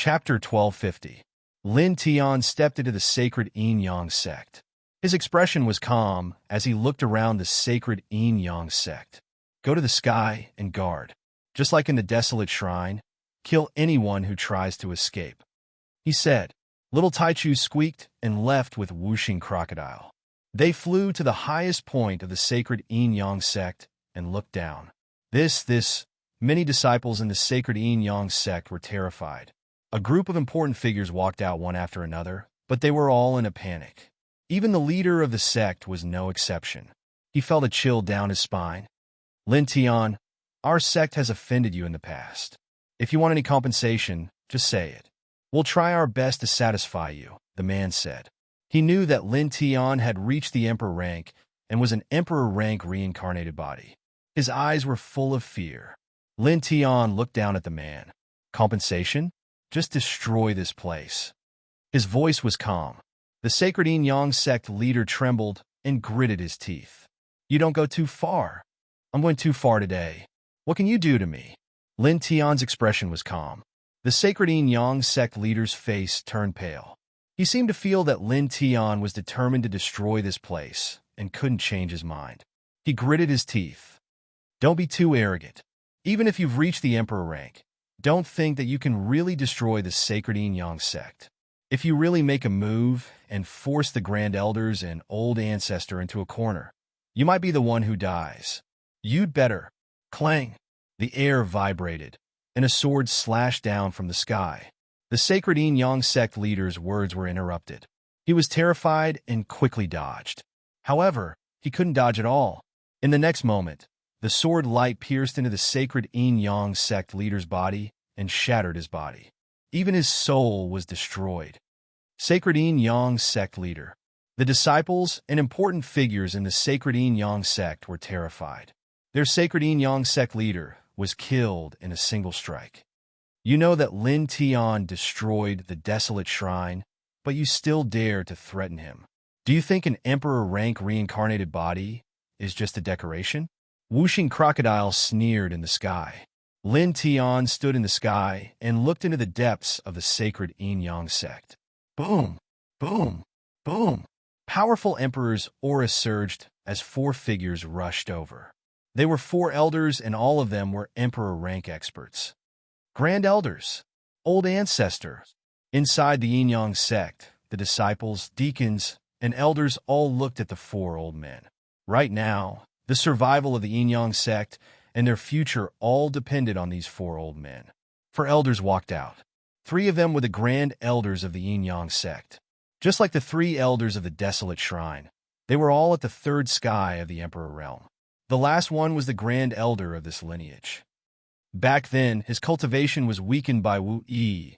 Chapter 1250. Lin Tian stepped into the sacred Yin-Yang sect. His expression was calm as he looked around the sacred Yin-Yang sect. Go to the sky and guard. Just like in the desolate shrine, kill anyone who tries to escape. He said. Little Taichu squeaked and left with whooshing crocodile. They flew to the highest point of the sacred Yin-Yang sect and looked down. Many disciples in the sacred Yin-Yang sect were terrified. A group of important figures walked out one after another, but they were all in a panic. Even the leader of the sect was no exception. He felt a chill down his spine. Lin Tian, our sect has offended you in the past. If you want any compensation, just say it. We'll try our best to satisfy you, the man said. He knew that Lin Tian had reached the emperor rank and was an emperor rank reincarnated body. His eyes were full of fear. Lin Tian looked down at the man. Compensation? Just destroy this place. His voice was calm. The sacred Yin-Yang sect leader trembled and gritted his teeth. You don't go too far. I'm going too far today. What can you do to me? Lin Tian's expression was calm. The sacred Yin-Yang sect leader's face turned pale. He seemed to feel that Lin Tian was determined to destroy this place and couldn't change his mind. He gritted his teeth. Don't be too arrogant. Even if you've reached the emperor rank, don't think that you can really destroy the sacred Yin-Yang sect. If you really make a move and force the Grand Elders and Old Ancestor into a corner, you might be the one who dies. You'd better. Clang. The air vibrated, and a sword slashed down from the sky. The sacred Yin-Yang sect leader's words were interrupted. He was terrified and quickly dodged. However, he couldn't dodge at all. In the next moment, the sword light pierced into the sacred Yin-Yang sect leader's body and shattered his body. Even his soul was destroyed. Sacred Yin-Yang sect leader. The disciples and important figures in the sacred Yin-Yang sect were terrified. Their sacred Yin-Yang sect leader was killed in a single strike. You know that Lin Tian destroyed the desolate shrine, but you still dare to threaten him. Do you think an emperor rank reincarnated body is just a decoration? Whooshing crocodile sneered in the sky. Lin Tian stood in the sky and looked into the depths of the sacred Yin-Yang sect. Boom! Boom! Boom! Powerful emperor's aura surged as 4 figures rushed over. They were 4 elders and all of them were emperor rank experts. Grand Elders, Old Ancestors. Inside the Yin-Yang sect, the disciples, deacons, and elders all looked at the 4 old men. Right now, the survival of the Yin-Yang sect and their future all depended on these 4 old men. 4 elders walked out. 3 of them were the Grand Elders of the Yin-Yang sect. Just like the 3 elders of the desolate shrine, they were all at the 3rd sky of the Emperor realm. The last one was the Grand Elder of this lineage. Back then, his cultivation was weakened by Wu Yi,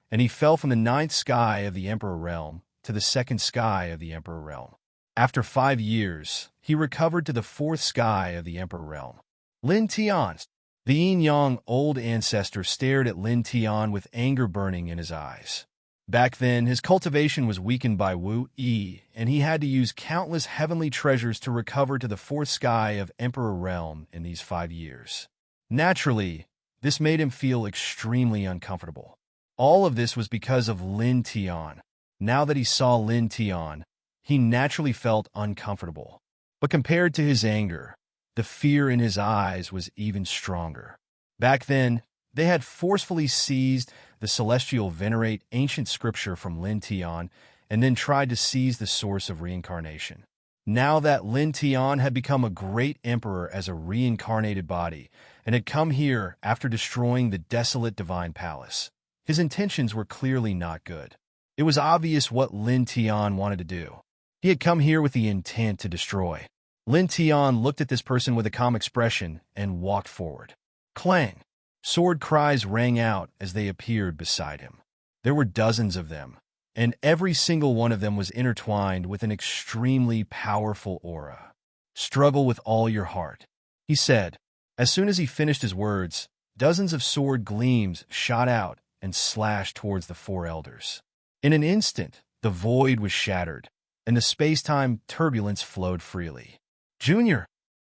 and he fell from the 9th sky of the Emperor realm to the 2nd sky of the Emperor realm. After 5 years, he recovered to the 4th sky of the Emperor realm. Lin Tian. The Yin-Yang Old Ancestor stared at Lin Tian with anger burning in his eyes. Back then, his cultivation was weakened by Wu Yi, and he had to use countless heavenly treasures to recover to the 4th sky of Emperor realm in these 5 years. Naturally, this made him feel extremely uncomfortable. All of this was because of Lin Tian. Now that he saw Lin Tian, he naturally felt uncomfortable. But compared to his anger, the fear in his eyes was even stronger. Back then, they had forcefully seized the celestial venerate ancient scripture from Lin Tian and then tried to seize the source of reincarnation. Now that Lin Tian had become a great emperor as a reincarnated body and had come here after destroying the desolate divine palace, his intentions were clearly not good. It was obvious what Lin Tian wanted to do. He had come here with the intent to destroy. Lin Tian looked at this person with a calm expression and walked forward. Clang! Sword cries rang out as they appeared beside him. There were dozens of them, and every single one of them was intertwined with an extremely powerful aura. Struggle with all your heart, he said. As soon as he finished his words, dozens of sword gleams shot out and slashed towards the 4 elders. In an instant, the void was shattered, and the space-time turbulence flowed freely. Junior!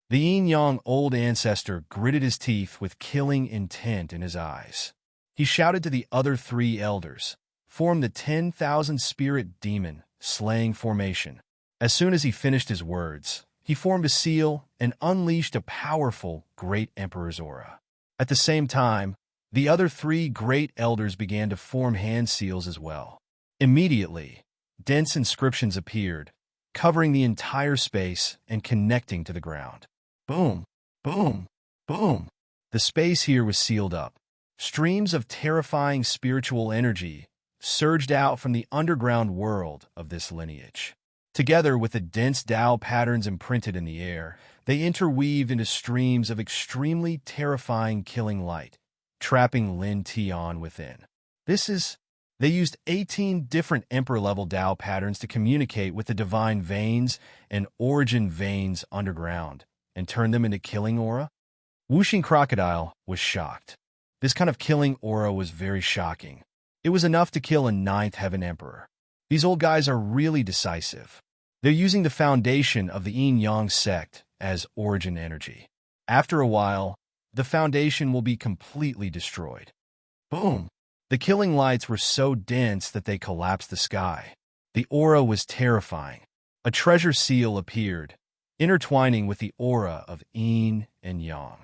The Yin-Yang Old Ancestor gritted his teeth with killing intent in his eyes. He shouted to the other 3 elders, "Form the 10,000 spirit demon slaying formation." As soon as he finished his words, he formed a seal and unleashed a powerful great emperor's aura. At the same time, the other 3 great elders began to form hand seals as well. Immediately, dense inscriptions appeared, covering the entire space and connecting to the ground. Boom, boom, boom. The space here was sealed up. Streams of terrifying spiritual energy surged out from the underground world of this lineage. Together with the dense Tao patterns imprinted in the air, they interweaved into streams of extremely terrifying killing light, trapping Lin Tian within. They used 18 different Emperor-level Tao patterns to communicate with the divine veins and origin veins underground, and turn them into killing aura? Wuxing Crocodile was shocked. This kind of killing aura was very shocking. It was enough to kill a 9th Heaven Emperor. These old guys are really decisive. They're using the foundation of the Yin-Yang sect as origin energy. After a while, the foundation will be completely destroyed. Boom! The killing lights were so dense that they collapsed the sky. The aura was terrifying. A treasure seal appeared, intertwining with the aura of Yin and Yang.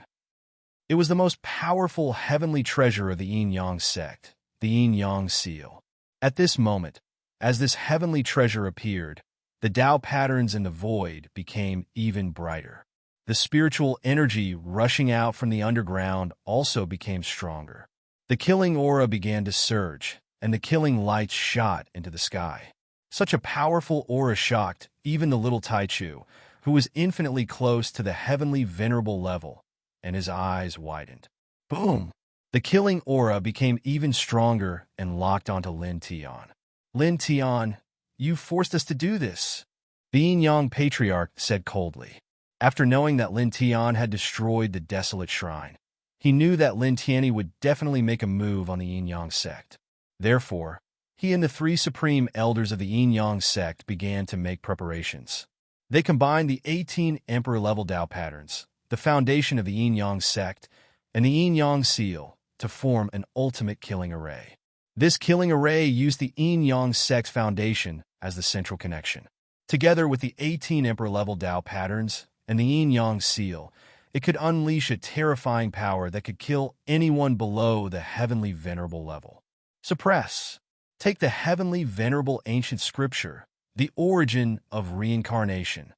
It was the most powerful heavenly treasure of the Yin-Yang sect, the Yin-Yang seal. At this moment, as this heavenly treasure appeared, the Tao patterns in the void became even brighter. The spiritual energy rushing out from the underground also became stronger. The killing aura began to surge, and the killing lights shot into the sky. Such a powerful aura shocked even the little Taichu, who was infinitely close to the heavenly venerable level, and his eyes widened. Boom! The killing aura became even stronger and locked onto Lin Tian. "Lin Tian, you forced us to do this," the Yin-Yang Patriarch said coldly. After knowing that Lin Tian had destroyed the desolate shrine, he knew that Lin Tianyi would definitely make a move on the Yin-Yang sect. Therefore, he and the 3 supreme elders of the Yin-Yang sect began to make preparations. They combined the 18 Emperor-level Tao patterns, the foundation of the Yin-Yang sect, and the Yin-Yang seal to form an ultimate killing array. This killing array used the Yin-Yang sect's foundation as the central connection. Together with the 18 Emperor-level Tao patterns and the Yin-Yang seal, it could unleash a terrifying power that could kill anyone below the heavenly venerable level. Suppress. Take the heavenly venerable ancient scripture, the origin of reincarnation.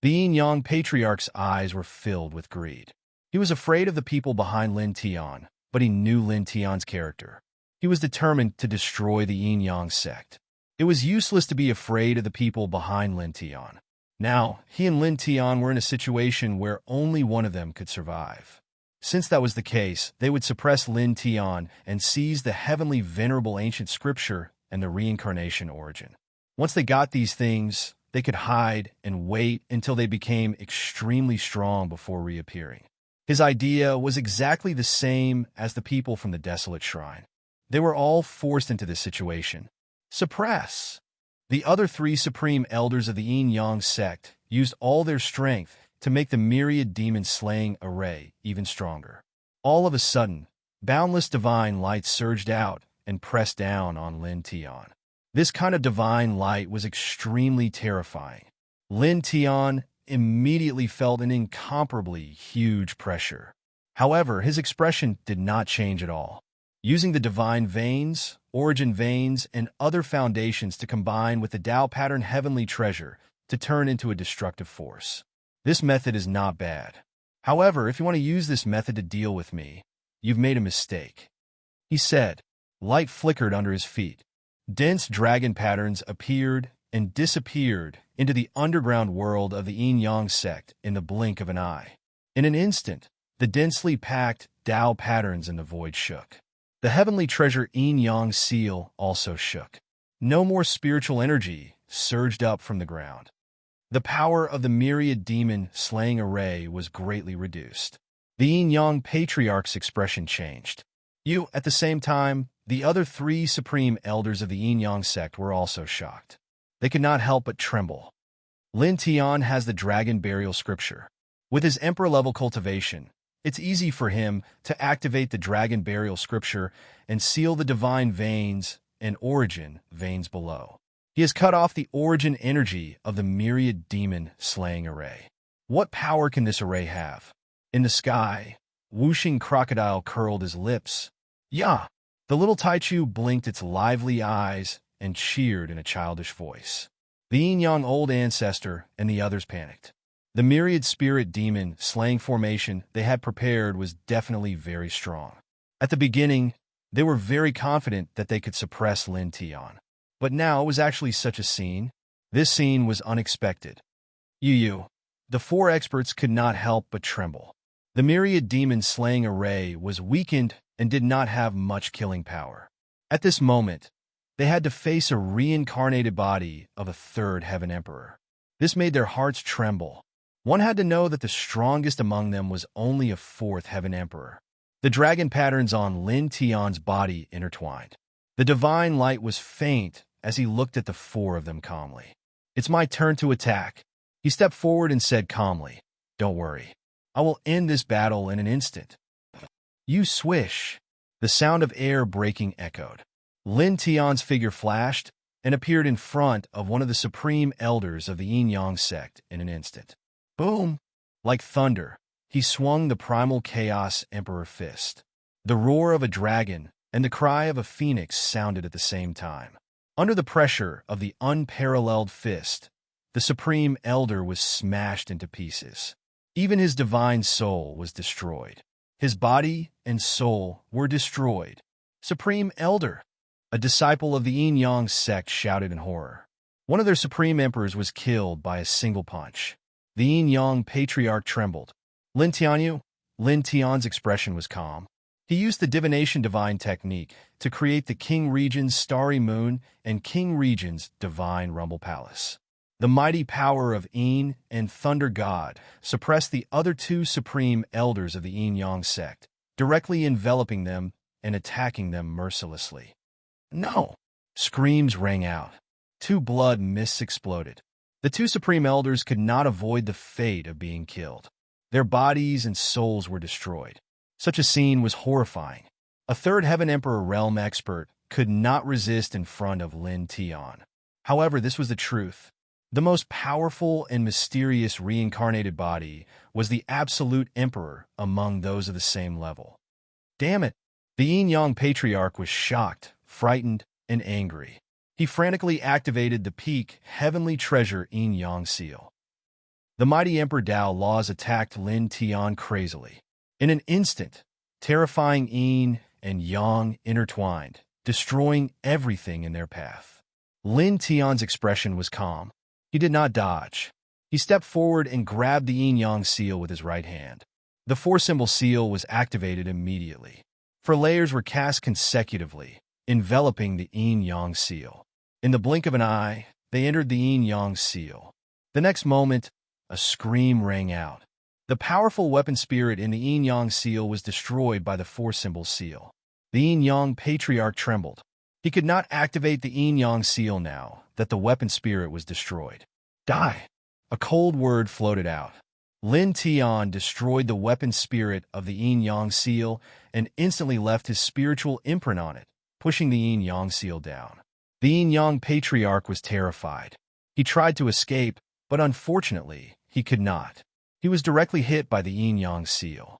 The Yin-Yang Patriarch's eyes were filled with greed. He was afraid of the people behind Lin Tian, but he knew Lin Tian's character. He was determined to destroy the Yin-Yang sect. It was useless to be afraid of the people behind Lin Tian. Now, he and Lin Tian were in a situation where only one of them could survive. Since that was the case, they would suppress Lin Tian and seize the heavenly venerable ancient scripture and the reincarnation origin. Once they got these things, they could hide and wait until they became extremely strong before reappearing. His idea was exactly the same as the people from the desolate shrine. They were all forced into this situation. Suppress. The other 3 supreme elders of the Yin-Yang sect used all their strength to make the myriad demon-slaying array even stronger. All of a sudden, boundless divine light surged out and pressed down on Lin Tian. This kind of divine light was extremely terrifying. Lin Tian immediately felt an incomparably huge pressure. However, his expression did not change at all. Using the divine veins, origin veins, and other foundations to combine with the Tao pattern heavenly treasure to turn into a destructive force. This method is not bad. However, if you want to use this method to deal with me, you've made a mistake," he said. Light flickered under his feet. Dense dragon patterns appeared and disappeared into the underground world of the Yin-Yang sect in the blink of an eye. In an instant, the densely packed Tao patterns in the void shook. The heavenly treasure Yin-Yang seal also shook. No more spiritual energy surged up from the ground. The power of the myriad demon-slaying array was greatly reduced. The Yin-Yang Patriarch's expression changed. At the same time, the other 3 supreme elders of the Yin-Yang sect were also shocked. They could not help but tremble. Lin Tian has the dragon burial scripture. With his emperor-level cultivation, It's easy for him to activate the dragon burial scripture and seal the divine veins and origin veins below. He has cut off the origin energy of the myriad demon-slaying array. What power can this array have? In the sky, whooshing crocodile curled his lips. "Yeah!" The little Taichu blinked its lively eyes and cheered in a childish voice. The yin-yang old ancestor and the others panicked. The myriad spirit demon slaying formation they had prepared was definitely very strong. At the beginning, they were very confident that they could suppress Lin Tian. But now it was actually such a scene. This scene was unexpected. Yu. The four experts could not help but tremble. The myriad demon slaying array was weakened and did not have much killing power. At this moment, they had to face a reincarnated body of a third heaven emperor. This made their hearts tremble. One had to know that the strongest among them was only a fourth heaven emperor. The dragon patterns on Lin Tian's body intertwined. The divine light was faint as he looked at the four of them calmly. "It's my turn to attack." He stepped forward and said calmly, "Don't worry. I will end this battle in an instant." You swish. The sound of air breaking echoed. Lin Tian's figure flashed and appeared in front of one of the supreme elders of the yin-yang sect in an instant. Boom! Like thunder, he swung the primal chaos emperor fist. The roar of a dragon and the cry of a phoenix sounded at the same time. Under the pressure of the unparalleled fist, the supreme elder was smashed into pieces. Even his divine soul was destroyed. His body and soul were destroyed. "Supreme Elder!" A disciple of the yin-yang sect shouted in horror. One of their supreme emperors was killed by a single punch. The yin-yang patriarch trembled. Lin Tian's expression was calm. He used the divination divine technique to create the King Region's starry moon and King Region's divine rumble palace. The mighty power of Yin and Thunder God suppressed the other two supreme elders of the yin-yang sect, directly enveloping them and attacking them mercilessly. "No!" Screams rang out. Two blood mists exploded. The two supreme elders could not avoid the fate of being killed. Their bodies and souls were destroyed. Such a scene was horrifying. A third heaven emperor realm expert could not resist in front of Lin Tian. However, this was the truth. The most powerful and mysterious reincarnated body was the absolute emperor among those of the same level. Damn it! The yin-yang patriarch was shocked, frightened, and angry. He frantically activated the peak heavenly treasure yin-yang seal. The mighty Emperor Dao laws attacked Lin Tian crazily. In an instant, terrifying yin and yang intertwined, destroying everything in their path. Lin Tian's expression was calm. He did not dodge. He stepped forward and grabbed the yin-yang seal with his right hand. The four-symbol seal was activated immediately. Four layers were cast consecutively, enveloping the yin-yang seal. In the blink of an eye, they entered the yin-yang seal. The next moment, a scream rang out. The powerful weapon spirit in the yin-yang seal was destroyed by the four-symbol seal. The yin-yang patriarch trembled. He could not activate the yin-yang seal now that the weapon spirit was destroyed. "Die!" A cold word floated out. Lin Tian destroyed the weapon spirit of the yin-yang seal and instantly left his spiritual imprint on it, pushing the yin-yang seal down. The yin-yang patriarch was terrified. He tried to escape, but unfortunately, he could not. He was directly hit by the yin-yang seal.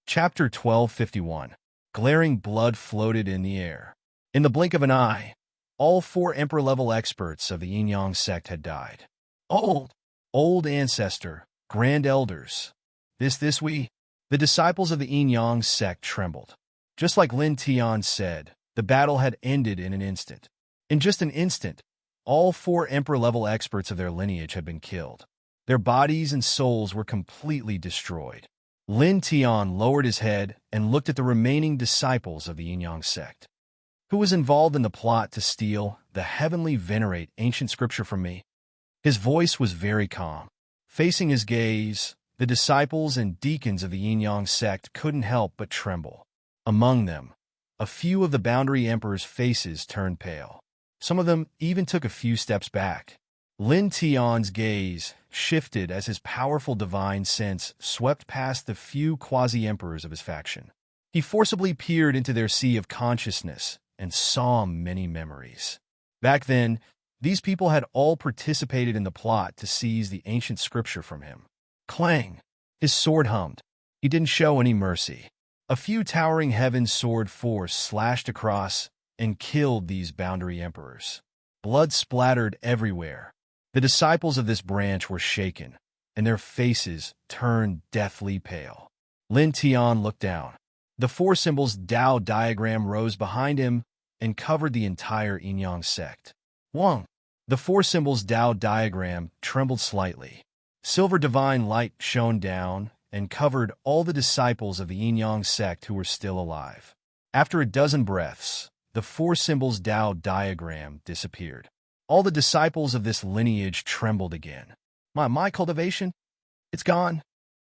Chapter 1251. Glaring blood floated in the air. In the blink of an eye, all four emperor-level experts of the yin-yang sect had died. Old ancestor, grand elders. The disciples of the yin-yang sect trembled. Just like Lin Tian said, the battle had ended in an instant. In just an instant, all four emperor-level experts of their lineage had been killed. Their bodies and souls were completely destroyed. Lin Tian lowered his head and looked at the remaining disciples of the yin-yang sect. "Who was involved in the plot to steal the heavenly venerate ancient scripture from me?" His voice was very calm. Facing his gaze, the disciples and deacons of the yin-yang sect couldn't help but tremble. Among them, a few of the boundary emperors' faces turned pale. Some of them even took a few steps back. Lin Tian's gaze shifted as his powerful divine sense swept past the few quasi-emperors of his faction. He forcibly peered into their sea of consciousness and saw many memories. Back then, these people had all participated in the plot to seize the ancient scripture from him. Clang! His sword hummed. He didn't show any mercy. A few towering heaven's sword force slashed across and killed these boundary emperors. Blood splattered everywhere. The disciples of this branch were shaken, and their faces turned deathly pale. Lin Tian looked down. The four symbols Tao diagram rose behind him and covered the entire Yin-Yang sect. Wang! The four symbols Tao diagram trembled slightly. Silver divine light shone down and covered all the disciples of the Yin-Yang sect who were still alive. After a dozen breaths, the four symbols Tao diagram disappeared. All the disciples of this lineage trembled again. My cultivation? It's gone.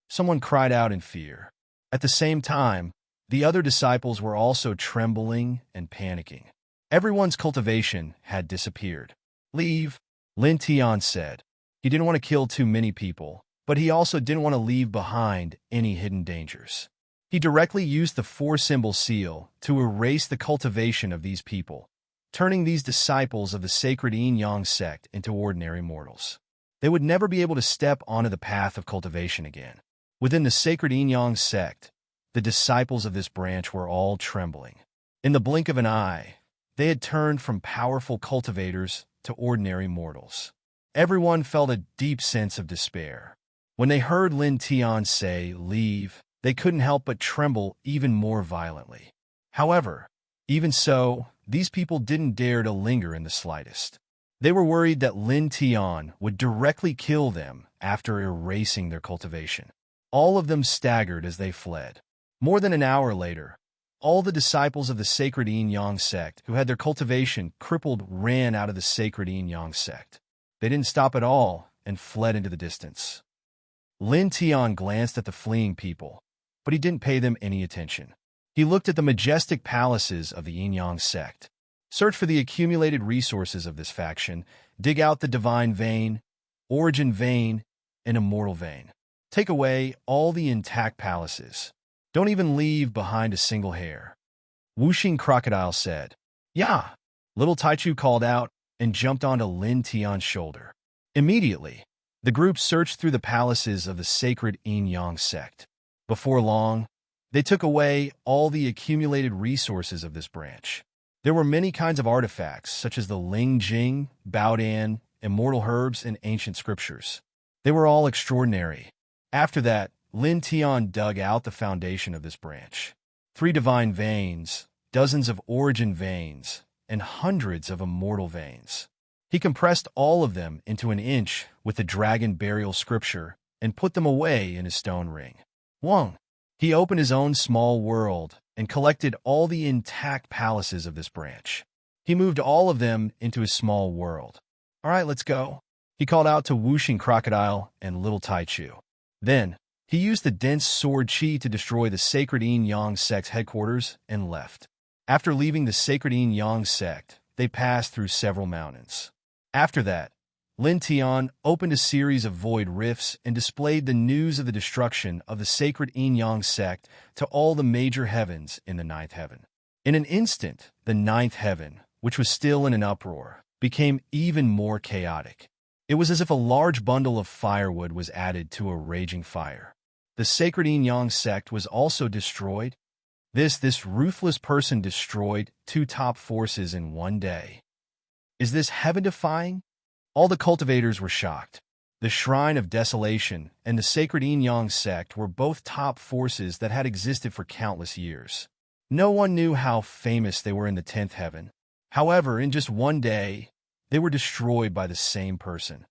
Someone cried out in fear. At the same time, the other disciples were also trembling and panicking. Everyone's cultivation had disappeared. Leave, Lin Tian said. He didn't want to kill too many people, but he also didn't want to leave behind any hidden dangers. He directly used the four-symbol seal to erase the cultivation of these people, turning these disciples of the sacred Yin-Yang sect into ordinary mortals. They would never be able to step onto the path of cultivation again. Within the sacred Yin-Yang sect, the disciples of this branch were all trembling. In the blink of an eye, they had turned from powerful cultivators to ordinary mortals. Everyone felt a deep sense of despair. When they heard Lin Tian say, "Leave," they couldn't help but tremble even more violently. However, even so, these people didn't dare to linger in the slightest. They were worried that Lin Tian would directly kill them after erasing their cultivation. All of them staggered as they fled. More than an hour later, all the disciples of the sacred Yin-Yang sect who had their cultivation crippled ran out of the sacred Yin-Yang sect. They didn't stop at all and fled into the distance. Lin Tian glanced at the fleeing people, but he didn't pay them any attention. He looked at the majestic palaces of the Yin-Yang sect. Search for the accumulated resources of this faction, dig out the divine vein, origin vein, and immortal vein. Take away all the intact palaces. Don't even leave behind a single hair. Wuxing Crocodile said. "Yeah." Little Taichu called out and jumped onto Lin Tian's shoulder. Immediately, the group searched through the palaces of the sacred Yin-Yang sect. Before long, they took away all the accumulated resources of this branch. There were many kinds of artifacts, such as the Ling Jing, Baodan, immortal herbs, and ancient scriptures. They were all extraordinary. After that, Lin Tian dug out the foundation of this branch. 3 divine veins, dozens of origin veins, and hundreds of immortal veins. He compressed all of them into an inch with the dragon burial scripture and put them away in his stone ring. Wang. He opened his own small world and collected all the intact palaces of this branch. He moved all of them into his small world. "All right, let's go," he called out to Wuxing Crocodile and Little Taichu. Then, he used the dense sword chi to destroy the sacred Yin-Yang sect's headquarters and left. After leaving the sacred Yin-Yang sect, they passed through several mountains. After that, Lin Tian opened a series of void rifts and displayed the news of the destruction of the sacred Yin-Yang sect to all the major heavens in the 9th heaven. In an instant, the 9th heaven, which was still in an uproar, became even more chaotic. It was as if a large bundle of firewood was added to a raging fire. The sacred Yin-Yang sect was also destroyed. This ruthless person destroyed 2 top forces in one day. Is this heaven-defying? All the cultivators were shocked. The Shrine of Desolation and the sacred Yin-Yang sect were both top forces that had existed for countless years. No one knew how famous they were in the 10th heaven. However, in just one day, they were destroyed by the same person.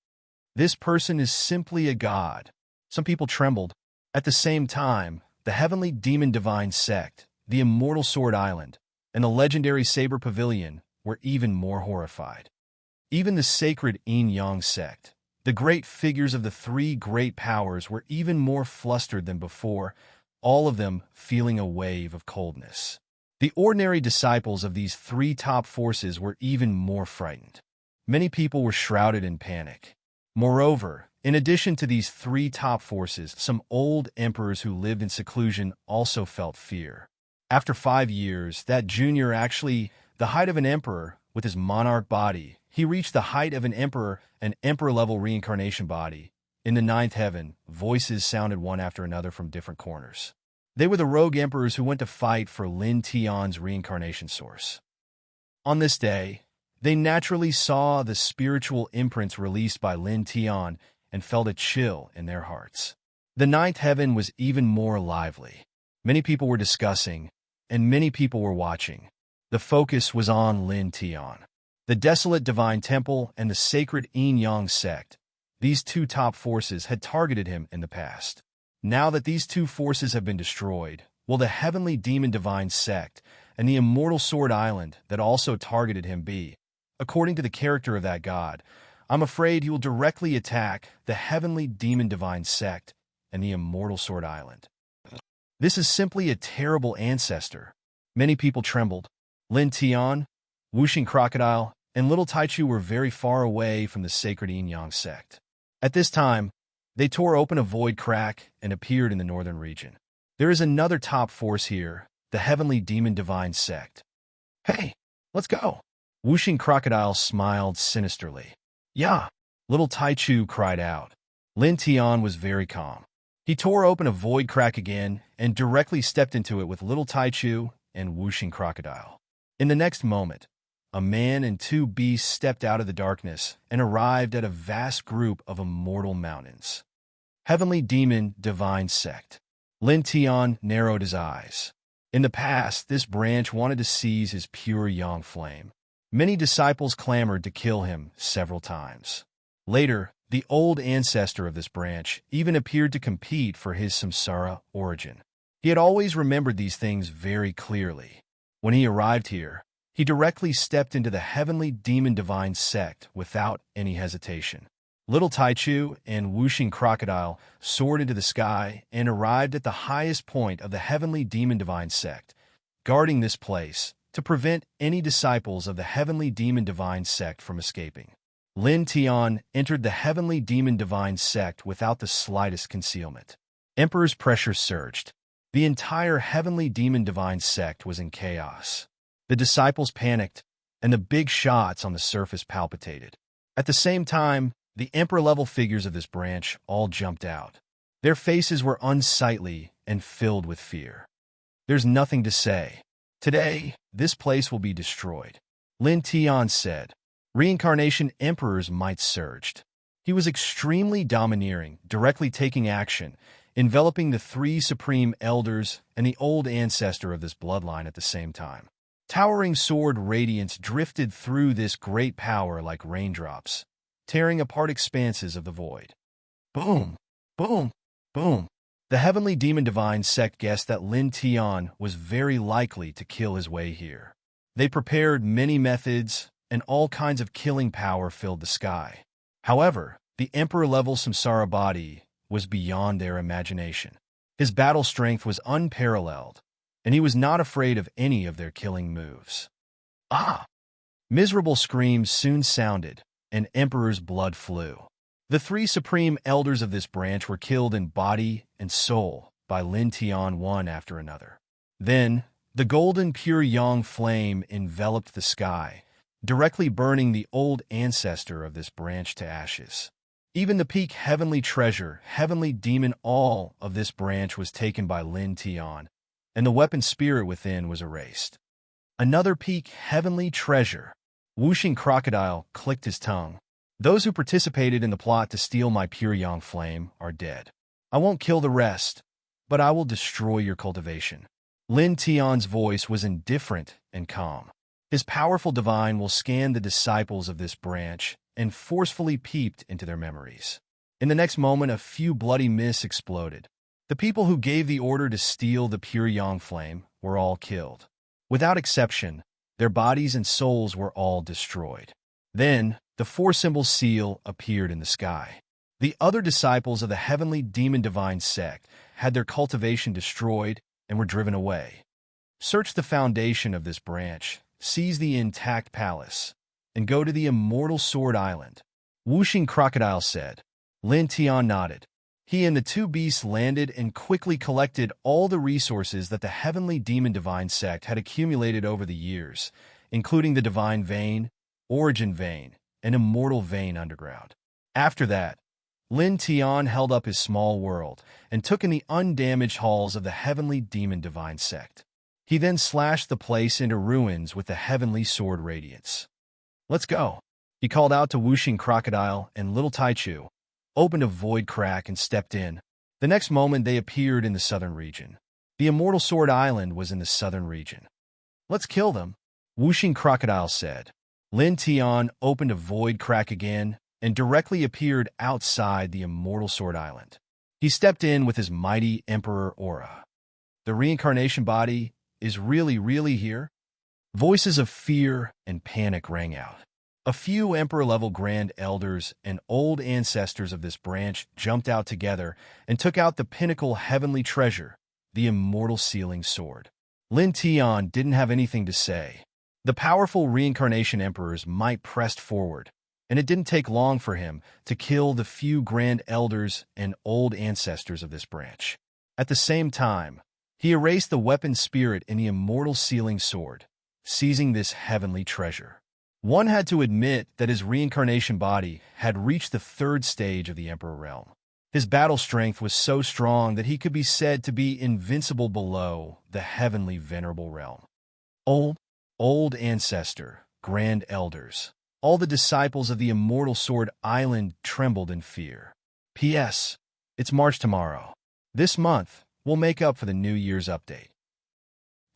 This person is simply a god. Some people trembled. At the same time, the heavenly demon divine sect, the immortal Sword Island, and the legendary Saber Pavilion were even more horrified. Even the sacred Yin-Yang sect, the great figures of the 3 great powers, were even more flustered than before, all of them feeling a wave of coldness. The ordinary disciples of these 3 top forces were even more frightened. Many people were shrouded in panic. Moreover, In addition to these three top forces, some old emperors who lived in seclusion also felt fear. After 5 years, that junior actually, the height of an emperor with his monarch body, he reached the height of an emperor-level reincarnation body. In the ninth heaven, voices sounded one after another from different corners. They were the rogue emperors who went to fight for Lin Tian's reincarnation source. On this day, they naturally saw the spiritual imprints released by Lin Tian and felt a chill in their hearts. The ninth heaven was even more lively. Many people were discussing, and many people were watching. The focus was on Lin Tian, the desolate divine temple, and the sacred Yin-Yang sect. These two top forces had targeted him in the past. Now that these two forces have been destroyed, will the heavenly demon divine sect and the immortal sword island that also targeted him be? According to the character of that god, I'm afraid he will directly attack the heavenly demon divine sect and the immortal sword island. This is simply a terrible ancestor. Many people trembled. Lin Tian, Wuxing Crocodile, and Little Taichu were very far away from the sacred Yin-Yang sect. At this time, they tore open a void crack and appeared in the northern region. There is another top force here, the heavenly demon divine sect. Hey, let's go. Wuxing Crocodile smiled sinisterly. Yeah, Little Taichu cried out. Lin Tian was very calm. He tore open a void crack again and directly stepped into it with Little Taichu and Wuxing Crocodile. In the next moment, a man and two beasts stepped out of the darkness and arrived at a vast group of immortal mountains. Heavenly Demon Divine Sect. Lin Tian narrowed his eyes. In the past, this branch wanted to seize his pure yang flame. Many disciples clamored to kill him several times. Later, the old ancestor of this branch even appeared to compete for his samsara origin. He had always remembered these things very clearly. When he arrived here, he directly stepped into the heavenly demon divine sect without any hesitation. Little Taichu and Wuxing Crocodile soared into the sky and arrived at the highest point of the heavenly demon divine sect, guarding this place to prevent any disciples of the heavenly demon divine sect from escaping. Lin Tian entered the heavenly demon divine sect without the slightest concealment. Emperor's pressure surged. The entire heavenly demon divine sect was in chaos. The disciples panicked, and the big shots on the surface palpitated. At the same time, the emperor-level figures of this branch all jumped out. Their faces were unsightly and filled with fear. There's nothing to say. Today, this place will be destroyed. Lin Tian said. Reincarnation emperor's might surged. He was extremely domineering, directly taking action, enveloping the three supreme elders and the old ancestor of this bloodline at the same time. Towering sword radiance drifted through this great power like raindrops, tearing apart expanses of the void. Boom! Boom! Boom! The heavenly demon divine sect guessed that Lin Tian was very likely to kill his way here. They prepared many methods, and all kinds of killing power filled the sky. However, the emperor-level samsara body was beyond their imagination. His battle strength was unparalleled, and he was not afraid of any of their killing moves. Ah! Miserable screams soon sounded, and Emperor's blood flew. The three supreme elders of this branch were killed in body and soul by Lin Tian one after another. Then, the golden pure yang flame enveloped the sky, directly burning the old ancestor of this branch to ashes. Even the peak heavenly treasure, heavenly demon, all of this branch was taken by Lin Tian, and the weapon spirit within was erased. Another peak heavenly treasure. Wuxing Crocodile clicked his tongue. Those who participated in the plot to steal my pure yang flame are dead. I won't kill the rest, but I will destroy your cultivation. Lin Tian's voice was indifferent and calm. His powerful divine will scan the disciples of this branch and forcefully peeped into their memories. In the next moment, a few bloody mists exploded. The people who gave the order to steal the pure yang flame were all killed. Without exception, their bodies and souls were all destroyed. Then, the four-symbol seal appeared in the sky. The other disciples of the heavenly demon divine sect had their cultivation destroyed and were driven away. Search the foundation of this branch, seize the intact palace, and go to the immortal sword island. Wuxing Crocodile said. Lin Tian nodded. He and the two beasts landed and quickly collected all the resources that the Heavenly Demon Divine Sect had accumulated over the years, including the Divine Vein, Origin Vein, and Immortal Vein underground. After that, Lin Tian held up his small world and took in the undamaged halls of the Heavenly Demon Divine Sect. He then slashed the place into ruins with the Heavenly Sword Radiance. "Let's go," he called out to Wuxing Crocodile and Little Taichu, opened a void crack and stepped in. The next moment they appeared in the southern region. The Immortal Sword Island was in the southern region. "Let's kill them," Wuxing Crocodile said. Lin Tian opened a void crack again and directly appeared outside the Immortal Sword Island. He stepped in with his mighty Emperor aura. "The reincarnation body is really here?" Voices of fear and panic rang out. A few Emperor-level Grand Elders and old ancestors of this branch jumped out together and took out the pinnacle heavenly treasure, the Immortal Sealing Sword. Lin Tian didn't have anything to say. The powerful Reincarnation Emperor's might pressed forward, and it didn't take long for him to kill the few Grand Elders and old ancestors of this branch. At the same time, he erased the weapon spirit in the Immortal Sealing Sword, seizing this heavenly treasure. One had to admit that his reincarnation body had reached the third stage of the Emperor realm. His battle strength was so strong that he could be said to be invincible below the heavenly venerable realm. Old ancestor, Grand Elders, all the disciples of the Immortal Sword Island trembled in fear. P.S. It's March tomorrow. This month, we'll make up for the New Year's update.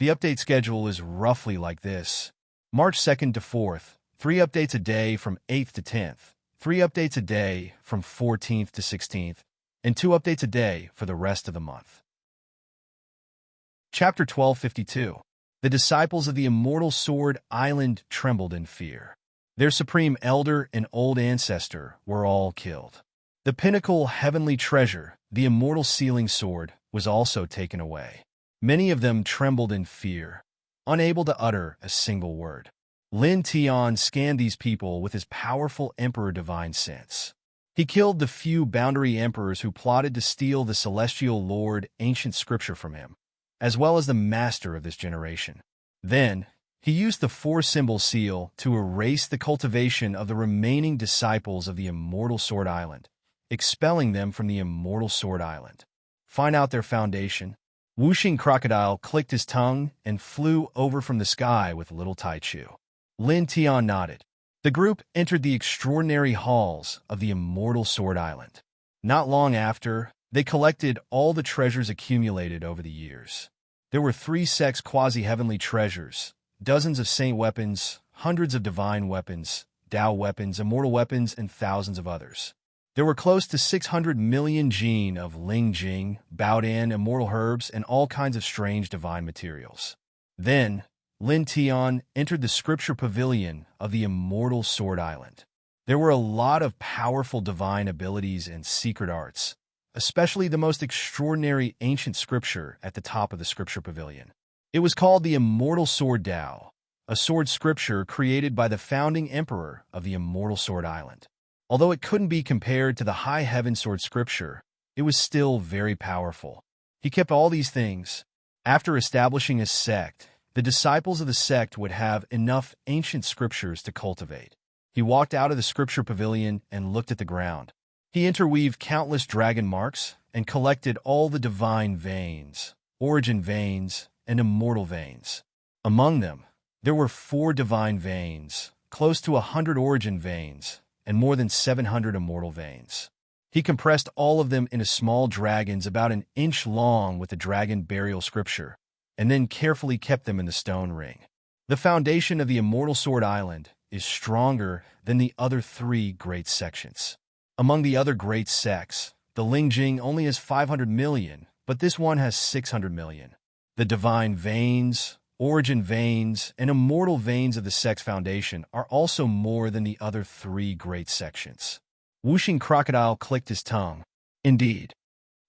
The update schedule is roughly like this. March 2nd to 4th, 3 updates a day from 8th to 10th, 3 updates a day from 14th to 16th, and 2 updates a day for the rest of the month. Chapter 1252. The disciples of the Immortal Sword Island trembled in fear. Their supreme elder and old ancestor were all killed. The pinnacle heavenly treasure, the Immortal Sealing Sword, was also taken away. Many of them trembled in fear, unable to utter a single word. Lin Tian scanned these people with his powerful Emperor Divine Sense. He killed the few boundary emperors who plotted to steal the Celestial Lord ancient scripture from him, as well as the master of this generation. Then, he used the 4-symbol seal to erase the cultivation of the remaining disciples of the Immortal Sword Island, expelling them from the Immortal Sword Island. Find out their foundation. Wuxing Crocodile clicked his tongue and flew over from the sky with Little Taichu. Lin Tian nodded. The group entered the extraordinary halls of the Immortal Sword Island. Not long after, they collected all the treasures accumulated over the years. There were 3 sects quasi-heavenly treasures, dozens of saint weapons, hundreds of divine weapons, Dao weapons, immortal weapons, and thousands of others. There were close to 600 million gene of Ling Jing, Baodan, immortal herbs, and all kinds of strange divine materials. Then, Lin Tian entered the scripture pavilion of the Immortal Sword Island. There were a lot of powerful divine abilities and secret arts, especially the most extraordinary ancient scripture at the top of the scripture pavilion. It was called the Immortal Sword Dao, a sword scripture created by the founding emperor of the Immortal Sword Island. Although it couldn't be compared to the High Heaven Sword scripture, it was still very powerful. He kept all these things. After establishing a sect, the disciples of the sect would have enough ancient scriptures to cultivate. He walked out of the scripture pavilion and looked at the ground. He interweaved countless dragon marks and collected all the divine veins, origin veins, and immortal veins. Among them, there were 4 divine veins, close to 100 origin veins, and more than 700 immortal veins. He compressed all of them into small dragons about an inch long with the dragon burial scripture, and then carefully kept them in the stone ring. The foundation of the Immortal Sword Island is stronger than the other 3 great sections. Among the other great sects, the Lingjing only has 500 million, but this one has 600 million. The divine veins, origin veins, and immortal veins of the sect's foundation are also more than the other 3 great sections. Wuxing Crocodile clicked his tongue. Indeed.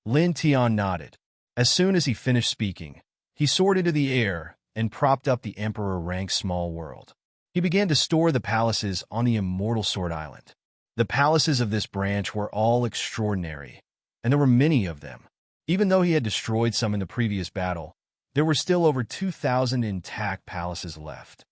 Lin Tian nodded. As soon as he finished speaking, he soared into the air and propped up the Emperor-ranked small world. He began to store the palaces on the Immortal Sword Island. The palaces of this branch were all extraordinary, and there were many of them. Even though he had destroyed some in the previous battle, there were still over 2,000 intact palaces left.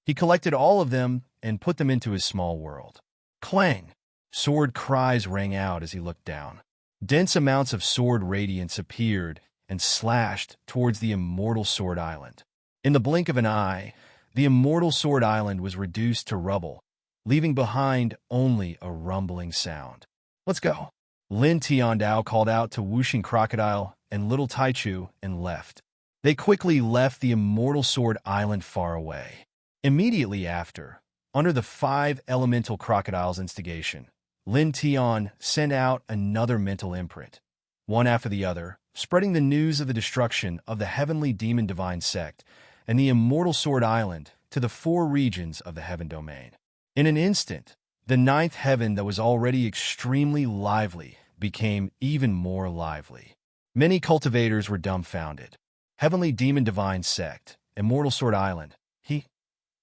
He collected all of them and put them into his small world. Clang! Sword cries rang out as he looked down. Dense amounts of sword radiance appeared and slashed towards the immortal Sword Island. In the blink of an eye, the immortal Sword Island was reduced to rubble, leaving behind only a rumbling sound. "Let's go." Lin Tiandao called out to Whooshing Crocodile and Little Taichu and left. They quickly left the immortal Sword Island far away. Immediately after, under the 5 elemental crocodiles' instigation, Lin Tian sent out another mental imprint, one after the other, spreading the news of the destruction of the heavenly demon divine sect and the immortal Sword Island to the 4 regions of the heaven domain. In an instant, the 9th heaven that was already extremely lively became even more lively. Many cultivators were dumbfounded. Heavenly demon divine sect, immortal Sword Island.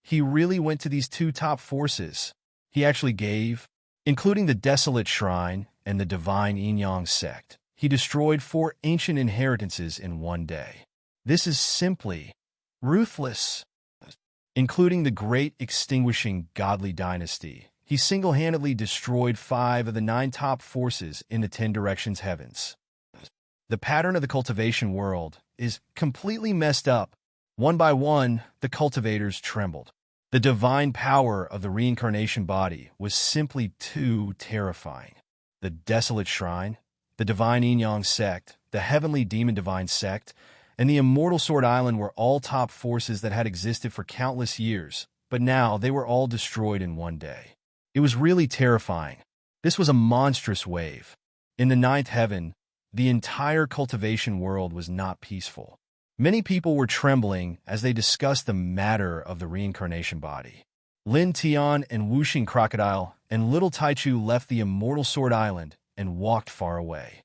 He really went to these 2 top forces. He actually gave, including the desolate shrine and the divine Yin-Yang sect. He destroyed 4 ancient inheritances in one day. This is simply ruthless. Including the great extinguishing godly dynasty, he single-handedly destroyed 5 of the 9 top forces in the 10 directions heavens. The pattern of the cultivation world is completely messed up. One by one, the cultivators trembled. The divine power of the reincarnation body was simply too terrifying. The desolate shrine, the divine Yin-Yang sect, the heavenly demon divine sect, and the immortal Sword Island were all top forces that had existed for countless years, but now they were all destroyed in one day. It was really terrifying. This was a monstrous wave. In the 9th heaven, the entire cultivation world was not peaceful. Many people were trembling as they discussed the matter of the reincarnation body. Lin Tian and Whooshing Crocodile and Little Taichu left the immortal Sword Island and walked far away.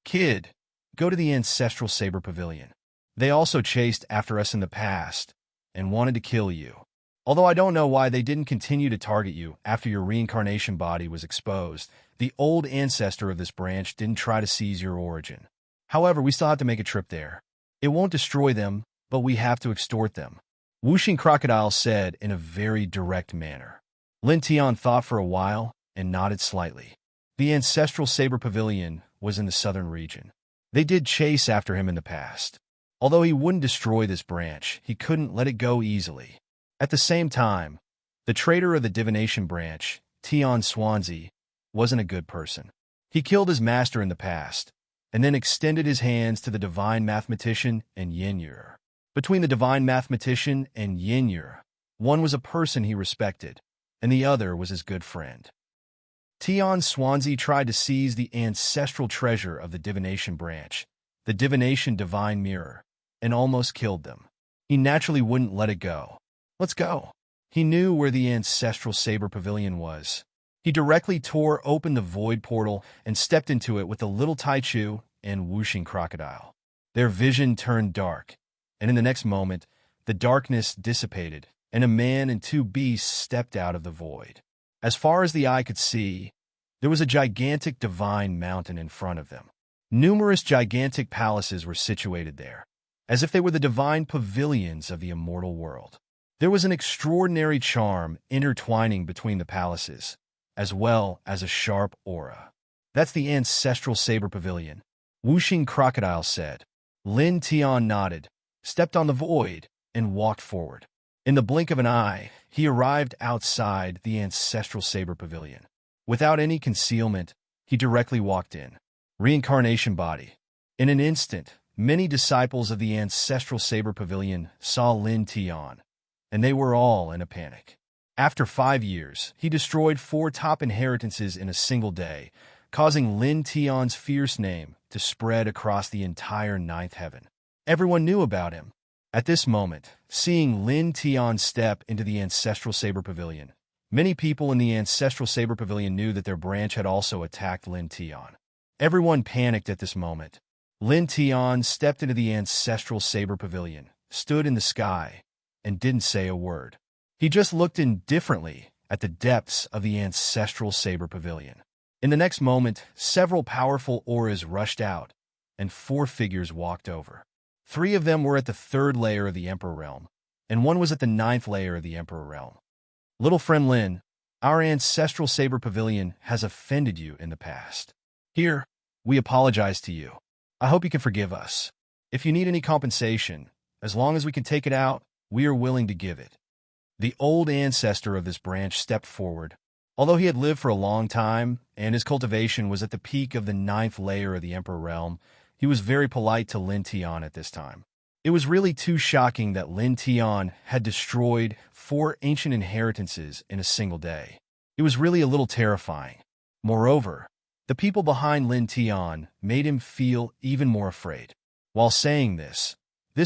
"Kid, go to the ancestral saber pavilion. They also chased after us in the past and wanted to kill you. Although I don't know why they didn't continue to target you after your reincarnation body was exposed. The old ancestor of this branch didn't try to seize your origin. However, we still have to make a trip there. It won't destroy them, but we have to extort them," Whooshing Crocodile said in a very direct manner. Lin Tian thought for a while and nodded slightly. The ancestral saber pavilion was in the southern region. They did chase after him in the past. Although he wouldn't destroy this branch, he couldn't let it go easily. At the same time, the traitor of the divination branch, Tian Swansea, wasn't a good person. He killed his master in the past, and then extended his hands to the divine mathematician and Yin-Yer. Between the divine mathematician and Yin-Yer, one was a person he respected, and the other was his good friend. Tian Swansea tried to seize the ancestral treasure of the divination branch, the divination divine mirror, and almost killed them. He naturally wouldn't let it go. "Let's go." He knew where the ancestral saber pavilion was. He directly tore open the void portal and stepped into it with the Little Taichu and Whooshing Crocodile. Their vision turned dark, and in the next moment, the darkness dissipated, and a man and 2 beasts stepped out of the void. As far as the eye could see, there was a gigantic divine mountain in front of them. Numerous gigantic palaces were situated there, as if they were the divine pavilions of the immortal world. There was an extraordinary charm intertwining between the palaces, as well as a sharp aura. "That's the ancestral saber pavilion," Whooshing Crocodile said. Lin Tian nodded, stepped on the void, and walked forward. In the blink of an eye, he arrived outside the ancestral saber pavilion. Without any concealment, he directly walked in. Reincarnation body. In an instant, many disciples of the ancestral saber pavilion saw Lin Tian, and they were all in a panic. After 5 years, he destroyed 4 top inheritances in a single day, causing Lin Tian's fierce name to spread across the entire 9th heaven. Everyone knew about him. At this moment, seeing Lin Tian step into the ancestral saber pavilion, many people in the ancestral saber pavilion knew that their branch had also attacked Lin Tian. Everyone panicked at this moment. Lin Tian stepped into the ancestral saber pavilion, stood in the sky, and didn't say a word. He just looked indifferently at the depths of the ancestral saber pavilion. In the next moment, several powerful auras rushed out, and 4 figures walked over. 3 of them were at the 3rd layer of the Emperor Realm, and 1 was at the 9th layer of the Emperor Realm. Little friend Lin, our ancestral saber pavilion has offended you in the past. Here, we apologize to you. I hope you can forgive us. If you need any compensation, as long as we can take it out, we are willing to give it. The old ancestor of this branch stepped forward. Although he had lived for a long time, and his cultivation was at the peak of the 9th layer of the Emperor Realm, he was very polite to Lin Tian at this time. It was really too shocking that Lin Tian had destroyed 4 ancient inheritances in a single day. It was really a little terrifying. Moreover, the people behind Lin Tian made him feel even more afraid. While saying this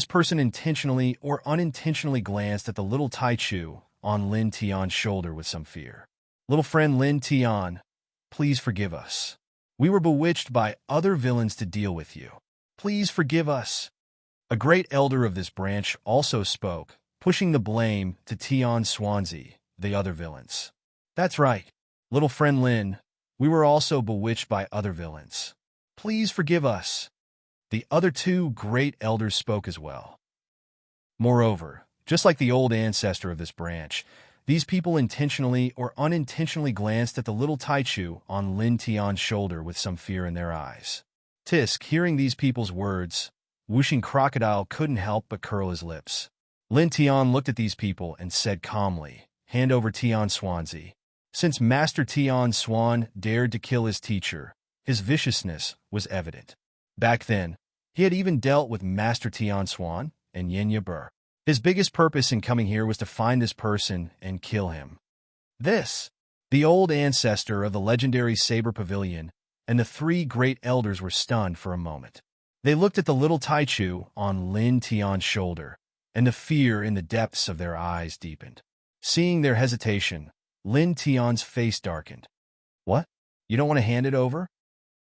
person intentionally or unintentionally glanced at the little Taichu on Lin Tian's shoulder with some fear. Little friend Lin Tian, please forgive us. We were bewitched by other villains to deal with you. Please forgive us. A great elder of this branch also spoke, pushing the blame to Tian Swansea, the other villains. That's right, little friend Lin, we were also bewitched by other villains. Please forgive us. The other 2 great elders spoke as well. Moreover, just like the old ancestor of this branch, these people intentionally or unintentionally glanced at the little Taichu on Lin Tian's shoulder with some fear in their eyes. Tisk, hearing these people's words, Whooshing Crocodile couldn't help but curl his lips. Lin Tian looked at these people and said calmly, hand over Tian Swansea. Since Master Tian Swan dared to kill his teacher, his viciousness was evident. Back then, he had even dealt with Master Tian Swan and Yenya Bur. His biggest purpose in coming here was to find this person and kill him. The old ancestor of the legendary Saber Pavilion, and the 3 great elders were stunned for a moment. They looked at the little Taichu on Lin Tian's shoulder, and the fear in the depths of their eyes deepened. Seeing their hesitation, Lin Tian's face darkened. What? You don't want to hand it over?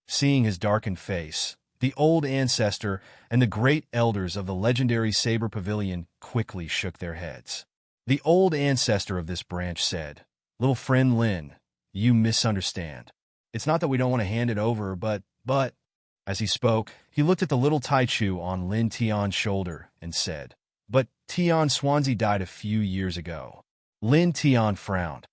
Seeing his darkened face, the old ancestor and the great elders of the legendary Saber Pavilion quickly shook their heads. The old ancestor of this branch said, little friend Lin, you misunderstand. It's not that we don't want to hand it over, but... As he spoke, he looked at the little Taichu on Lin Tian's shoulder and said, but Tian Swansea died a few years ago. Lin Tian frowned.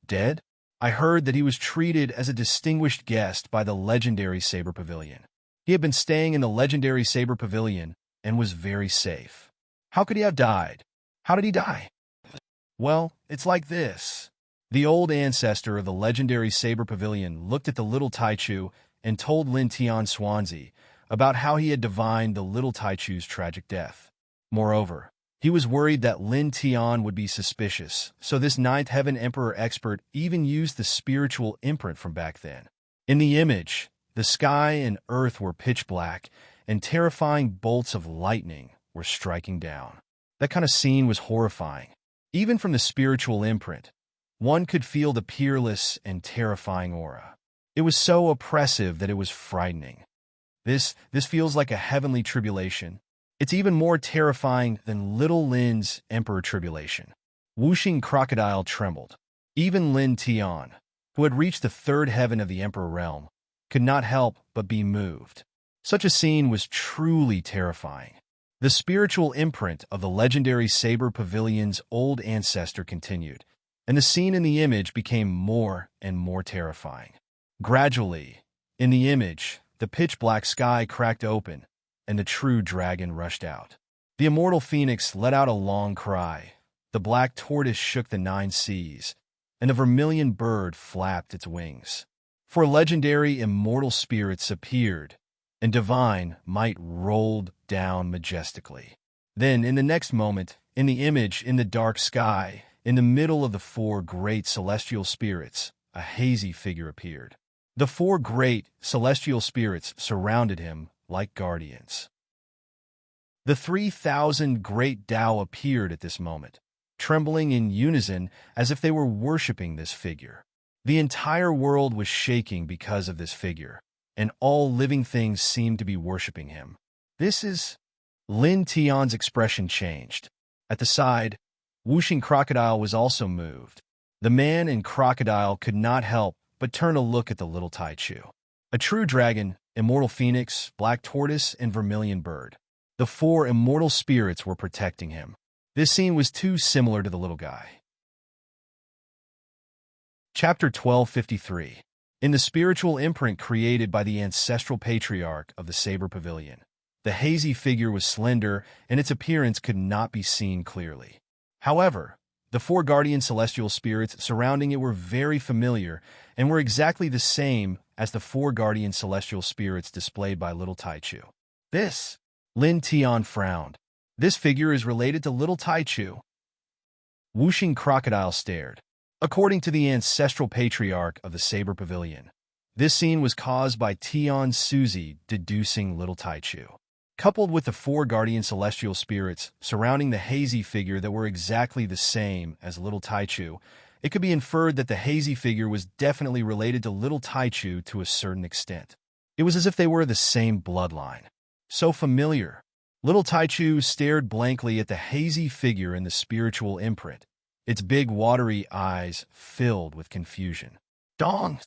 Dead? I heard that he was treated as a distinguished guest by the legendary Saber Pavilion. He had been staying in the legendary Saber Pavilion and was very safe. How could he have died? How did he die? Well, it's like this. The old ancestor of the legendary Saber Pavilion looked at the little Taichu and told Lin Tian Swansea about how he had divined the little Taichu's tragic death. Moreover, he was worried that Lin Tian would be suspicious, so this 9th Heaven Emperor expert even used the spiritual imprint from back then. In the image, the sky and earth were pitch black, and terrifying bolts of lightning were striking down. That kind of scene was horrifying. Even from the spiritual imprint, one could feel the peerless and terrifying aura. It was so oppressive that it was frightening. This feels like a heavenly tribulation. It's even more terrifying than little Lin's Emperor Tribulation. Whooshing Crocodile trembled. Even Lin Tian, who had reached the 3rd heaven of the Emperor Realm, could not help but be moved. Such a scene was truly terrifying. The spiritual imprint of the legendary Saber Pavilion's old ancestor continued, and the scene in the image became more and more terrifying. Gradually, in the image, the pitch-black sky cracked open, and the true dragon rushed out. The immortal phoenix let out a long cry, the black tortoise shook the 9 seas, and the vermilion bird flapped its wings. For legendary immortal spirits appeared, and divine might rolled down majestically. Then, in the next moment, in the image in the dark sky, in the middle of the 4 great celestial spirits, a hazy figure appeared. The 4 great celestial spirits surrounded him like guardians. The 3,000 great Tao appeared at this moment, trembling in unison as if they were worshipping this figure. The entire world was shaking because of this figure, and all living things seemed to be worshipping him. This is... Lin Tian's expression changed. At the side, Whooshing Crocodile was also moved. The man and crocodile could not help but turn to look at the little Taichu. A true dragon, immortal phoenix, black tortoise, and vermilion bird. The four immortal spirits were protecting him. This scene was too similar to the little guy. Chapter 1253. In the spiritual imprint created by the ancestral patriarch of the Saber Pavilion, the hazy figure was slender and its appearance could not be seen clearly. However, the four guardian celestial spirits surrounding it were very familiar and were exactly the same as the four guardian celestial spirits displayed by little Taichu. This, Lin Tian frowned. This figure is related to little Taichu. Whooshing crocodile stared. According to the ancestral patriarch of the Saber Pavilion, this scene was caused by Tian Suzi deducing little Taichu. Coupled with the four guardian celestial spirits surrounding the hazy figure that were exactly the same as little Taichu, it could be inferred that the hazy figure was definitely related to little Taichu to a certain extent. It was as if they were the same bloodline. So familiar. Little Taichu stared blankly at the hazy figure in the spiritual imprint, its big watery eyes filled with confusion. Dong!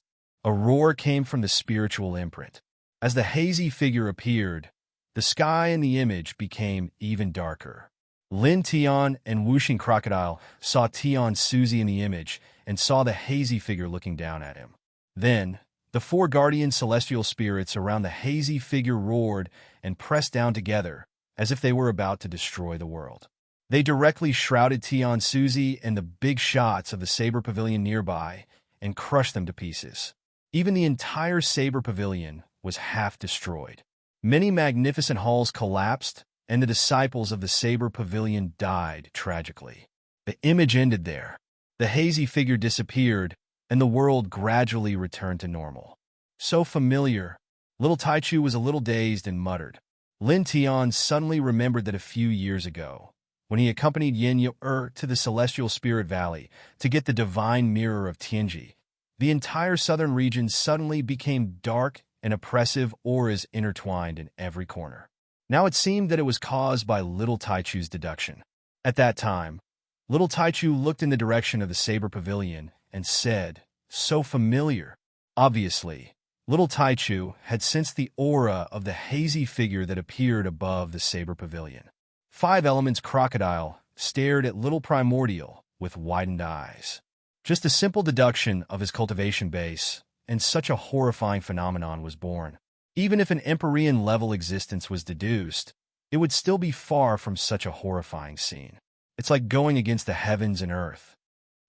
A roar came from the spiritual imprint. As the hazy figure appeared, the sky in the image became even darker. Lin Tian and Whooshing Crocodile saw Tian Suzi in the image and saw the hazy figure looking down at him. Then, the four guardian celestial spirits around the hazy figure roared and pressed down together as if they were about to destroy the world. They directly shrouded Tian Suzi and the big shots of the Saber Pavilion nearby and crushed them to pieces. Even the entire Saber Pavilion was half destroyed. Many magnificent halls collapsed, and the disciples of the Saber Pavilion died tragically. The image ended there. The hazy figure disappeared, and the world gradually returned to normal. So familiar, little Taichu was a little dazed and muttered. Lin Tian suddenly remembered that a few years ago, when he accompanied Yin Yu-Er to the Celestial Spirit Valley to get the divine mirror of Tianji, the entire southern region suddenly became dark and oppressive auras intertwined in every corner. Now it seemed that it was caused by little Taichu's deduction. At that time, little Taichu looked in the direction of the Saber Pavilion and said, "So familiar." Obviously, little Taichu had sensed the aura of the hazy figure that appeared above the Saber Pavilion. Five Elements Crocodile stared at little Primordial with widened eyes. Just a simple deduction of his cultivation base, and such a horrifying phenomenon was born. Even if an Empyrean-level existence was deduced, it would still be far from such a horrifying scene. It's like going against the heavens and earth.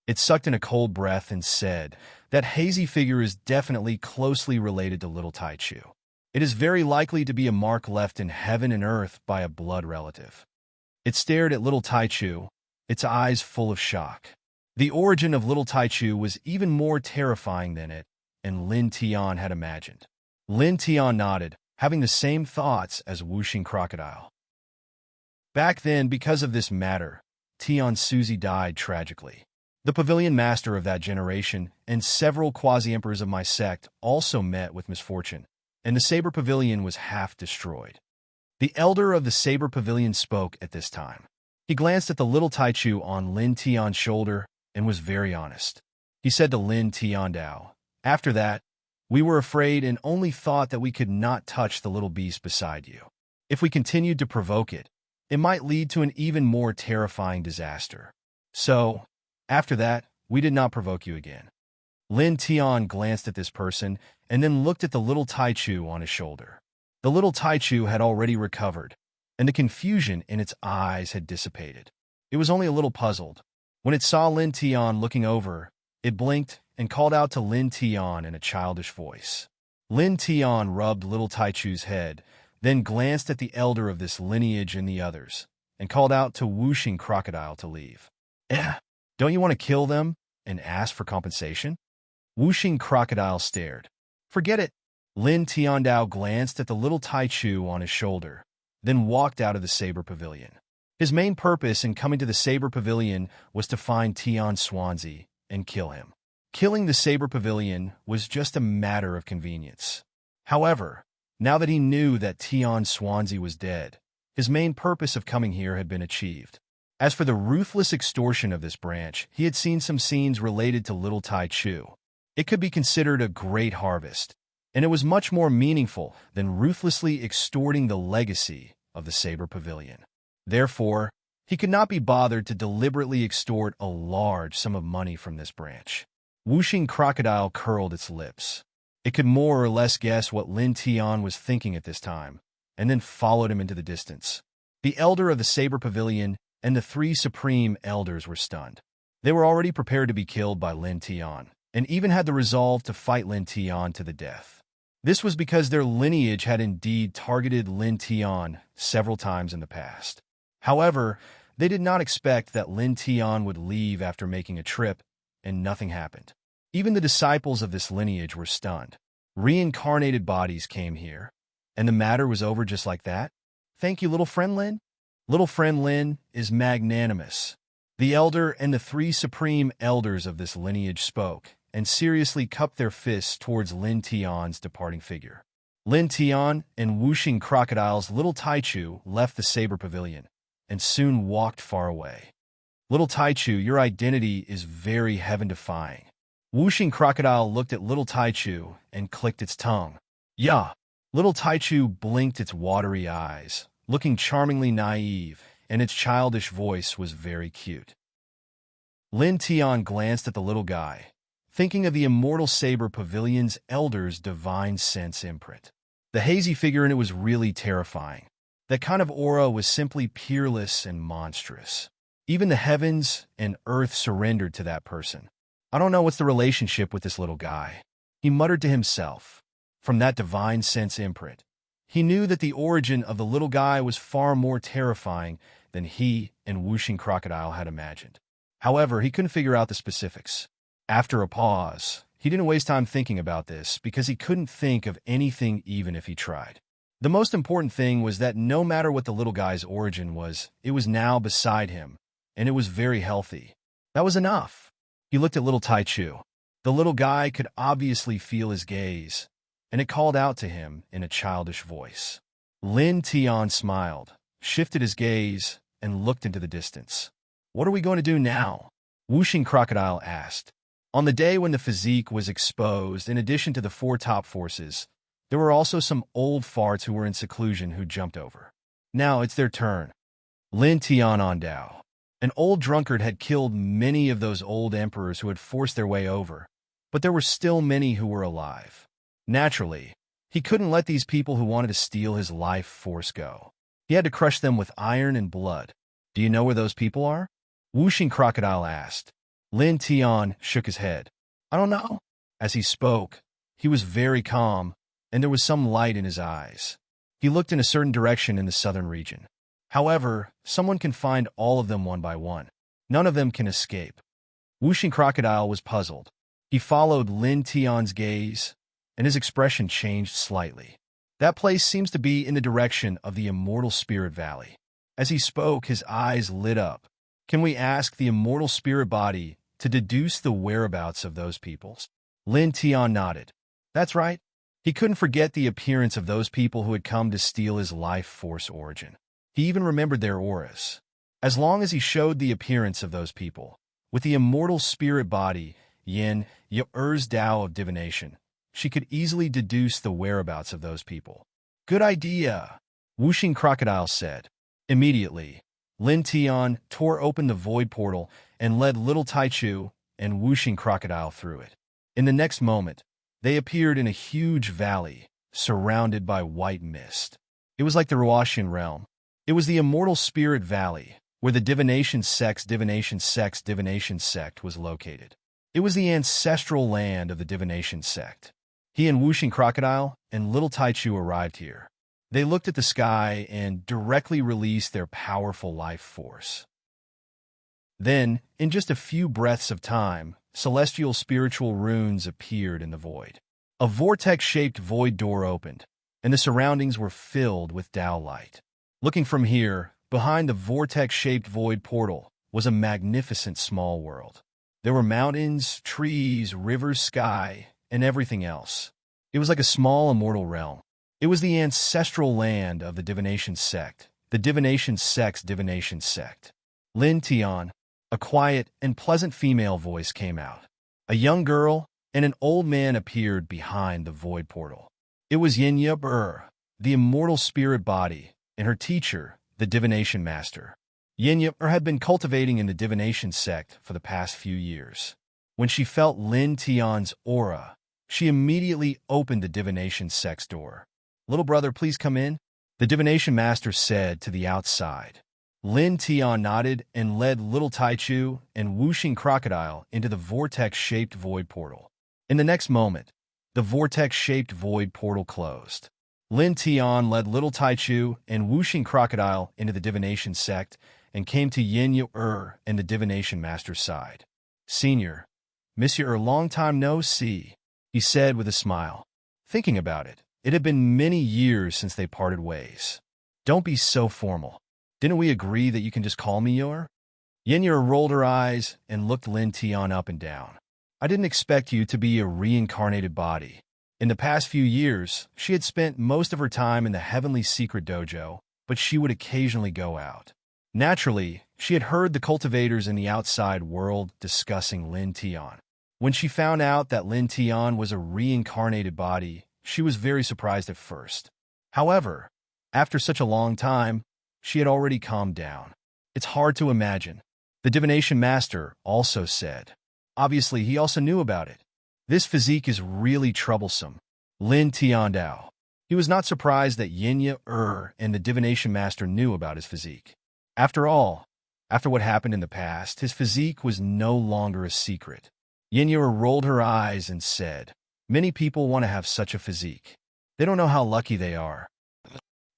It sucked in a cold breath and said, "That hazy figure is definitely closely related to little Taichu. It is very likely to be a mark left in heaven and earth by a blood relative." It stared at little Taichu, its eyes full of shock. The origin of little Taichu was even more terrifying than it, and Lin Tian had imagined. Lin Tian nodded, having the same thoughts as Whooshing Crocodile. Back then, because of this matter, Tian Suzi died tragically. The pavilion master of that generation and several quasi-emperors of my sect also met with misfortune, and the Saber Pavilion was half destroyed. The elder of the Saber Pavilion spoke at this time. He glanced at the little Taichu on Lin Tian's shoulder and was very honest. He said to Lin Tiandao, "After that, we were afraid and only thought that we could not touch the little beast beside you. If we continued to provoke it, it might lead to an even more terrifying disaster. So, after that, we did not provoke you again." Lin Tian glanced at this person and then looked at the little Taichu on his shoulder. The little Taichu had already recovered, and the confusion in its eyes had dissipated. It was only a little puzzled. When it saw Lin Tian looking over, it blinked and called out to Lin Tian in a childish voice. Lin Tian rubbed little Taichu's head, then glanced at the elder of this lineage and the others, and called out to Whooshing Crocodile to leave. Don't you want to kill them and ask for compensation?" Whooshing Crocodile stared. "Forget it." Lin Tiandao glanced at the little Taichu on his shoulder, then walked out of the Saber Pavilion. His main purpose in coming to the Saber Pavilion was to find Tian Swansea and kill him. Killing the Saber Pavilion was just a matter of convenience. However, now that he knew that Tian Swansea was dead, his main purpose of coming here had been achieved. As for the ruthless extortion of this branch, he had seen some scenes related to Little Tai Chu. It could be considered a great harvest, and it was much more meaningful than ruthlessly extorting the legacy of the Saber Pavilion. Therefore, he could not be bothered to deliberately extort a large sum of money from this branch. Whooshing Crocodile curled its lips. It could more or less guess what Lin Tian was thinking at this time, and then followed him into the distance. The elder of the Saber Pavilion and the three supreme elders were stunned. They were already prepared to be killed by Lin Tian, and even had the resolve to fight Lin Tian to the death. This was because their lineage had indeed targeted Lin Tian several times in the past. However, they did not expect that Lin Tian would leave after making a trip, and nothing happened. Even the disciples of this lineage were stunned. Reincarnated bodies came here, and the matter was over just like that? Thank you, little friend Lin. Little friend Lin is magnanimous. The elder and the three supreme elders of this lineage spoke, and seriously cupped their fists towards Lin Tian's departing figure. Lin Tian and Whooshing Crocodile's Little Tai Chu left the Saber Pavilion, and soon walked far away. Little Tai Chu, your identity is very heaven-defying. Whooshing Crocodile looked at Little Tai Chu and clicked its tongue. Yeah. Little Tai Chu blinked its watery eyes, looking charmingly naive, and its childish voice was very cute. Lin Tian glanced at the little guy, thinking of the immortal Saber Pavilion's elder's divine sense imprint. The hazy figure in it was really terrifying. That kind of aura was simply peerless and monstrous. Even the heavens and earth surrendered to that person. I don't know what's the relationship with this little guy, he muttered to himself. From that divine sense imprint, he knew that the origin of the little guy was far more terrifying than he and Whooshing Crocodile had imagined. However, he couldn't figure out the specifics. After a pause, he didn't waste time thinking about this because he couldn't think of anything even if he tried. The most important thing was that no matter what the little guy's origin was, it was now beside him, and it was very healthy. That was enough. He looked at Little Tai Chu. The little guy could obviously feel his gaze, and it called out to him in a childish voice. Lin Tian smiled, shifted his gaze, and looked into the distance. What are we going to do now? Whooshing Crocodile asked. On the day when the physique was exposed, in addition to the four top forces, there were also some old farts who were in seclusion who jumped over. Now it's their turn. Lin Tian on Dao. An old drunkard had killed many of those old emperors who had forced their way over, but there were still many who were alive. Naturally, he couldn't let these people who wanted to steal his life force go. He had to crush them with iron and blood. Do you know where those people are? Whooshing Crocodile asked. Lin Tian shook his head. I don't know. As he spoke, he was very calm, and there was some light in his eyes. He looked in a certain direction in the southern region. However, someone can find all of them one by one. None of them can escape. Whooshing Crocodile was puzzled. He followed Lin Tian's gaze, and his expression changed slightly. That place seems to be in the direction of the Immortal Spirit Valley. As he spoke, his eyes lit up. Can we ask the Immortal Spirit Body to deduce the whereabouts of those peoples? Lin Tian nodded. That's right. He couldn't forget the appearance of those people who had come to steal his life force origin. He even remembered their auras. As long as he showed the appearance of those people, with the Immortal Spirit Body, Yin, Ye-Er's Tao of divination, she could easily deduce the whereabouts of those people. Good idea, Whooshing Crocodile said. Immediately, Lin Tian tore open the void portal and led Little Tai Chu and Whooshing Crocodile through it. In the next moment, they appeared in a huge valley, surrounded by white mist. It was like the Ruashian realm. It was the Immortal Spirit Valley, where the divination sect was located. It was the ancestral land of the divination sect. He and Whooshing Crocodile and Little Tai Chu arrived here. They looked at the sky and directly released their powerful life force. Then, in just a few breaths of time, celestial spiritual runes appeared in the void. A vortex-shaped void door opened, and the surroundings were filled with Tao light. Looking from here, behind the vortex-shaped void portal, was a magnificent small world. There were mountains, trees, rivers, sky, and everything else. It was like a small immortal realm. It was the ancestral land of the divination sect, the divination sect's divination sect. Lin Tian, a quiet and pleasant female voice came out. A young girl and an old man appeared behind the void portal. It was Yin Yip the immortal spirit body, and her teacher, the divination master. Yin Yip had been cultivating in the divination sect for the past few years. When she felt Lin Tian's aura, she immediately opened the divination sect's door. "Little brother, please come in," the divination master said to the outside. Lin Tian nodded and led little Taichu and whooshing crocodile into the vortex-shaped void portal. In the next moment, the vortex-shaped void portal closed. Lin Tian led little Taichu and whooshing crocodile into the divination sect and came to Yin Yu and the divination master's side. "Senior, Monsieur, long time no see," he said with a smile. Thinking about it, it had been many years since they parted ways. "Don't be so formal. Didn't we agree that you can just call me Yor?" Yin Yu rolled her eyes and looked Lin Tian up and down. "I didn't expect you to be a reincarnated body." In the past few years, she had spent most of her time in the Heavenly Secret Dojo, but she would occasionally go out. Naturally, she had heard the cultivators in the outside world discussing Lin Tian. When she found out that Lin Tian was a reincarnated body, she was very surprised at first. However, after such a long time, she had already calmed down. "It's hard to imagine," the divination master also said. Obviously, he also knew about it. "This physique is really troublesome." Lin Tian Dao. He was not surprised that Yin Yu and the divination master knew about his physique. After all, after what happened in the past, his physique was no longer a secret. Yin Yu rolled her eyes and said, "Many people want to have such a physique. They don't know how lucky they are.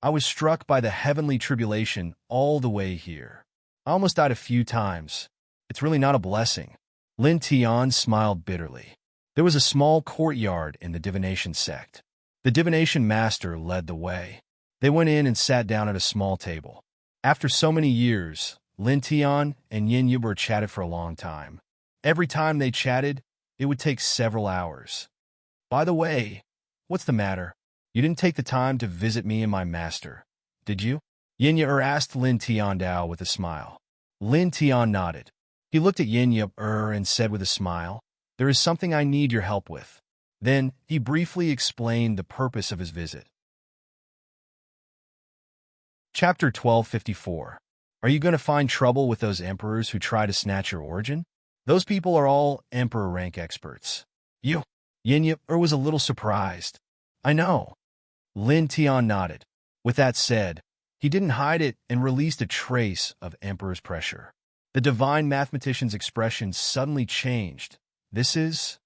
I was struck by the heavenly tribulation all the way here. I almost died a few times. It's really not a blessing." Lin Tian smiled bitterly. There was a small courtyard in the divination sect. The divination master led the way. They went in and sat down at a small table. After so many years, Lin Tian and Yin Yu chatted for a long time. Every time they chatted, it would take several hours. "By the way, what's the matter? You didn't take the time to visit me and my master, did you?" Yin Yu asked Lin Tian Dao with a smile. Lin Tian nodded. He looked at Yin Yu and said with a smile, "There is something I need your help with." Then he briefly explained the purpose of his visit. Chapter 1254. Are you going to find trouble with those emperors who try to snatch your origin? Those people are all emperor rank experts. You? Yin Yu was a little surprised. "I know." Lin Tian nodded. With that said, he didn't hide it and released a trace of emperor's pressure. The divine mathematician's expression suddenly changed. "This is..."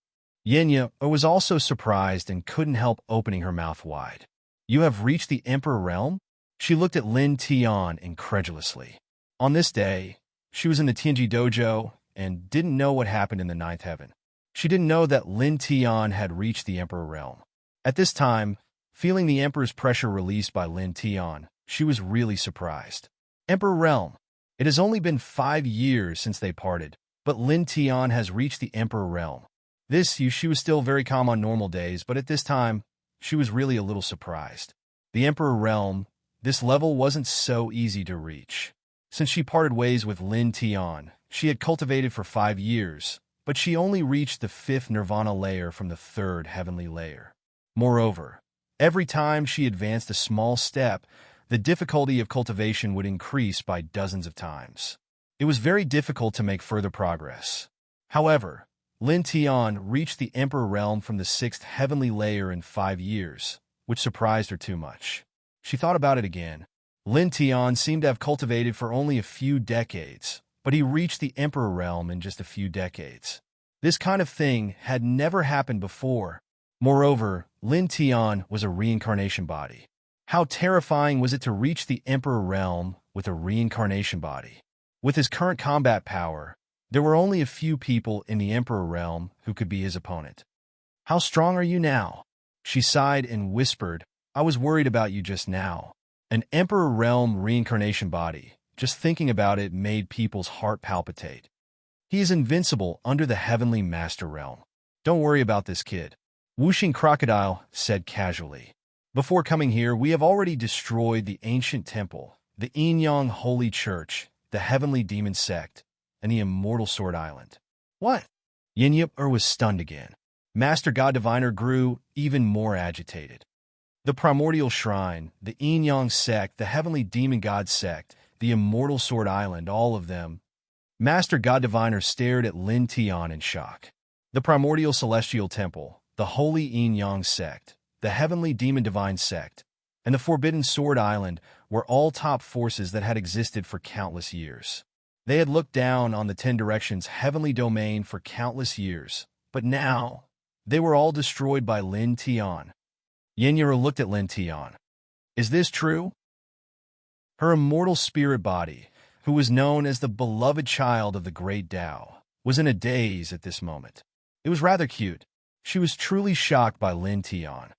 Yin Yu was also surprised and couldn't help opening her mouth wide. "You have reached the emperor realm?" She looked at Lin Tian incredulously. On this day, she was in the Tianji dojo and didn't know what happened in the ninth heaven. She didn't know that Lin Tian had reached the emperor realm. At this time, feeling the emperor's pressure released by Lin Tian, she was really surprised. Emperor realm. It has only been 5 years since they parted, but Lin Tian has reached the emperor realm. She was still very calm on normal days, but at this time, she was really a little surprised. The emperor realm, this level wasn't so easy to reach. Since she parted ways with Lin Tian, she had cultivated for 5 years, but she only reached the 5th nirvana layer from the 3rd heavenly layer. Moreover, every time she advanced a small step, the difficulty of cultivation would increase by dozens of times. It was very difficult to make further progress. However, Lin Tian reached the emperor realm from the 6th heavenly layer in 5 years, which surprised her too much. She thought about it again. Lin Tian seemed to have cultivated for only a few decades, but he reached the emperor realm in just a few decades. This kind of thing had never happened before. Moreover, Lin Tian was a reincarnation body. How terrifying was it to reach the emperor realm with a reincarnation body? With his current combat power, there were only a few people in the emperor realm who could be his opponent. "How strong are you now?" She sighed and whispered, "I was worried about you just now." An emperor realm reincarnation body. Just thinking about it made people's heart palpitate. He is invincible under the heavenly master realm. "Don't worry about this kid," Whooshing Crocodile said casually. "Before coming here, we have already destroyed the ancient temple, the Yin Yang Holy Church, the heavenly demon sect, and the immortal sword island. What? Yin Yip-er was stunned again. Master God Diviner grew even more agitated. The primordial shrine, the Yin-Yang sect, the heavenly demon god sect, the immortal sword island, all of them. Master God Diviner stared at Lin Tian in shock. The primordial celestial temple, the holy Yin-Yang sect, the heavenly demon divine sect, and the forbidden sword island were all top forces that had existed for countless years. They had looked down on the Ten Directions' heavenly domain for countless years, but now they were all destroyed by Lin Tian. Yin Yura looked at Lin Tian. Is this true? Her immortal spirit body, who was known as the beloved child of the great Tao, was in a daze at this moment. It was rather cute. She was truly shocked by Lin Tian.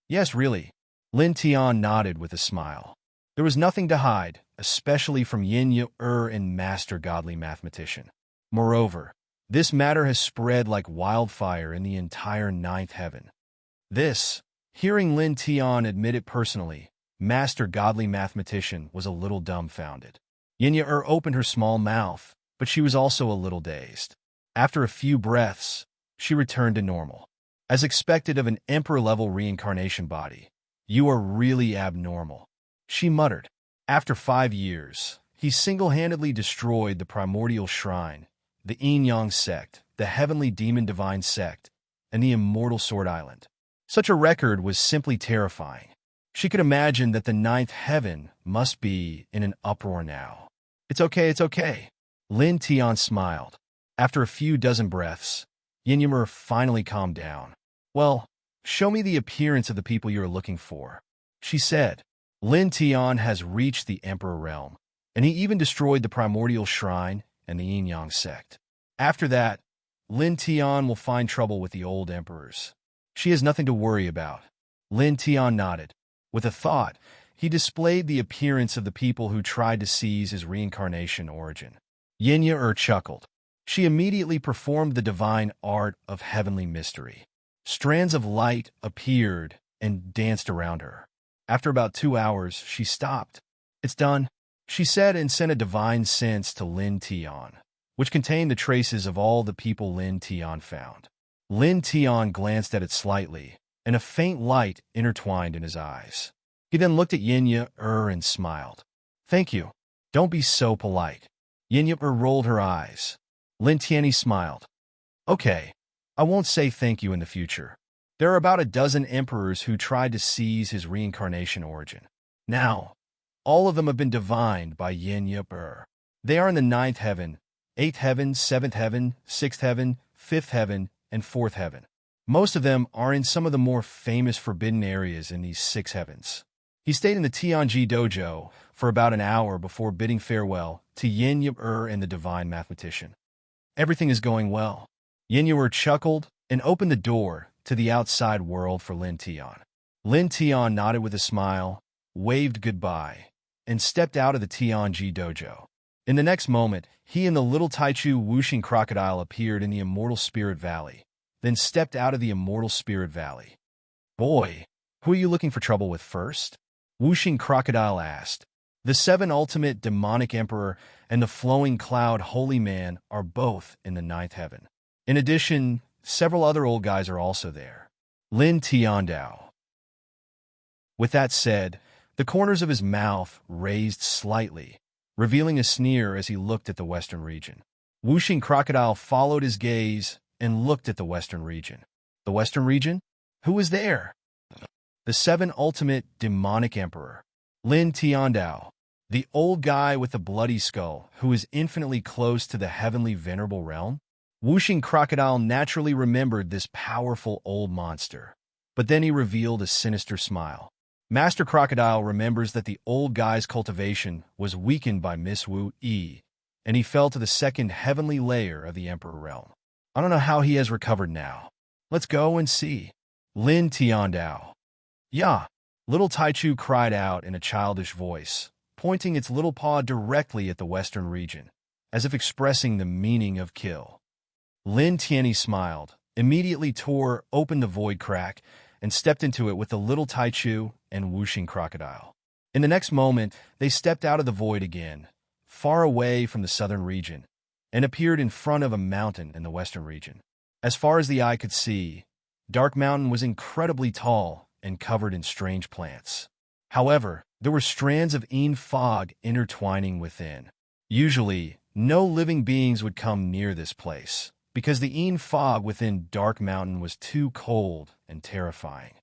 Yes, really. Lin Tian nodded with a smile. There was nothing to hide, especially from Yin Yura and Master Godly Mathematician. Moreover, this matter has spread like wildfire in the entire ninth heaven. Hearing Lin Tian admit it personally, Master Godly Mathematician was a little dumbfounded. Yin Yura opened her small mouth, but she was also a little dazed. After a few breaths, she returned to normal. As expected of an emperor-level reincarnation body, you are really abnormal, she muttered. After 5 years, he single-handedly destroyed the primordial shrine, the Yin-Yang sect, the heavenly demon divine sect, and the immortal sword island. Such a record was simply terrifying. She could imagine that the ninth heaven must be in an uproar now. It's okay. Lin Tian smiled. After a few dozen breaths, Yin Yura finally calmed down. Well, show me the appearance of the people you are looking for, she said. Lin Tian has reached the Emperor realm, and he even destroyed the primordial shrine and the Yin-Yang sect. After that, Lin Tian will find trouble with the old emperors. She has nothing to worry about. Lin Tian nodded. With a thought, he displayed the appearance of the people who tried to seize his reincarnation origin. Yin Yura chuckled. She immediately performed the divine art of heavenly mystery. Strands of light appeared and danced around her. After about 2 hours, she stopped. It's done, she said, and sent a divine sense to Lin Tian, which contained the traces of all the people Lin Tian found. Lin Tian glanced at it slightly, and a faint light intertwined in his eyes. He then looked at Yin Yura and smiled. Thank you. Don't be so polite. Yin Yura rolled her eyes. Lin Tian smiled. Okay, I won't say thank you in the future. There are about a dozen emperors who tried to seize his reincarnation origin. Now, all of them have been divined by Yin Yura. They are in the ninth heaven, eighth heaven, seventh heaven, sixth heaven, fifth heaven, and fourth heaven. Most of them are in some of the more famous forbidden areas in these 6 heavens. He stayed in the Tianji dojo for about an hour before bidding farewell to Yin Yura and the divine mathematician. Everything is going well. Yin Yura chuckled and opened the door to the outside world for Lin Tian. Lin Tian nodded with a smile, waved goodbye, and stepped out of the Tianji dojo. In the next moment, he and the little Taichu whooshing crocodile appeared in the Immortal Spirit Valley, then stepped out of the Immortal Spirit Valley. Boy, who are you looking for trouble with first? Whooshing crocodile asked. The 7 ultimate demonic emperor and the flowing cloud holy man are both in the ninth heaven. In addition, several other old guys are also there. Lin Tiandao. With that said, the corners of his mouth raised slightly, revealing a sneer as he looked at the western region. Whooshing crocodile followed his gaze and looked at the western region. The western region? Who was there? The 7 ultimate demonic emperor. Lin Tiandao, the old guy with the bloody skull who is infinitely close to the heavenly venerable realm. Whooshing crocodile naturally remembered this powerful old monster, but then he revealed a sinister smile. Master Crocodile remembers that the old guy's cultivation was weakened by Miss Wu Yi, and he fell to the 2nd heavenly layer of the Emperor realm. I don't know how he has recovered now. Let's go and see. Lin Tiandao. Yeah, little Taichu cried out in a childish voice, pointing its little paw directly at the western region, as if expressing the meaning of kill. Lin Tianyi smiled, immediately tore open the void crack, and stepped into it with the little Taichu and whooshing crocodile. In the next moment, they stepped out of the void again, far away from the southern region, and appeared in front of a mountain in the western region. As far as the eye could see, Dark Mountain was incredibly tall and covered in strange plants. However, there were strands of fog intertwining within. Usually, no living beings would come near this place, because the fog within Dark Mountain was too cold and terrifying.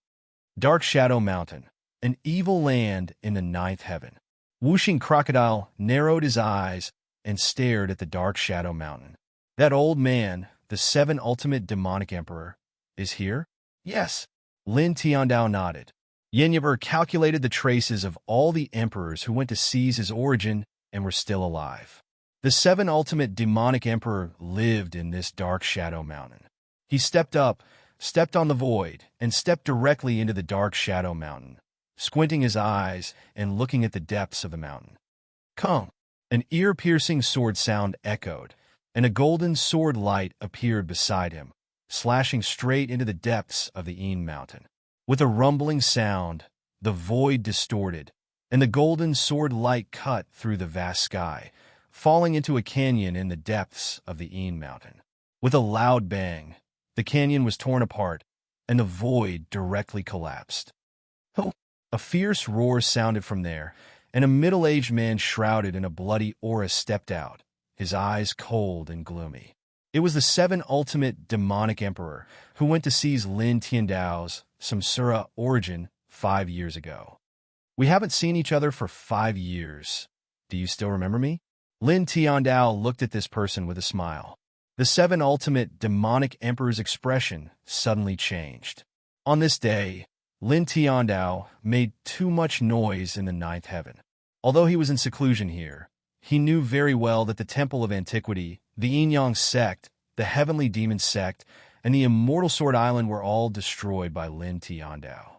Dark Shadow Mountain, an evil land in the ninth heaven. Whooshing Crocodile narrowed his eyes and stared at the Dark Shadow Mountain. That old man, the 7 ultimate demonic emperor, is here? Yes. Lin Tiandao nodded. Yenyaber calculated the traces of all the emperors who went to seize his origin and were still alive. The 7 ultimate demonic emperor lived in this Dark Shadow Mountain. He stepped up, stepped on the void, and stepped directly into the Dark Shadow Mountain, squinting his eyes and looking at the depths of the mountain. Come! An ear-piercing sword sound echoed, and a golden sword light appeared beside him, slashing straight into the depths of the mountain. With a rumbling sound, the void distorted, and the golden sword light cut through the vast sky, falling into a canyon in the depths of the mountain. With a loud bang, the canyon was torn apart, and the void directly collapsed. Oh! A fierce roar sounded from there, and a middle-aged man shrouded in a bloody aura stepped out, his eyes cold and gloomy. It was the 7 ultimate demonic emperor who went to seize Lin Tiandao's Samsara origin 5 years ago. We haven't seen each other for 5 years. Do you still remember me? Lin Tiandao looked at this person with a smile. The 7 ultimate demonic emperor's expression suddenly changed. On this day, Lin Tiandao made too much noise in the 9th heaven. Although he was in seclusion here, he knew very well that the Temple of Antiquity, the Yin-Yang sect, the Heavenly Demon sect, and the Immortal Sword Island were all destroyed by Lin Tiandao.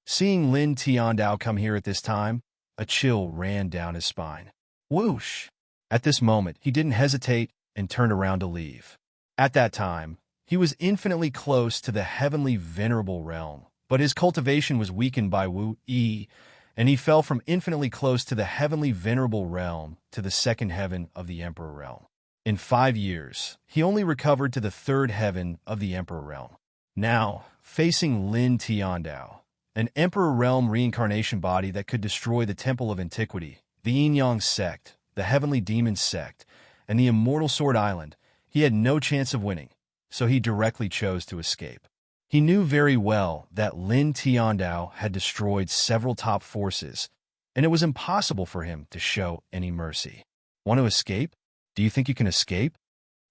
Seeing Lin Tiandao come here at this time, a chill ran down his spine. Whoosh! At this moment, he didn't hesitate and turned around to leave. At that time, he was infinitely close to the heavenly venerable realm, but his cultivation was weakened by Wu-Yi, and he fell from infinitely close to the heavenly venerable realm to the 2nd heaven of the Emperor realm. In 5 years, he only recovered to the 3rd heaven of the Emperor realm. Now, facing Lin Tiandao, an Emperor realm reincarnation body that could destroy the Temple of Antiquity, the Yin-Yang sect, the Heavenly Demon sect, and the Immortal Sword Island, he had no chance of winning, so he directly chose to escape. He knew very well that Lin Tiandao had destroyed several top forces, and it was impossible for him to show any mercy. Want to escape? Do you think you can escape?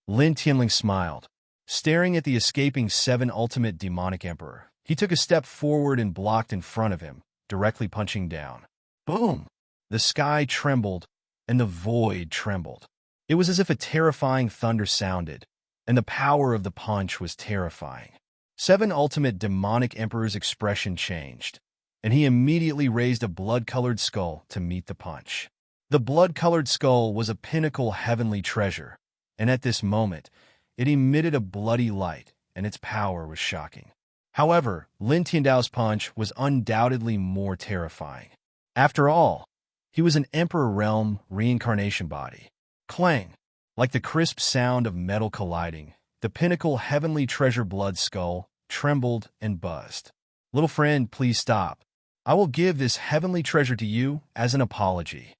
Lin Tianling smiled. Staring at the escaping 7 ultimate demonic emperor, he took a step forward and blocked in front of him, directly punching down. Boom! The sky trembled, and the void trembled. It was as if a terrifying thunder sounded, and the power of the punch was terrifying. 7 ultimate demonic emperor's expression changed, and he immediately raised a blood-colored skull to meet the punch. The blood-colored skull was a pinnacle heavenly treasure, and at this moment, it emitted a bloody light, and its power was shocking. However, Lin Tiandao's punch was undoubtedly more terrifying. After all, he was an Emperor Realm reincarnation body. Clang! Like the crisp sound of metal colliding, the pinnacle heavenly treasure blood skull trembled and buzzed. Little friend, please stop. I will give this heavenly treasure to you as an apology.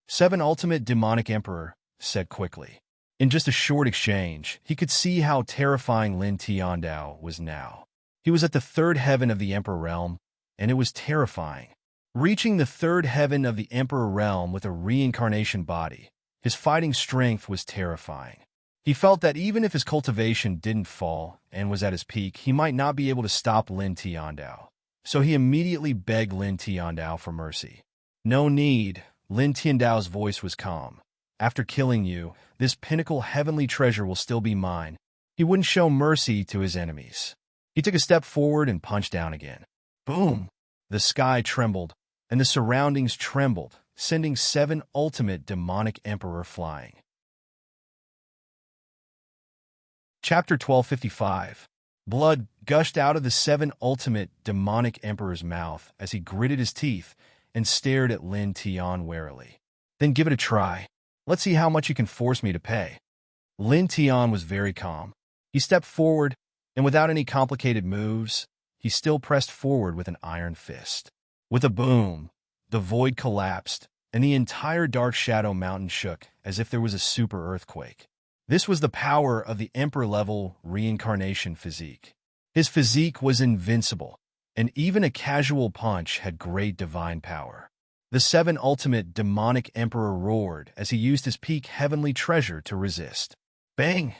7 ultimate demonic emperor said quickly. In just a short exchange, he could see how terrifying Lin Tiandao was now. He was at the 3rd heaven of the Emperor Realm, and it was terrifying. Reaching the 3rd heaven of the Emperor Realm with a reincarnation body, his fighting strength was terrifying. He felt that even if his cultivation didn't fall and was at his peak, he might not be able to stop Lin Tiandao. So he immediately begged Lin Tiandao for mercy. No need, Lin Tiandao's voice was calm. After killing you, this pinnacle heavenly treasure will still be mine. He wouldn't show mercy to his enemies. He took a step forward and punched down again. Boom! The sky trembled, and the surroundings trembled, sending 7 ultimate demonic emperor flying. Chapter 1255. Blood gushed out of the 7 ultimate demonic emperor's mouth as he gritted his teeth and stared at Lin Tian warily. Then give it a try. Let's see how much you can force me to pay. Lin Tian was very calm. He stepped forward, and without any complicated moves, he still pressed forward with an iron fist. With a boom, the void collapsed, and the entire Dark Shadow Mountain shook as if there was a super earthquake. This was the power of the Emperor-level reincarnation physique. His physique was invincible, and even a casual punch had great divine power. The 7 ultimate demonic emperor roared as he used his peak heavenly treasure to resist. Bang!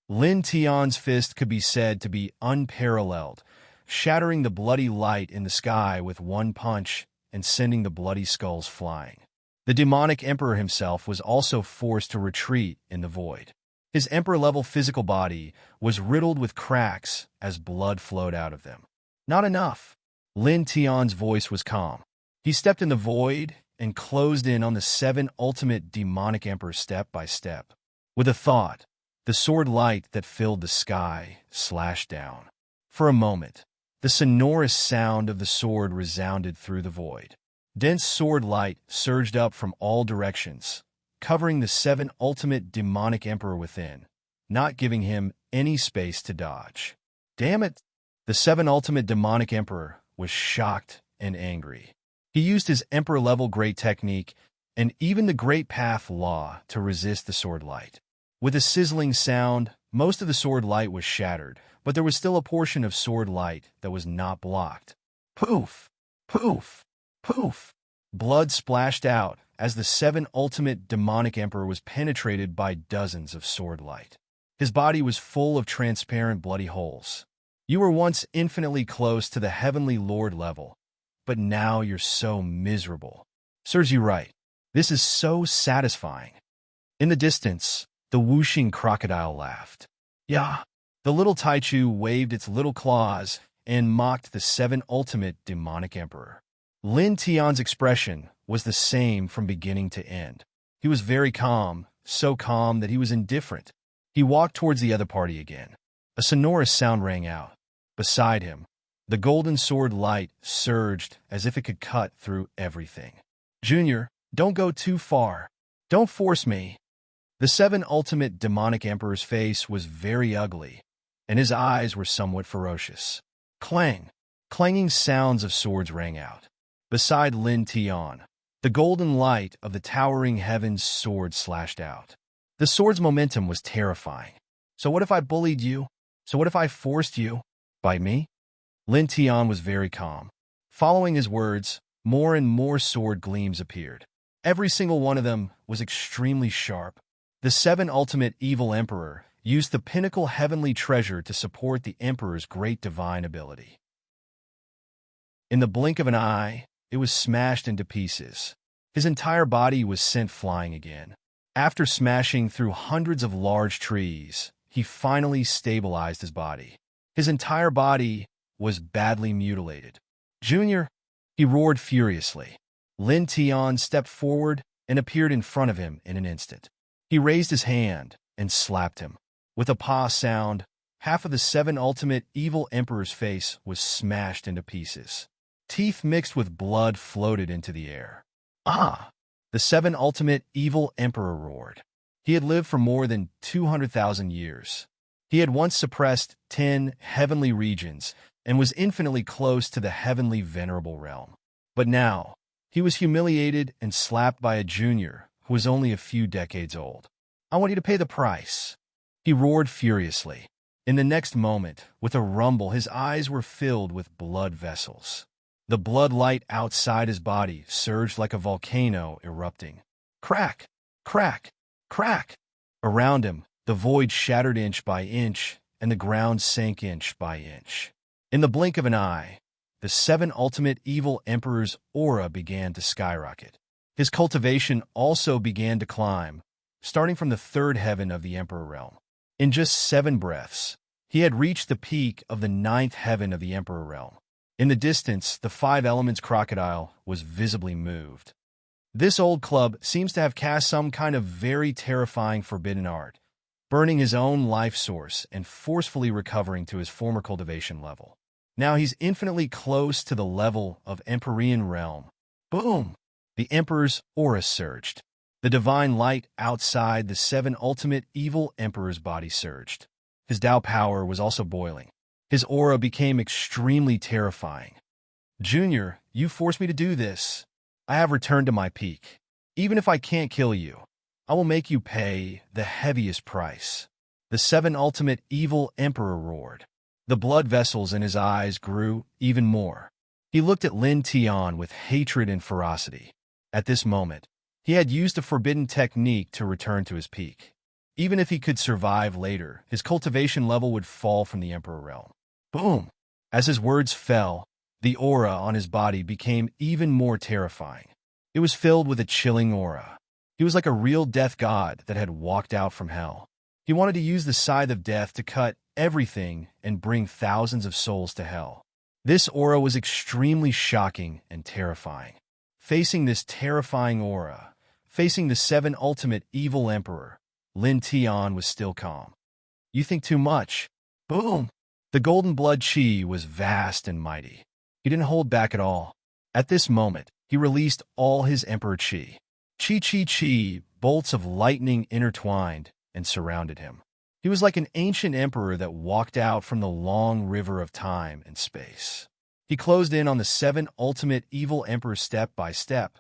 Lin Tian's fist could be said to be unparalleled, shattering the bloody light in the sky with one punch and sending the bloody skulls flying. The demonic emperor himself was also forced to retreat in the void. His emperor-level physical body was riddled with cracks as blood flowed out of them. Not enough. Lin Tian's voice was calm. He stepped in the void and closed in on the 7 ultimate demonic emperors step by step. With a thought, the sword light that filled the sky slashed down. For a moment, the sonorous sound of the sword resounded through the void. Dense sword light surged up from all directions, covering the 7 ultimate demonic emperor within, not giving him any space to dodge. Damn it! The 7 ultimate demonic emperor was shocked and angry. He used his emperor-level great technique and even the great path law to resist the sword light. With a sizzling sound, most of the sword light was shattered, but there was still a portion of sword light that was not blocked. Poof! Poof! Poof! Blood splashed out as the 7 ultimate demonic emperor was penetrated by dozens of sword light. His body was full of transparent bloody holes. You were once infinitely close to the heavenly lord level, but now you're so miserable. Serves you right. This is so satisfying. In the distance, the whooshing crocodile laughed. Yeah. The little Taichu waved its little claws and mocked the 7 ultimate demonic emperor. Lin Tian's expression was the same from beginning to end. He was very calm, so calm that he was indifferent. He walked towards the other party again. A sonorous sound rang out. Beside him, the golden sword light surged as if it could cut through everything. Junior, don't go too far. Don't force me. The 7 ultimate demonic emperor's face was very ugly, and his eyes were somewhat ferocious. Clang! Clanging sounds of swords rang out. Beside Lin Tian, the golden light of the towering heavens sword slashed out. The sword's momentum was terrifying. So what if I bullied you? So what if I forced you? By me? Lin Tian was very calm. Following his words, more and more sword gleams appeared. Every single one of them was extremely sharp. The 7 ultimate evil emperor used the pinnacle heavenly treasure to support the emperor's great divine ability. In the blink of an eye, it was smashed into pieces. His entire body was sent flying again. After smashing through hundreds of large trees, he finally stabilized his body. His entire body was badly mutilated. Junior, he roared furiously. Lin Tian stepped forward and appeared in front of him in an instant. He raised his hand and slapped him. With a paw sound, half of the 7 ultimate evil emperor's face was smashed into pieces. Teeth mixed with blood floated into the air. Ah! The 7 ultimate evil emperor roared. He had lived for more than 200,000 years. He had once suppressed 10 heavenly regions and was infinitely close to the heavenly venerable realm. But now, he was humiliated and slapped by a junior who was only a few decades old. I want you to pay the price. He roared furiously. In the next moment, with a rumble, his eyes were filled with blood vessels. The blood light outside his body surged like a volcano erupting. Crack! Crack! Crack! Around him, the void shattered inch by inch, and the ground sank inch by inch. In the blink of an eye, the 7 ultimate evil emperor's aura began to skyrocket. His cultivation also began to climb, starting from the 3rd heaven of the emperor realm. In just 7 breaths, he had reached the peak of the 9th heaven of the emperor realm. In the distance, the 5 elements crocodile was visibly moved. This old club seems to have cast some kind of very terrifying forbidden art, burning his own life source and forcefully recovering to his former cultivation level. Now he's infinitely close to the level of Empyrean realm. Boom! The Emperor's aura surged. The divine light outside the seven ultimate evil emperor's body surged. His Tao power was also boiling. His aura became extremely terrifying. Junior, you forced me to do this. I have returned to my peak. Even if I can't kill you, I will make you pay the heaviest price. The seven ultimate evil emperor roared. The blood vessels in his eyes grew even more. He looked at Lin Tian with hatred and ferocity. At this moment, he had used a forbidden technique to return to his peak. Even if he could survive later, his cultivation level would fall from the Emperor realm. Boom! As his words fell, the aura on his body became even more terrifying. It was filled with a chilling aura. He was like a real death god that had walked out from hell. He wanted to use the scythe of death to cut everything and bring thousands of souls to hell. This aura was extremely shocking and terrifying. Facing this terrifying aura, facing the seven ultimate evil emperor, Lin Tian was still calm. You think too much. Boom! The golden blood chi was vast and mighty. He didn't hold back at all. At this moment, he released all his emperor chi. Chi, bolts of lightning intertwined and surrounded him. He was like an ancient emperor that walked out from the long river of time and space. He closed in on the seven ultimate evil emperors step by step.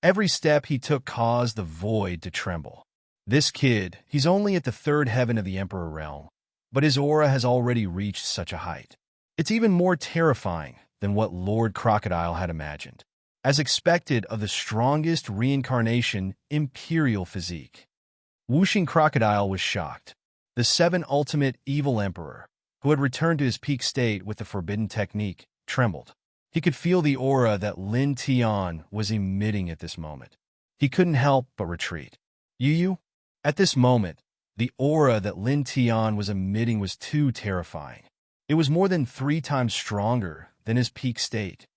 Every step he took caused the void to tremble. This kid, he's only at the third heaven of the Emperor realm, but his aura has already reached such a height. It's even more terrifying than what Lord Crocodile had imagined. As expected of the strongest reincarnation, Imperial physique. Whooshing Crocodile was shocked. The seven ultimate evil emperor, who had returned to his peak state with the forbidden technique, trembled. He could feel the aura that Lin Tian was emitting at this moment. He couldn't help but retreat. Yu? At this moment, the aura that Lin Tian was emitting was too terrifying. It was more than 3 times stronger than his peak state.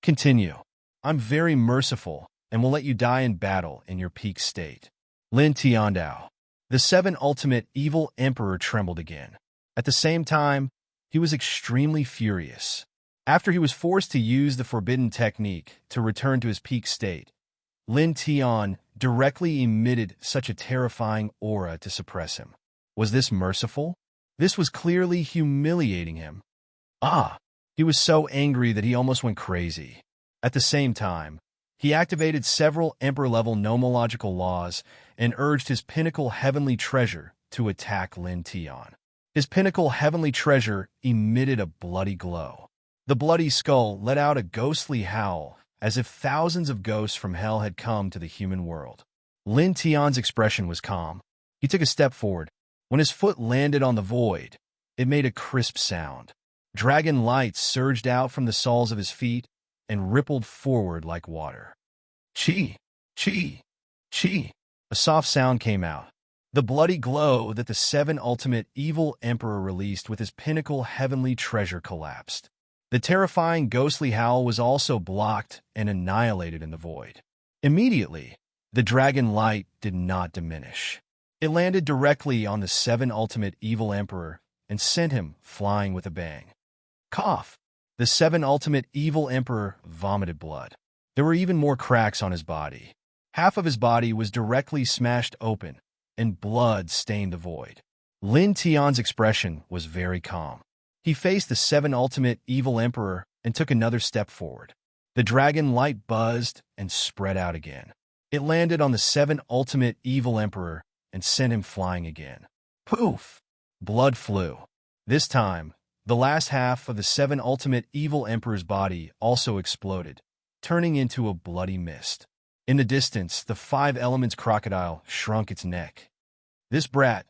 Continue. I'm very merciful and will let you die in battle in your peak state. Lin Tiandao. The seven ultimate evil emperor trembled again. At the same time, he was extremely furious. After he was forced to use the forbidden technique to return to his peak state, Lin Tian directly emitted such a terrifying aura to suppress him. Was this merciful? This was clearly humiliating him. He was so angry that he almost went crazy. At the same time, he activated several Emperor-level nomological laws and urged his pinnacle heavenly treasure to attack Lin Tian. His pinnacle heavenly treasure emitted a bloody glow. The bloody skull let out a ghostly howl, as if thousands of ghosts from hell had come to the human world. Lin Tian's expression was calm. He took a step forward. When his foot landed on the void, it made a crisp sound. Dragon light surged out from the soles of his feet and rippled forward like water. Chi! Chi! Chi! A soft sound came out. The bloody glow that the seven ultimate evil emperor released with his pinnacle heavenly treasure collapsed. The terrifying ghostly howl was also blocked and annihilated in the void. Immediately, the dragon light did not diminish. It landed directly on the seven ultimate evil emperor and sent him flying with a bang. Cough! The seven ultimate evil emperor vomited blood. There were even more cracks on his body. Half of his body was directly smashed open, and blood stained the void. Lin Tian's expression was very calm. He faced the seven ultimate evil emperor and took another step forward. The dragon light buzzed and spread out again. It landed on the seven ultimate evil emperor and sent him flying again. Poof! Blood flew. This time, the last half of the seven ultimate evil emperor's body also exploded, turning into a bloody mist. In the distance, the 5 elements crocodile shrunk its neck. This brat,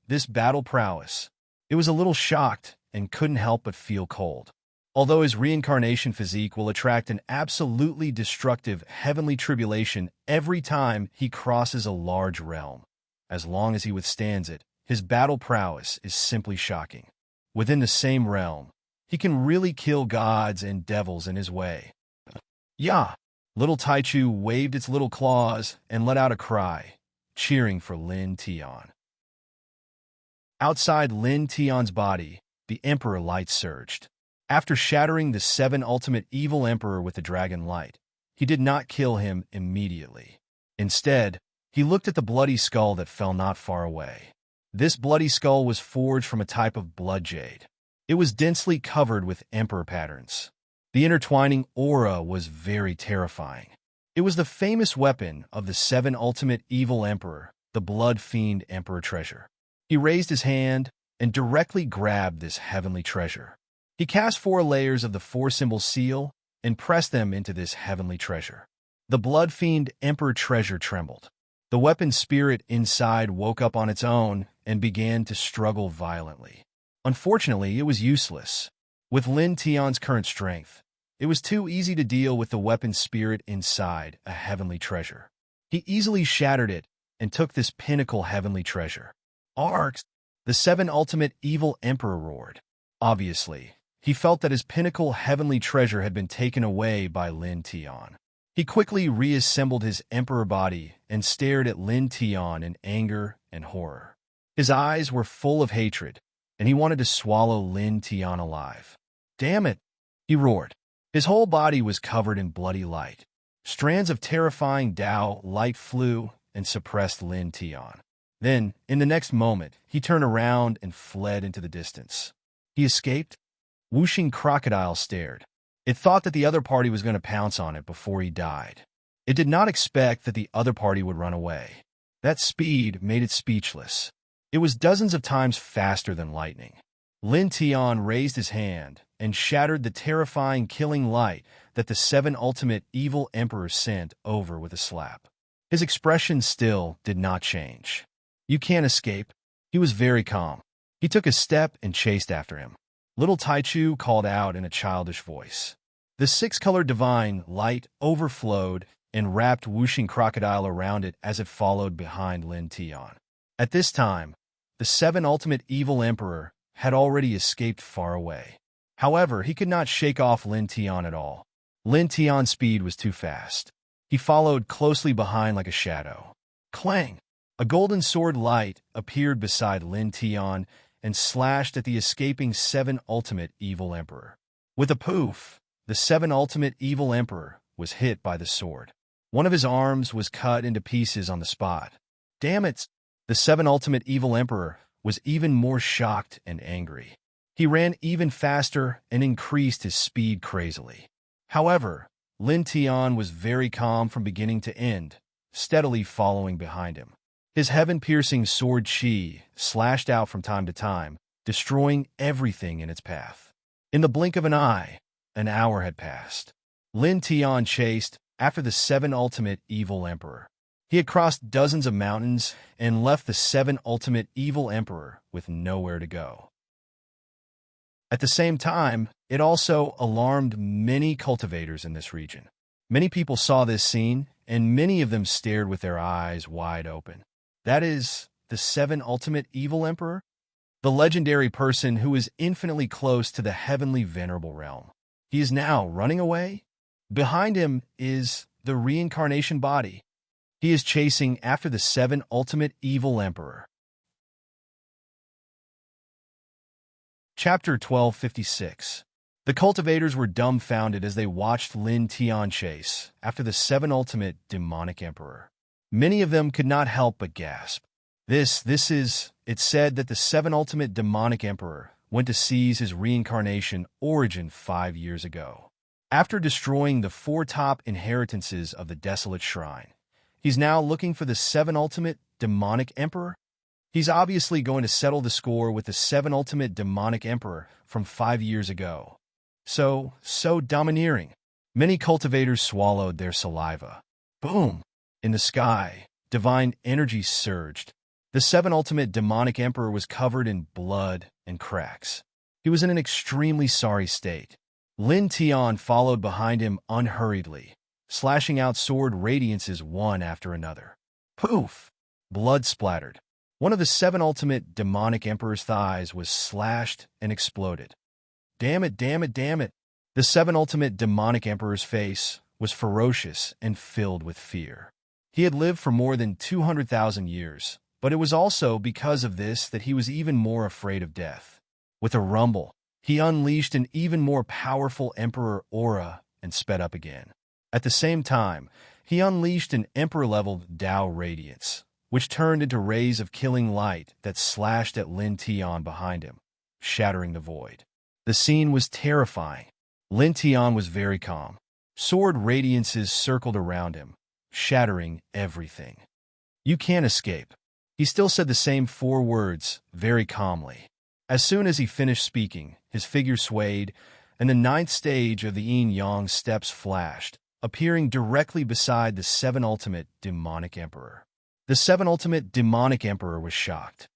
this battle prowess, it was a little shocked and couldn't help but feel cold. Although his reincarnation physique will attract an absolutely destructive heavenly tribulation every time he crosses a large realm, as long as he withstands it, his battle prowess is simply shocking. Within the same realm, he can really kill gods and devils in his way. Yeah! Little Taichu waved its little claws and let out a cry, cheering for Lin Tian. Outside Lin Tian's body, the Emperor light surged. After shattering the 7 ultimate evil Emperor with the dragon light, he did not kill him immediately. Instead, he looked at the bloody skull that fell not far away. This bloody skull was forged from a type of blood jade. It was densely covered with emperor patterns. The intertwining aura was very terrifying. It was the famous weapon of the seven ultimate evil emperor, the blood fiend emperor treasure. He raised his hand and directly grabbed this heavenly treasure. He cast 4 layers of the 4-symbol seal and pressed them into this heavenly treasure. The blood fiend emperor treasure trembled. The weapon spirit inside woke up on its own and began to struggle violently. Unfortunately, it was useless. With Lin Tian's current strength, it was too easy to deal with the weapon spirit inside a heavenly treasure. He easily shattered it and took this pinnacle heavenly treasure. Arcs, the 7 ultimate evil emperor roared. Obviously, he felt that his pinnacle heavenly treasure had been taken away by Lin Tian. He quickly reassembled his emperor body and stared at Lin Tian in anger and horror. His eyes were full of hatred, and he wanted to swallow Lin Tian alive. "Damn it!" he roared. His whole body was covered in bloody light. Strands of terrifying Dao light flew and suppressed Lin Tian. Then, in the next moment, he turned around and fled into the distance. He escaped? Whooshing crocodile stared. It thought that the other party was going to pounce on it before he died. It did not expect that the other party would run away. That speed made it speechless. It was dozens of times faster than lightning. Lin Tian raised his hand and shattered the terrifying killing light that the 7 ultimate evil emperors sent over with a slap. His expression still did not change. "You can't escape." He was very calm. He took a step and chased after him. Little Taichu called out in a childish voice. The 6-colored divine light overflowed and wrapped whooshing crocodile around it as it followed behind Lin Tian. At this time, the 7 ultimate evil emperor had already escaped far away. However, he could not shake off Lin Tian at all. Lin Tian's speed was too fast. He followed closely behind like a shadow. Clang! A golden sword light appeared beside Lin Tian and slashed at the escaping 7 ultimate evil emperor. With a poof, the 7 ultimate evil emperor was hit by the sword. One of his arms was cut into pieces on the spot. Damn it! The 7 ultimate evil emperor was even more shocked and angry. He ran even faster and increased his speed crazily. However, Lin Tian was very calm from beginning to end, steadily following behind him. His heaven-piercing sword chi slashed out from time to time, destroying everything in its path. In the blink of an eye, an hour had passed. Lin Tian chased after the 7 ultimate evil emperor. He had crossed dozens of mountains and left the 7 ultimate evil emperor with nowhere to go. At the same time, it also alarmed many cultivators in this region. Many people saw this scene, and many of them stared with their eyes wide open. That is, the 7 ultimate evil emperor? The legendary person who is infinitely close to the heavenly venerable realm. He is now running away? Behind him is the reincarnation body. He is chasing after the 7 ultimate evil emperor. Chapter 1256. The cultivators were dumbfounded as they watched Lin Tian chase after the 7 ultimate demonic emperor. Many of them could not help but gasp. This is, it said that the 7 ultimate demonic emperor went to seize his reincarnation origin 5 years ago. After destroying the 4 top inheritances of the desolate shrine, he's now looking for the 7 ultimate demonic emperor? He's obviously going to settle the score with the 7 ultimate demonic emperor from 5 years ago. So domineering. Many cultivators swallowed their saliva. Boom! In the sky, divine energy surged. The 7 ultimate demonic emperor was covered in blood and cracks. He was in an extremely sorry state. Lin Tian followed behind him unhurriedly, slashing out sword radiances one after another. Poof! Blood splattered. One of the 7 ultimate demonic emperor's thighs was slashed and exploded. Damn it, damn it, damn it! The 7 ultimate demonic emperor's face was ferocious and filled with fear. He had lived for more than 200,000 years, but it was also because of this that he was even more afraid of death. With a rumble, he unleashed an even more powerful emperor aura and sped up again. At the same time, He unleashed an emperor-level Tao radiance, which turned into rays of killing light that slashed at Lin Tian behind him, shattering the void. The scene was terrifying. Lin Tian was very calm. Sword radiances circled around him, shattering everything. "You can't escape." He still said the same 4 words, very calmly. As soon as he finished speaking, his figure swayed, and the 9th stage of the yin-yang steps flashed, appearing directly beside the 7 ultimate demonic emperor. The 7 ultimate demonic emperor was shocked.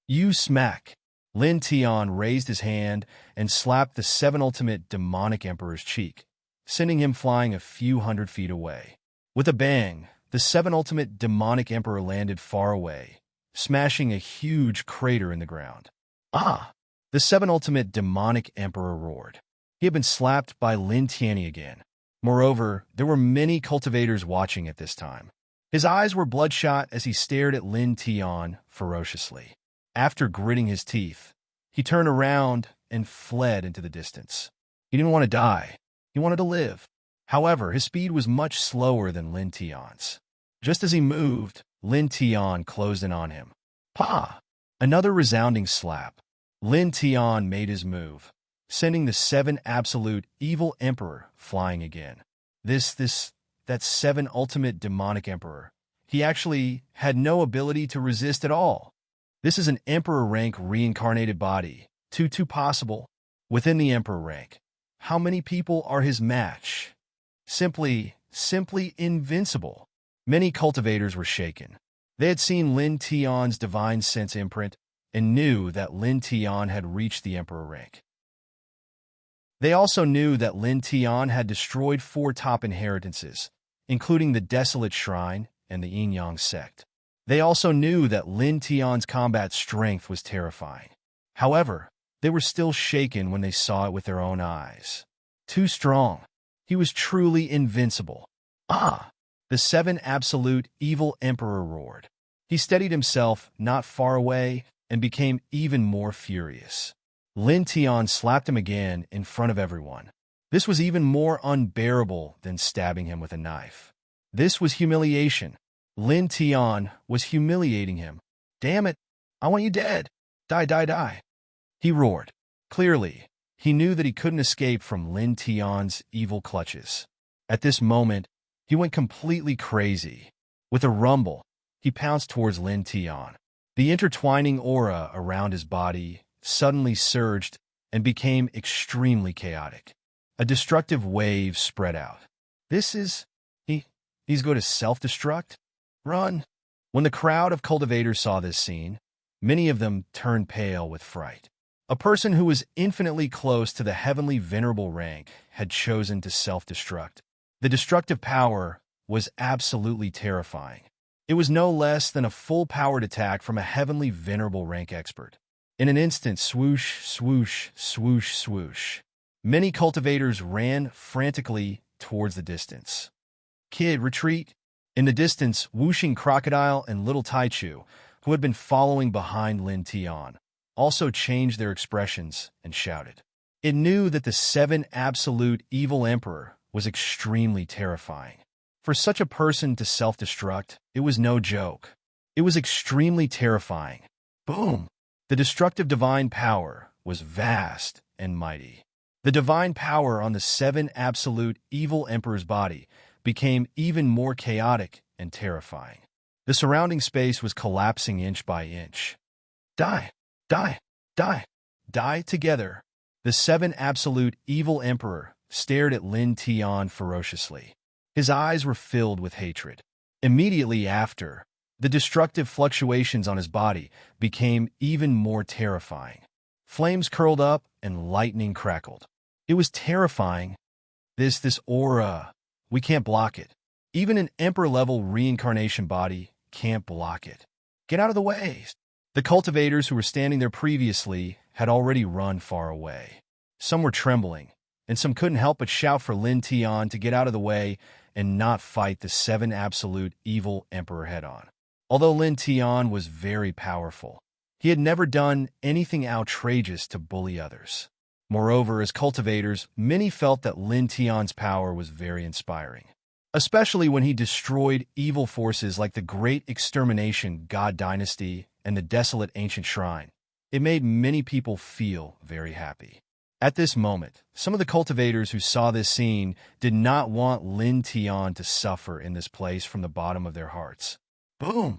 "You smack!" Lin Tian raised his hand and slapped the 7 ultimate demonic emperor's cheek, sending him flying a few hundred feet away. With a bang, the 7 ultimate demonic emperor landed far away, smashing a huge crater in the ground. "Ah!" The 7 ultimate demonic emperor roared. He had been slapped by Lin Tian again. Moreover, there were many cultivators watching at this time. His eyes were bloodshot as he stared at Lin Tian ferociously. After gritting his teeth, he turned around and fled into the distance. He didn't want to die. He wanted to live. However, his speed was much slower than Lin Tian's. Just as he moved, Lin Tian closed in on him. "Pa!" Another resounding slap. Lin Tian made his move, sending the 7 absolute evil emperor flying again. That 7 ultimate demonic emperor. He actually had no ability to resist at all. This is an emperor rank reincarnated body. Too possible. Within the emperor rank, how many people are his match? Simply invincible. Many cultivators were shaken. They had seen Lin Tian's divine sense imprint and knew that Lin Tian had reached the emperor rank. They also knew that Lin Tian had destroyed 4 top inheritances, including the Desolate Shrine and the Yin-Yang sect. They also knew that Lin Tian's combat strength was terrifying. However, they were still shaken when they saw it with their own eyes. Too strong. He was truly invincible. "Ah!" The 7 absolute evil emperor roared. He steadied himself not far away and became even more furious. Lin Tian slapped him again in front of everyone. This was even more unbearable than stabbing him with a knife. This was humiliation. Lin Tian was humiliating him. "Damn it! I want you dead! Die, die, die!" He roared. Clearly, he knew that he couldn't escape from Lin Tian's evil clutches. At this moment, he went completely crazy. With a rumble, he pounced towards Lin Tian. The intertwining aura around his body suddenly surged and became extremely chaotic. A destructive wave spread out. He's going to self-destruct? Run! When the crowd of cultivators saw this scene, many of them turned pale with fright. A person who was infinitely close to the heavenly venerable rank had chosen to self-destruct. The destructive power was absolutely terrifying. It was no less than a full-powered attack from a heavenly venerable rank expert. In an instant, swoosh, swoosh, swoosh, swoosh. Many cultivators ran frantically towards the distance. "Kid, retreat!" In the distance, whooshing Crocodile and Little Taichu, who had been following behind Lin Tian, also changed their expressions and shouted. It knew that the 7 absolute evil emperor was extremely terrifying. For such a person to self-destruct, it was no joke. It was extremely terrifying. Boom! The destructive divine power was vast and mighty. The divine power on the 7 absolute evil emperor's body became even more chaotic and terrifying. The surrounding space was collapsing inch by inch. Die! Die! Die! Die together! The 7 absolute evil emperor stared at Lin Tian ferociously. His eyes were filled with hatred. Immediately after, the destructive fluctuations on his body became even more terrifying. Flames curled up and lightning crackled. It was terrifying. This aura, we can't block it. Even an emperor-level reincarnation body can't block it. Get out of the way! The cultivators who were standing there previously had already run far away. Some were trembling, and some couldn't help but shout for Lin Tian to get out of the way and not fight the 7 absolute evil emperor head-on. Although Lin Tian was very powerful, he had never done anything outrageous to bully others. Moreover, as cultivators, many felt that Lin Tian's power was very inspiring. especially when he destroyed evil forces like the Great Extermination God Dynasty and the desolate ancient shrine. It made many people feel very happy. At this moment, some of the cultivators who saw this scene did not want Lin Tian to suffer in this place from the bottom of their hearts. Boom!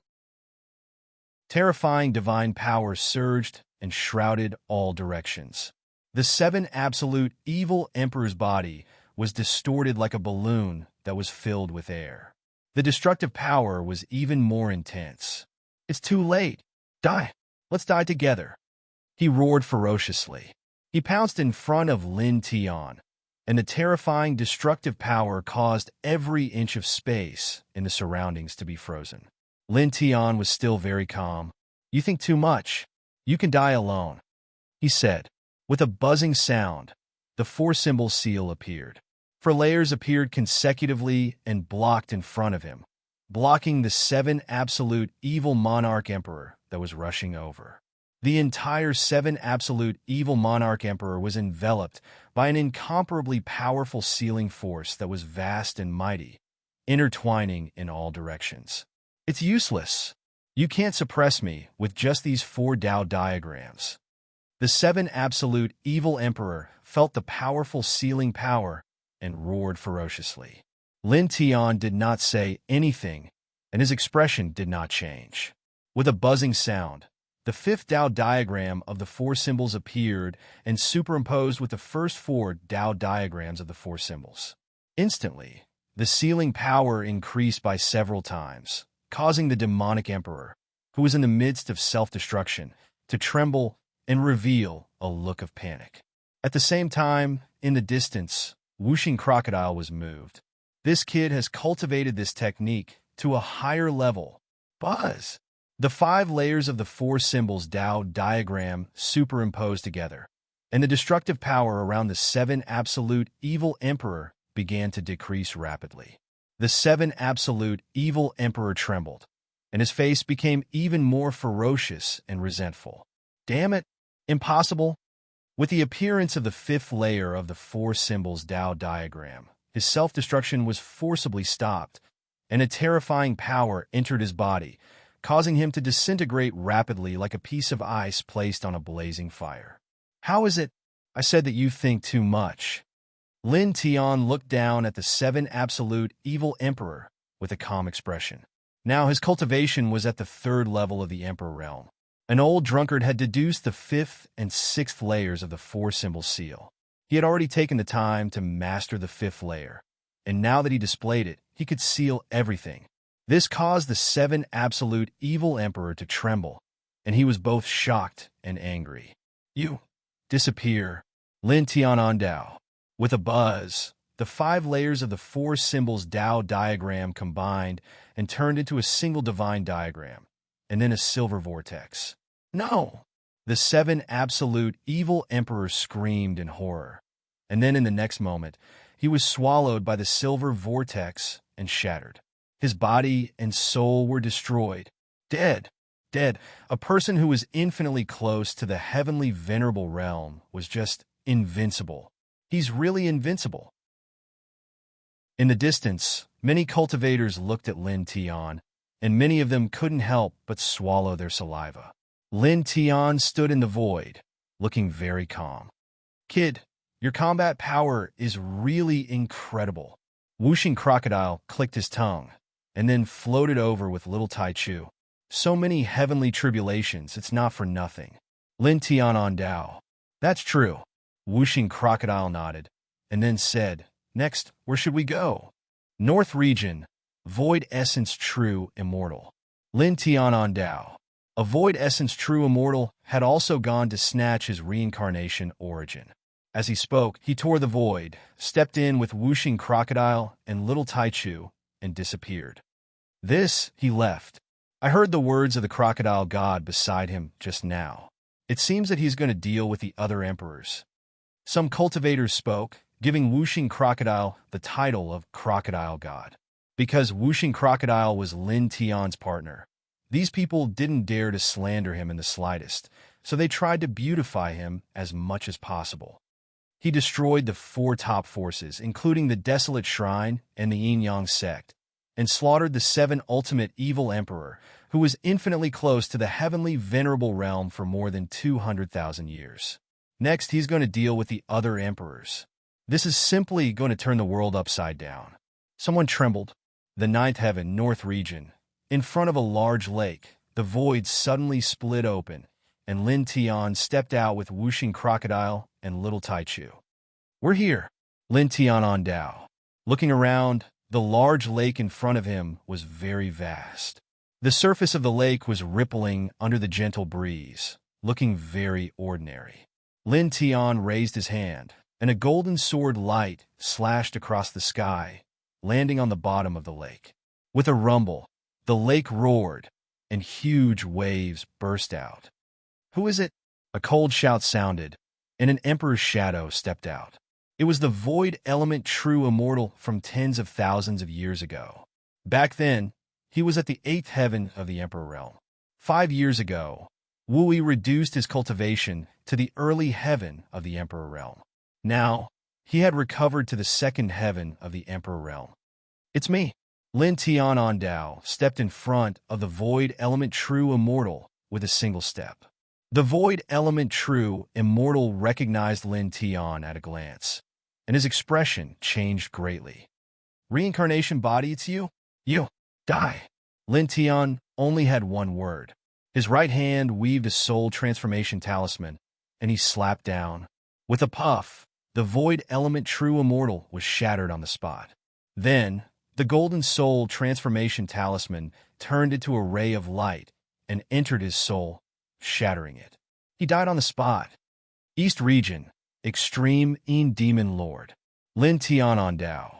Terrifying divine power surged and shrouded all directions. The seven absolute evil emperor's body was distorted like a balloon that was filled with air. The destructive power was even more intense. It's too late. Die. Let's die together. He roared ferociously. He pounced in front of Lin Tian, and the terrifying destructive power caused every inch of space in the surroundings to be frozen. Lin Tian was still very calm. You think too much. You can die alone, he said. With a buzzing sound, the four-symbol seal appeared. Four layers appeared consecutively and blocked in front of him, blocking the seven absolute evil monarch emperor that was rushing over. The entire seven absolute evil monarch emperor was enveloped by an incomparably powerful sealing force that was vast and mighty, intertwining in all directions. It's useless. You can't suppress me with just these four Tao diagrams. The seven absolute evil emperor felt the powerful sealing power and roared ferociously. Lin Tian did not say anything, and his expression did not change. With a buzzing sound, the fifth Tao diagram of the four symbols appeared and superimposed with the first four Tao diagrams of the four symbols. Instantly, the sealing power increased by several times, causing the demonic emperor, who was in the midst of self-destruction, to tremble and reveal a look of panic. At the same time, in the distance, Whooshing Crocodile was moved. This kid has cultivated this technique to a higher level. Buzz! The 5 layers of the 4 symbols Tao diagram superimposed together, and the destructive power around the 7 absolute evil emperor began to decrease rapidly. The 7 absolute evil emperor trembled, and his face became even more ferocious and resentful. Damn it! Impossible! With the appearance of the 5th layer of the 4 symbols Tao diagram, his self-destruction was forcibly stopped, and a terrifying power entered his body, causing him to disintegrate rapidly like a piece of ice placed on a blazing fire. How is it? I said that you think too much. Lin Tian looked down at the 7 absolute evil emperor with a calm expression. Now his cultivation was at the 3rd level of the emperor realm. An old drunkard had deduced the 5th and 6th layers of the 4-symbol seal. He had already taken the time to master the 5th layer, and now that he displayed it, he could seal everything. This caused the 7 absolute evil emperor to tremble, and he was both shocked and angry. You disappear, Lin Tianandao. With a buzz, the 5 layers of the 4 symbols Tao diagram combined and turned into a single divine diagram, and then a silver vortex. No! The 7 absolute evil emperor screamed in horror, and then in the next moment, he was swallowed by the silver vortex and shattered. His body and soul were destroyed. Dead. Dead. A person who was infinitely close to the heavenly venerable realm was just invincible. He's really invincible. In the distance, many cultivators looked at Lin Tian, and many of them couldn't help but swallow their saliva. Lin Tian stood in the void, looking very calm. Kid, your combat power is really incredible. Whooshing Crocodile clicked his tongue, and then floated over with little Tai Chu. So many heavenly tribulations, it's not for nothing. Lin Tianandao. That's true. Whooshing Crocodile nodded, and then said, Next, where should we go? North region, Void Essence True Immortal. Lin Tianandao. A Void Essence True Immortal had also gone to snatch his reincarnation origin. As he spoke, he tore the void, stepped in with Whooshing Crocodile and little Tai Chu, and disappeared. This, he left. I heard the words of the crocodile god beside him just now. It seems that he's going to deal with the other emperors. Some cultivators spoke, giving Whooshing Crocodile the title of Crocodile God. Because Whooshing Crocodile was Lin Tian's partner, these people didn't dare to slander him in the slightest, so they tried to beautify him as much as possible. He destroyed the four top forces, including the Desolate Shrine and the Yin-Yang sect, and slaughtered the seven ultimate evil emperor, who was infinitely close to the heavenly venerable realm for more than 200,000 years. Next, he's going to deal with the other emperors. This is simply going to turn the world upside down. Someone trembled. The ninth heaven, north region. In front of a large lake, the void suddenly split open, and Lin Tian stepped out with whooshing crocodile and little Taichu. "We're here," Lin Tian on Dao. Looking around, the large lake in front of him was very vast. The surface of the lake was rippling under the gentle breeze, looking very ordinary. Lin Tian raised his hand, and a golden sword light slashed across the sky, landing on the bottom of the lake. With a rumble, the lake roared, and huge waves burst out. "Who is it?" A cold shout sounded, and an emperor's shadow stepped out. It was the void element true immortal from tens of thousands of years ago. Back then, he was at the eighth heaven of the emperor realm. 5 years ago, Wu Yi reduced his cultivation to the early heaven of the emperor realm. Now, he had recovered to the second heaven of the emperor realm. "It's me." Lin Tian on Dao stepped in front of the void element true immortal with a single step. The void element true immortal recognized Lin Tian at a glance, and his expression changed greatly. "Reincarnation body, it's you? You, die." Lin Tian only had one word. His right hand weaved a soul transformation talisman, and he slapped down. With a puff, the void element true immortal was shattered on the spot. Then, the golden soul transformation talisman turned into a ray of light and entered his soul, shattering it. He died on the spot. East Region, Extreme Yin Demon Lord. Lin Tian on Dao.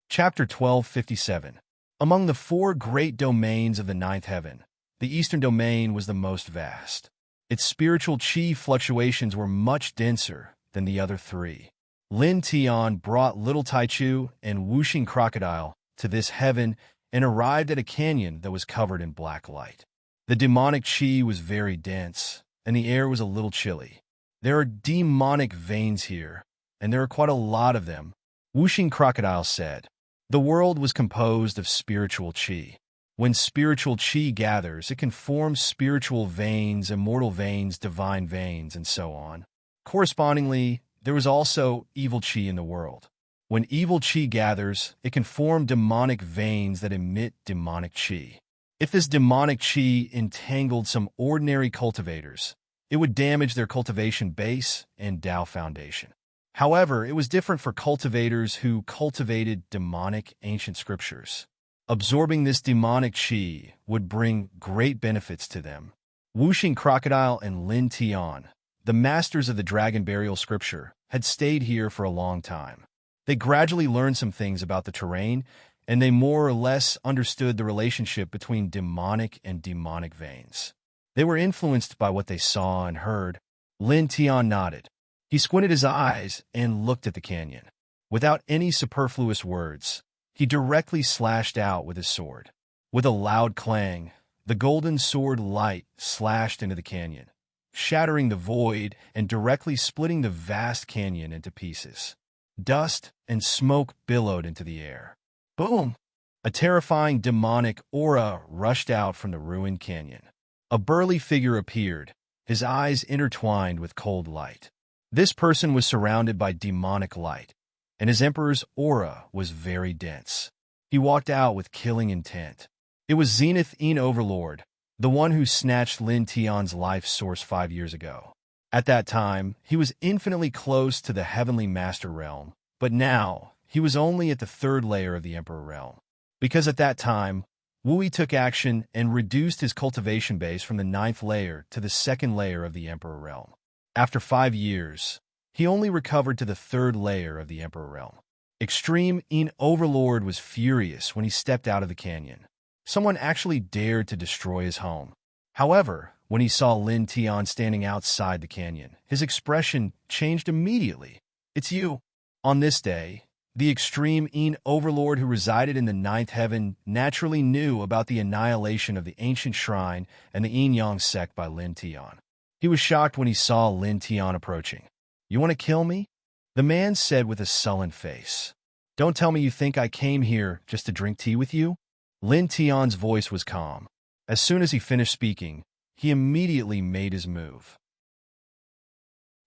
Chapter 1257. Among the four great domains of the ninth heaven, the eastern domain was the most vast. Its spiritual qi fluctuations were much denser than the other three. Lin Tian brought little Taichu and whooshing crocodile to this heaven and arrived at a canyon that was covered in black light. The demonic qi was very dense, and the air was a little chilly. "There are demonic veins here, and there are quite a lot of them," whooshing crocodile said. The world was composed of spiritual qi. When spiritual qi gathers, it can form spiritual veins, immortal veins, divine veins, and so on. Correspondingly, there was also evil qi in the world. When evil qi gathers, it can form demonic veins that emit demonic qi. If this demonic qi entangled some ordinary cultivators, it would damage their cultivation base and Dao foundation. However, it was different for cultivators who cultivated demonic ancient scriptures. Absorbing this demonic qi would bring great benefits to them. Whooshing Crocodile and Lin Tian, the masters of the dragon burial scripture, had stayed here for a long time. They gradually learned some things about the terrain, and they more or less understood the relationship between demonic and demonic veins. They were influenced by what they saw and heard. Lin Tian nodded. He squinted his eyes and looked at the canyon. Without any superfluous words, he directly slashed out with his sword. With a loud clang, the golden sword light slashed into the canyon, shattering the void and directly splitting the vast canyon into pieces. Dust and smoke billowed into the air. Boom! A terrifying demonic aura rushed out from the ruined canyon. A burly figure appeared, his eyes intertwined with cold light. This person was surrounded by demonic light, and his emperor's aura was very dense. He walked out with killing intent. It was Zenith Yin Overlord, the one who snatched Lin Tian's life source 5 years ago. At that time, he was infinitely close to the heavenly master realm, but now he was only at the third layer of the emperor realm. Because at that time, Wu Yi took action and reduced his cultivation base from the 9th layer to the 2nd layer of the emperor realm. After 5 years, he only recovered to the 3rd layer of the emperor realm. Extreme Yin Overlord was furious when he stepped out of the canyon. Someone actually dared to destroy his home. However, when he saw Lin Tian standing outside the canyon, his expression changed immediately. "It's you." On this day, the Extreme Yin Overlord who resided in the 9th heaven naturally knew about the annihilation of the ancient shrine and the Yin Yang sect by Lin Tian. He was shocked when he saw Lin Tian approaching. "You want to kill me?" the man said with a sullen face. "Don't tell me you think I came here just to drink tea with you?" Lin Tian's voice was calm. As soon as he finished speaking, he immediately made his move.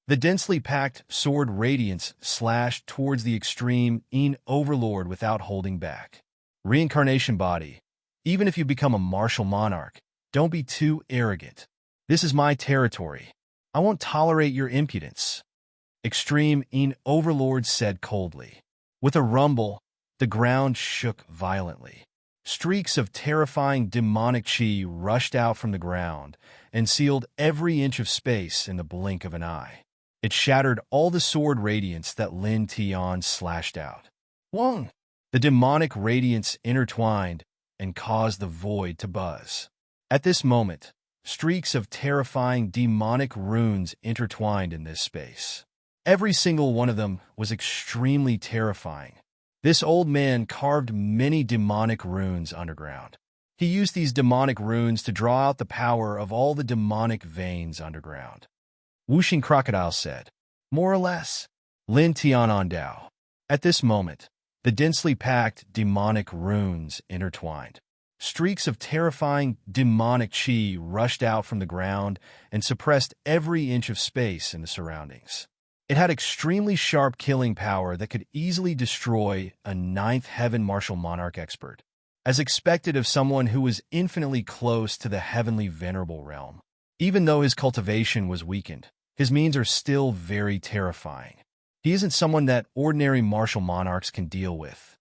The densely packed sword radiance slashed towards the extreme overlord without holding back. Reincarnation body. Even if you become a martial monarch, don't be too arrogant. This is my territory. I won't tolerate your impudence. Extreme overlord said coldly. With a rumble, the ground shook violently. Streaks of terrifying demonic chi rushed out from the ground and sealed every inch of space in the blink of an eye. It shattered all the sword radiance that Lin Tian slashed out. Wong! The demonic radiance intertwined and caused the void to buzz. At this moment, streaks of terrifying demonic runes intertwined in this space. Every single one of them was extremely terrifying. This old man carved many demonic runes underground. He used these demonic runes to draw out the power of all the demonic veins underground. Whooshing Crocodile said, "More or less." Lin Tian on Dao. At this moment, the densely packed demonic runes intertwined. Streaks of terrifying demonic chi rushed out from the ground and suppressed every inch of space in the surroundings. It had extremely sharp killing power that could easily destroy a ninth heaven martial monarch expert, as expected of someone who was infinitely close to the heavenly venerable realm. Even though his cultivation was weakened, his means are still very terrifying. He isn't someone that ordinary martial monarchs can deal with.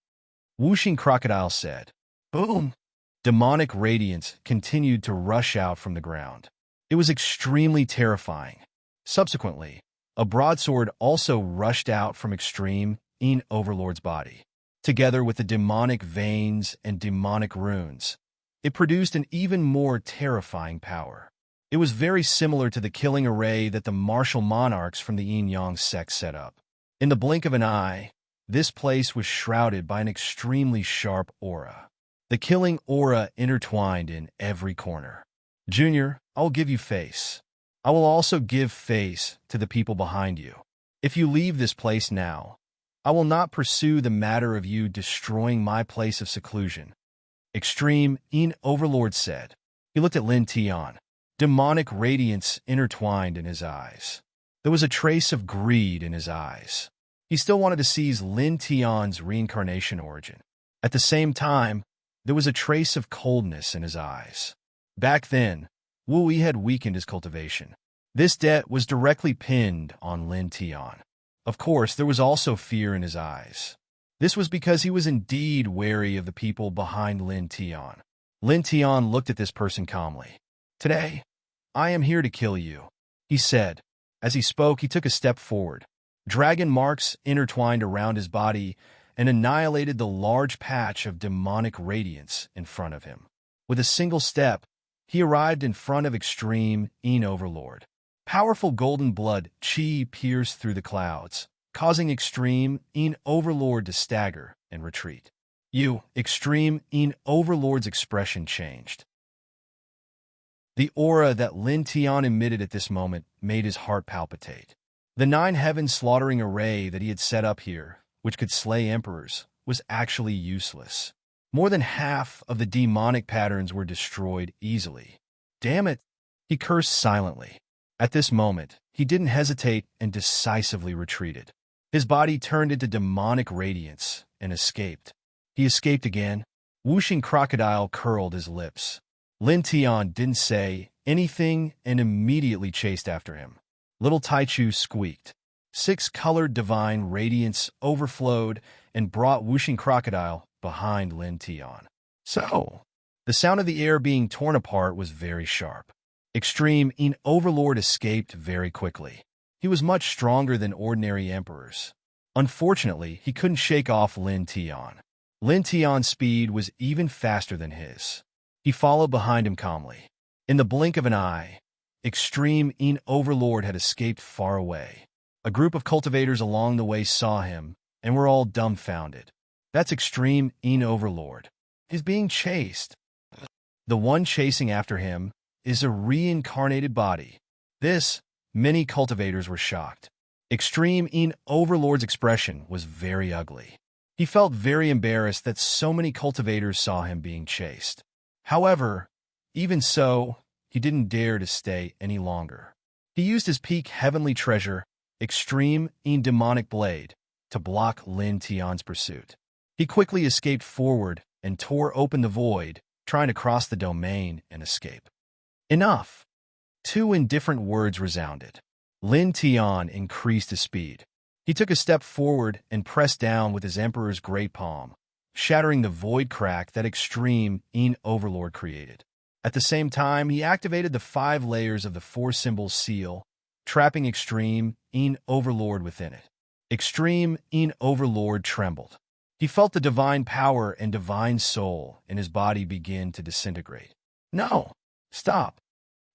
Whooshing Crocodile said. Boom! Demonic radiance continued to rush out from the ground. It was extremely terrifying. Subsequently, a broadsword also rushed out from Extreme Overlord's body. Together with the demonic veins and demonic runes, it produced an even more terrifying power. It was very similar to the killing array that the martial monarchs from the Yin-Yang sect set up. In the blink of an eye, this place was shrouded by an extremely sharp aura. The killing aura intertwined in every corner. Junior, I will give you face. I will also give face to the people behind you. If you leave this place now, I will not pursue the matter of you destroying my place of seclusion. Extreme Overlord said. He looked at Lin Tian. Demonic radiance intertwined in his eyes. There was a trace of greed in his eyes. He still wanted to seize Lin Tian's reincarnation origin. At the same time, there was a trace of coldness in his eyes. Back then, Wu Yi had weakened his cultivation. This debt was directly pinned on Lin Tian. Of course, there was also fear in his eyes. This was because he was indeed wary of the people behind Lin Tian. Lin Tian looked at this person calmly. Today, I am here to kill you, he said. As he spoke, he took a step forward. Dragon marks intertwined around his body and annihilated the large patch of demonic radiance in front of him. With a single step, he arrived in front of Extreme Overlord. Powerful golden blood chi pierced through the clouds, causing Extreme Overlord to stagger and retreat. Extreme Overlord's expression changed. The aura that Lin Tian emitted at this moment made his heart palpitate. The 9 heaven slaughtering array that he had set up here, which could slay emperors, was actually useless. More than half of the demonic patterns were destroyed easily. Damn it! He cursed silently. At this moment, he didn't hesitate and decisively retreated. His body turned into demonic radiance and escaped. He escaped again. Whooshing Crocodile curled his lips. Lin Tian didn't say anything and immediately chased after him. Little Taichu squeaked. 6-colored divine radiance overflowed and brought Whooshing Crocodile behind Lin Tian. So, the sound of the air being torn apart was very sharp. Extreme Overlord escaped very quickly. He was much stronger than ordinary emperors. Unfortunately, he couldn't shake off Lin Tian. Lin Tian's speed was even faster than his. He followed behind him calmly. In the blink of an eye, Extreme Overlord had escaped far away. A group of cultivators along the way saw him and were all dumbfounded. That's Extreme Overlord. He's being chased. The one chasing after him is a reincarnated body. This, many cultivators were shocked. Extreme In Overlord's expression was very ugly. He felt very embarrassed that so many cultivators saw him being chased. However, even so, he didn't dare to stay any longer. He used his peak heavenly treasure, Extreme In Demonic Blade, to block Lin Tian's pursuit. He quickly escaped forward and tore open the void, trying to cross the domain and escape. Enough! Two indifferent words resounded. Lin Tian increased his speed. He took a step forward and pressed down with his Emperor's great palm, shattering the void crack that Extreme In Overlord created. At the same time, he activated the 5 layers of the 4-symbol seal, trapping Extreme In Overlord within it. Extreme In Overlord trembled. He felt the divine power and divine soul in his body begin to disintegrate. No! Stop!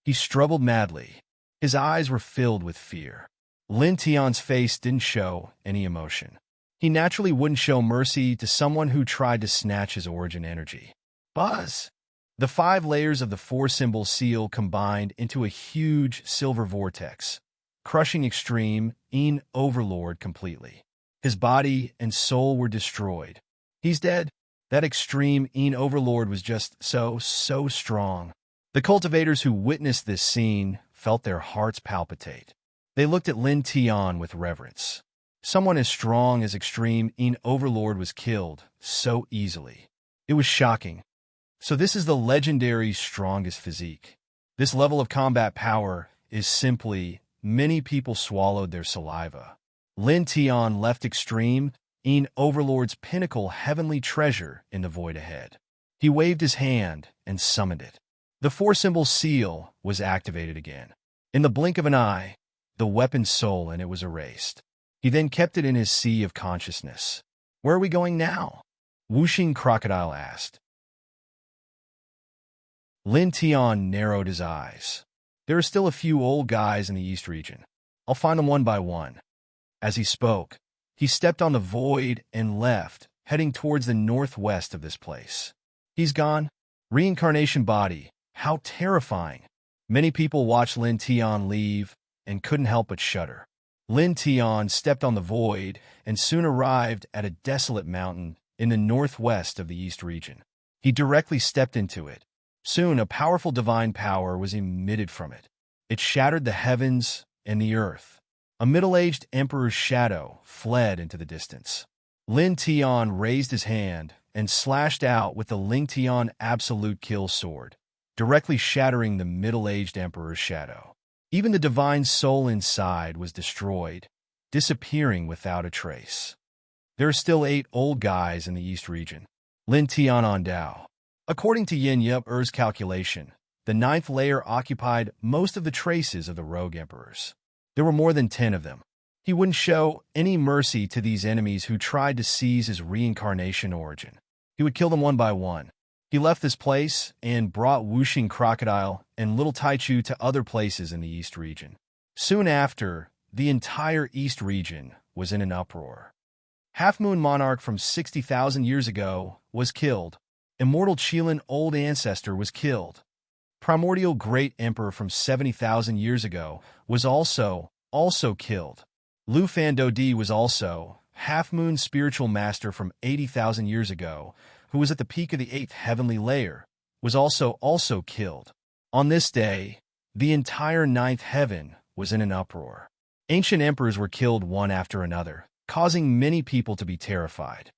He struggled madly. His eyes were filled with fear. Lin Tian's face didn't show any emotion. He naturally wouldn't show mercy to someone who tried to snatch his origin energy. Buzz! The 5 layers of the 4-symbol seal combined into a huge silver vortex, crushing Extreme In Overlord completely. His body and soul were destroyed. He's dead. That Extreme In Overlord was just so strong. The cultivators who witnessed this scene felt their hearts palpitate. They looked at Lin Tian with reverence. Someone as strong as Extreme In Overlord was killed so easily. It was shocking. So this is the legendary strongest physique. This level of combat power is simply, many people swallowed their saliva. Lin Tian left Extreme In Overlord's pinnacle heavenly treasure in the void ahead. He waved his hand and summoned it. The 4-symbol seal was activated again. In the blink of an eye, the weapon's soul in it was erased. He then kept it in his sea of consciousness. Where are we going now? Whooshing Crocodile asked. Lin Tian narrowed his eyes. There are still a few old guys in the East region. I'll find them one by one. As he spoke, he stepped on the void and left, heading towards the northwest of this place. He's gone. Reincarnation body. How terrifying. Many people watched Lin Tian leave and couldn't help but shudder. Lin Tian stepped on the void and soon arrived at a desolate mountain in the northwest of the East region. He directly stepped into it. Soon, a powerful divine power was emitted from it. It shattered the heavens and the earth. A middle-aged emperor's shadow fled into the distance. Lin Tian raised his hand and slashed out with the Ling Tian Absolute Kill Sword, directly shattering the middle-aged emperor's shadow. Even the divine soul inside was destroyed, disappearing without a trace. There are still 8 old guys in the East region. Lin Tian on Dao. According to Yin Yup Er's calculation, the 9th layer occupied most of the traces of the rogue emperors. There were more than 10 of them. He wouldn't show any mercy to these enemies who tried to seize his reincarnation origin. He would kill them one by one. He left this place and brought Whooshing Crocodile and Little Taichu to other places in the East region. Soon after, the entire East region was in an uproar. Half-Moon Monarch from 60,000 years ago was killed. Immortal Qilin Old Ancestor was killed. Primordial Great Emperor from 70,000 years ago was also killed. Lu Fan Dodi was also Half-Moon Spiritual Master from 80,000 years ago, who was at the peak of the 8th heavenly layer, was also killed. On this day, the entire 9th heaven was in an uproar. Ancient emperors were killed one after another, causing many people to be terrified.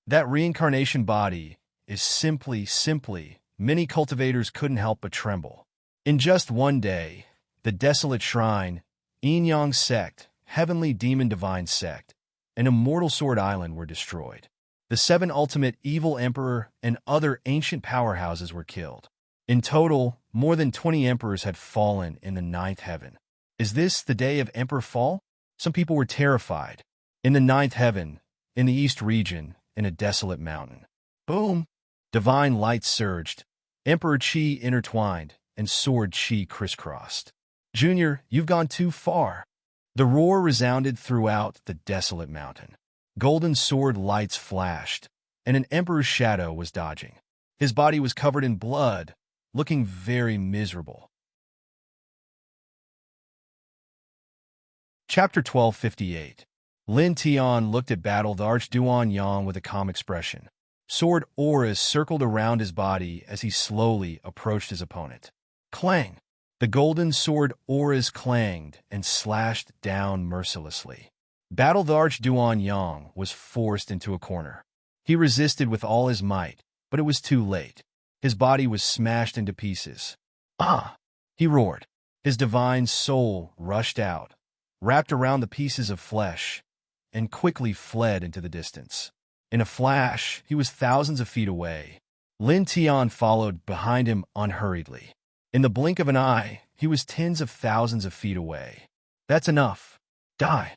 That reincarnation body is simply, many cultivators couldn't help but tremble. In just one day, the desolate shrine, Yin Yang sect, Heavenly Demon Divine sect, and Immortal Sword Island were destroyed. The 7 ultimate evil emperor and other ancient powerhouses were killed. In total, more than 20 emperors had fallen in the 9th heaven. Is this the day of emperor fall? Some people were terrified. In the 9th heaven, in the East region, in a desolate mountain. Boom! Divine light surged. Emperor Qi intertwined, and Sword Qi crisscrossed. Junior, you've gone too far. The roar resounded throughout the desolate mountain. Golden sword lights flashed, and an emperor's shadow was dodging. His body was covered in blood, looking very miserable. Chapter 1258. Lin Tian looked at Battle the Archduan Yang with a calm expression. Sword auras circled around his body as he slowly approached his opponent. Clang! The golden sword auras clanged and slashed down mercilessly. Battle the Archduan Yang was forced into a corner. He resisted with all his might, but it was too late. His body was smashed into pieces. Ah! He roared. His divine soul rushed out, wrapped around the pieces of flesh, and quickly fled into the distance. In a flash, he was thousands of feet away. Lin Tian followed behind him unhurriedly. In the blink of an eye, he was tens of thousands of feet away. That's enough. Die.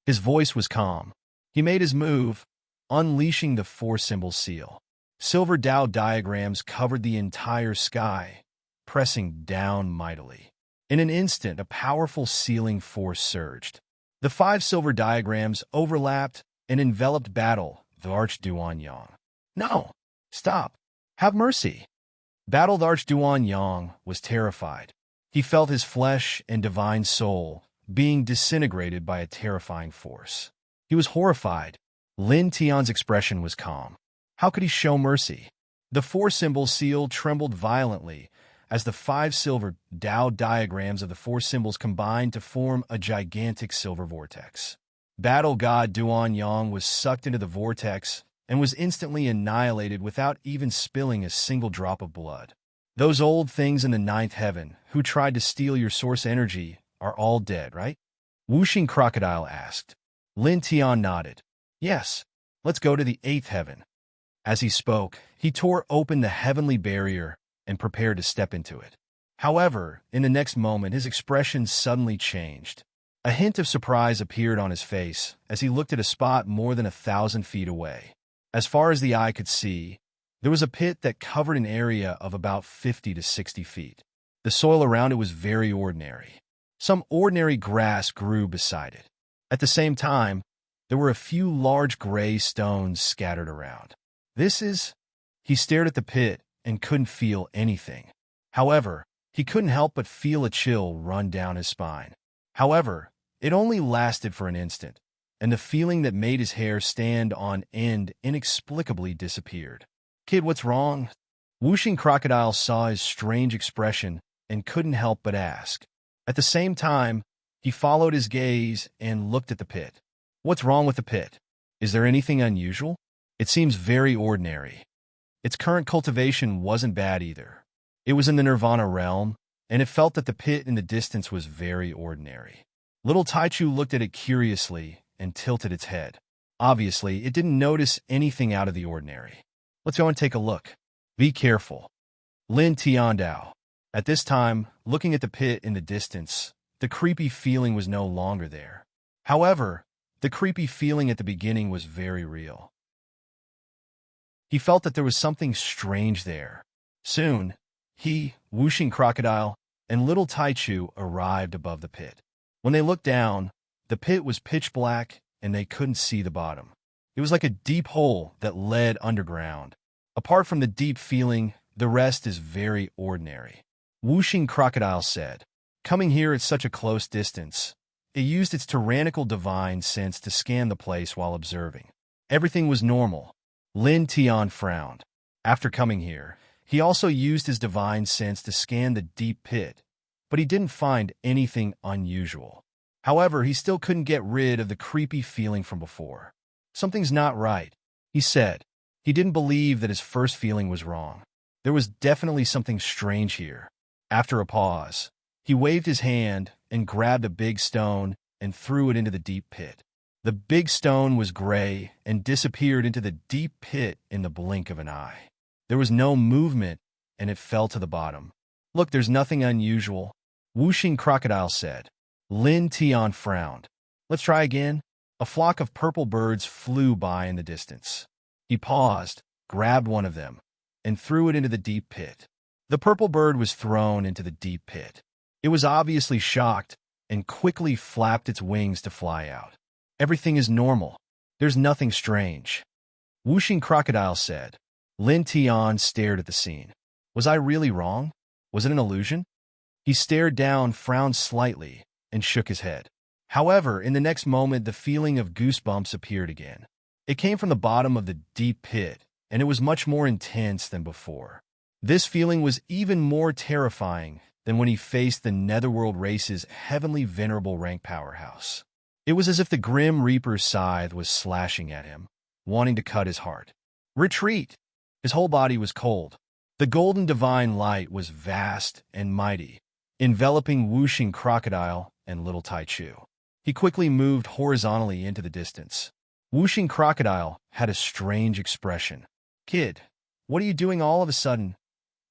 His voice was calm. He made his move, unleashing the four-symbol seal. Silver Tao diagrams covered the entire sky, pressing down mightily. In an instant, a powerful sealing force surged. The 5 silver diagrams overlapped and enveloped Battle the Archduan Yang. No! Stop! Have mercy! Battle the Archduan Yang was terrified. He felt his flesh and divine soul being disintegrated by a terrifying force. He was horrified. Lin Tian's expression was calm. How could he show mercy? The 4-symbol seal trembled violently as the 5 silver Tao diagrams of the 4 symbols combined to form a gigantic silver vortex. Battle God Duan Yang was sucked into the vortex and was instantly annihilated without even spilling a single drop of blood. Those old things in the 9th heaven who tried to steal your source energy are all dead, right? Whooshing Crocodile asked. Lin Tian nodded. Yes, let's go to the 8th heaven. As he spoke, he tore open the heavenly barrier and prepared to step into it. However, in the next moment, his expression suddenly changed. A hint of surprise appeared on his face as he looked at a spot more than 1,000 feet away. As far as the eye could see, there was a pit that covered an area of about 50 to 60 feet. The soil around it was very ordinary. Some ordinary grass grew beside it. At the same time, there were a few large gray stones scattered around. He stared at the pit and couldn't feel anything. However, he couldn't help but feel a chill run down his spine. However, it only lasted for an instant, and the feeling that made his hair stand on end inexplicably disappeared. Kid, what's wrong? Whooshing Crocodile saw his strange expression and couldn't help but ask. At the same time, he followed his gaze and looked at the pit. What's wrong with the pit? Is there anything unusual? It seems very ordinary. Its current cultivation wasn't bad either. It was in the Nirvana realm, and it felt that the pit in the distance was very ordinary. Little Taichu looked at it curiously and tilted its head. Obviously, it didn't notice anything out of the ordinary. Let's go and take a look. Be careful. Lin Tiandao. At this time, looking at the pit in the distance, the creepy feeling was no longer there. However, the creepy feeling at the beginning was very real. He felt that there was something strange there. Soon, he, Whooshing Crocodile, and Little Taichu arrived above the pit. When they looked down, the pit was pitch black and they couldn't see the bottom. It was like a deep hole that led underground. Apart from the deep feeling, the rest is very ordinary. Whooshing Crocodile said, coming here at such a close distance, it used its tyrannical divine sense to scan the place while observing. Everything was normal. Lin Tian frowned. After coming here, he also used his divine sense to scan the deep pit, but he didn't find anything unusual. However, he still couldn't get rid of the creepy feeling from before. Something's not right, he said. He didn't believe that his first feeling was wrong. There was definitely something strange here. After a pause, he waved his hand and grabbed a big stone and threw it into the deep pit. The big stone was gray and disappeared into the deep pit in the blink of an eye. There was no movement, and it fell to the bottom. Look, there's nothing unusual, Whooshing Crocodile said. Lin Tian frowned. Let's try again. A flock of purple birds flew by in the distance. He paused, grabbed one of them, and threw it into the deep pit. The purple bird was thrown into the deep pit. It was obviously shocked and quickly flapped its wings to fly out. Everything is normal. There's nothing strange, Whooshing Crocodile said. Lin Tian stared at the scene. Was I really wrong? Was it an illusion? He stared down, frowned slightly, and shook his head. However, in the next moment, the feeling of goosebumps appeared again. It came from the bottom of the deep pit, and it was much more intense than before. This feeling was even more terrifying than when he faced the Netherworld race's heavenly venerable rank powerhouse. It was as if the Grim Reaper's scythe was slashing at him, wanting to cut his heart. Retreat! His whole body was cold. The golden divine light was vast and mighty, enveloping whooshing crocodile and little Taichu. He quickly moved horizontally into the distance. Whooshing crocodile had a strange expression. "Kid, what are you doing all of a sudden?"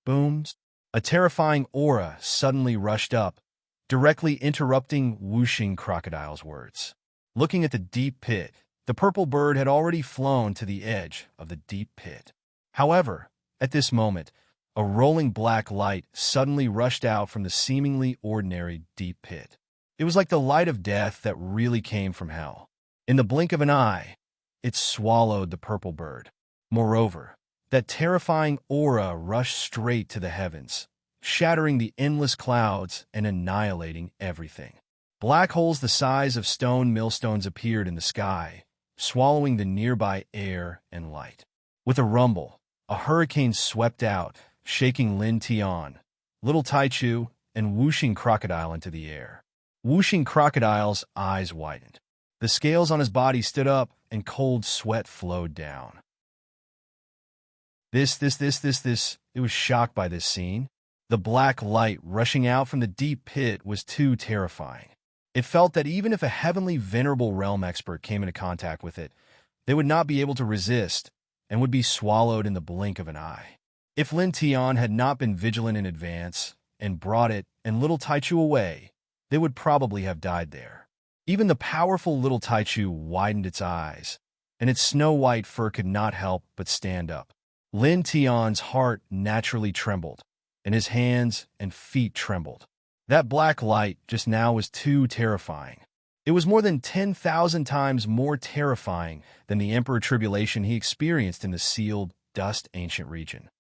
Booms. A terrifying aura suddenly rushed up, directly interrupting whooshing crocodile's words. Looking at the deep pit, the purple bird had already flown to the edge of the deep pit. However, at this moment, a rolling black light suddenly rushed out from the seemingly ordinary deep pit. It was like the light of death that really came from hell. In the blink of an eye, it swallowed the purple bird. Moreover, that terrifying aura rushed straight to the heavens, shattering the endless clouds and annihilating everything. Black holes the size of stone millstones appeared in the sky, swallowing the nearby air and light. With a rumble, a hurricane swept out, shaking Lin Tian, little Taichu, and whooshing crocodile into the air. Whooshing crocodile's eyes widened. The scales on his body stood up, and cold sweat flowed down. It was shocked by this scene. The black light rushing out from the deep pit was too terrifying. It felt that even if a heavenly venerable realm expert came into contact with it, they would not be able to resist and would be swallowed in the blink of an eye. If Lin Tian had not been vigilant in advance and brought it and little Taichu away, they would probably have died there. Even the powerful little Taichu widened its eyes, and its snow-white fur could not help but stand up. Lin Tian's heart naturally trembled, and his hands and feet trembled. That black light just now was too terrifying. It was more than 10,000 times more terrifying than the Emperor Tribulation he experienced in the sealed, dust ancient region.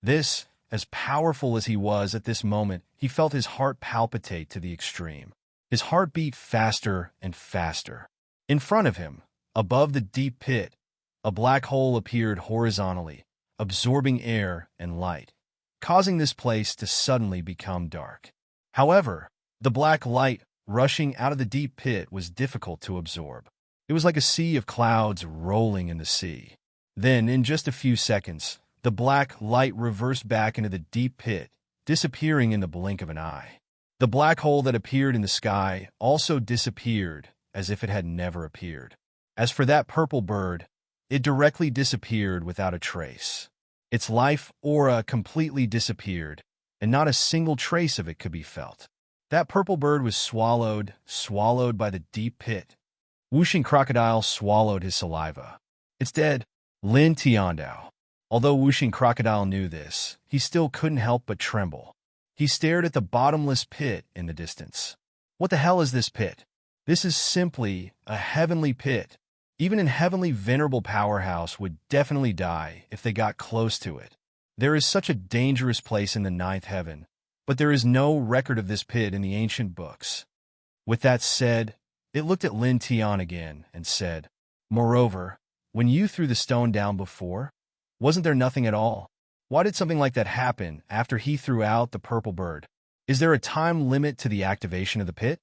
This, as powerful as he was at this moment, he felt his heart palpitate to the extreme. His heart beat faster and faster. In front of him, above the deep pit, a black hole appeared horizontally, absorbing air and light, causing this place to suddenly become dark. However, the black light rushing out of the deep pit was difficult to absorb. It was like a sea of clouds rolling in the sea. Then, in just a few seconds, the black light reversed back into the deep pit, disappearing in the blink of an eye. The black hole that appeared in the sky also disappeared as if it had never appeared. As for that purple bird, it directly disappeared without a trace. Its life aura completely disappeared, and not a single trace of it could be felt. That purple bird was swallowed by the deep pit. Whooshing crocodile swallowed his saliva. "It's dead." Lin Tiandao. Although Whooshing crocodile knew this, he still couldn't help but tremble. He stared at the bottomless pit in the distance. What the hell is this pit? This is simply a heavenly pit. Even an heavenly venerable powerhouse would definitely die if they got close to it. There is such a dangerous place in the ninth heaven, but there is no record of this pit in the ancient books. With that said, it looked at Lin Tian again and said, "Moreover, when you threw the stone down before, wasn't there nothing at all? Why did something like that happen after he threw out the purple bird? Is there a time limit to the activation of the pit?"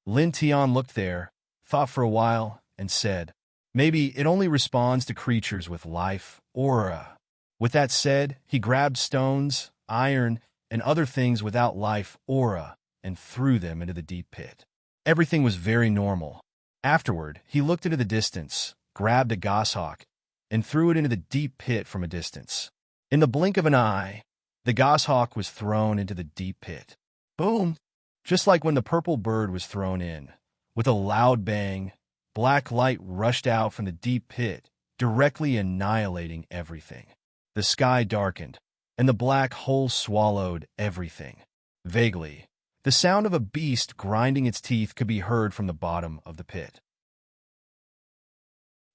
Lin Tian looked there, thought for a while, and said, "Maybe it only responds to creatures with life, aura." With that said, he grabbed stones, iron, and other things without life, aura, and threw them into the deep pit. Everything was very normal. Afterward, he looked into the distance, grabbed a goshawk, and threw it into the deep pit from a distance. In the blink of an eye, the goshawk was thrown into the deep pit. Boom! Just like when the purple bird was thrown in. With a loud bang, black light rushed out from the deep pit, directly annihilating everything. The sky darkened, and the black hole swallowed everything. Vaguely, the sound of a beast grinding its teeth could be heard from the bottom of the pit.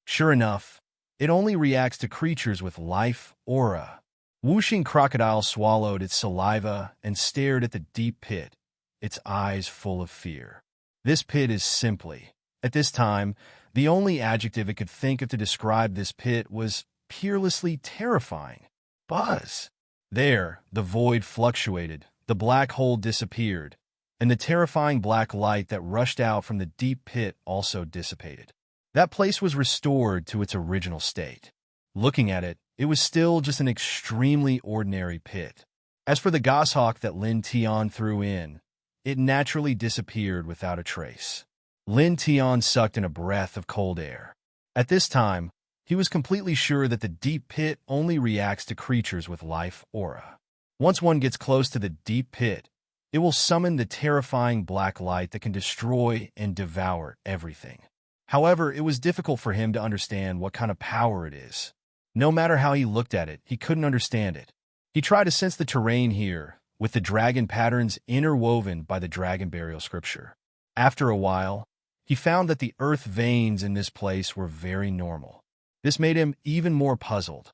Sure enough, it only reacts to creatures with life, aura. Whooshing crocodile swallowed its saliva and stared at the deep pit, its eyes full of fear. This pit is simply, at this time, the only adjective it could think of to describe this pit was peerlessly terrifying. Buzz. There, the void fluctuated, the black hole disappeared, and the terrifying black light that rushed out from the deep pit also dissipated. That place was restored to its original state. Looking at it, it was still just an extremely ordinary pit. As for the goshawk that Lin Tian threw in, it naturally disappeared without a trace. Lin Tian sucked in a breath of cold air. At this time, he was completely sure that the deep pit only reacts to creatures with life aura. Once one gets close to the deep pit, it will summon the terrifying black light that can destroy and devour everything. However, it was difficult for him to understand what kind of power it is. No matter how he looked at it, he couldn't understand it. He tried to sense the terrain here, with the dragon patterns interwoven by the dragon burial scripture. After a while, he found that the earth veins in this place were very normal. This made him even more puzzled.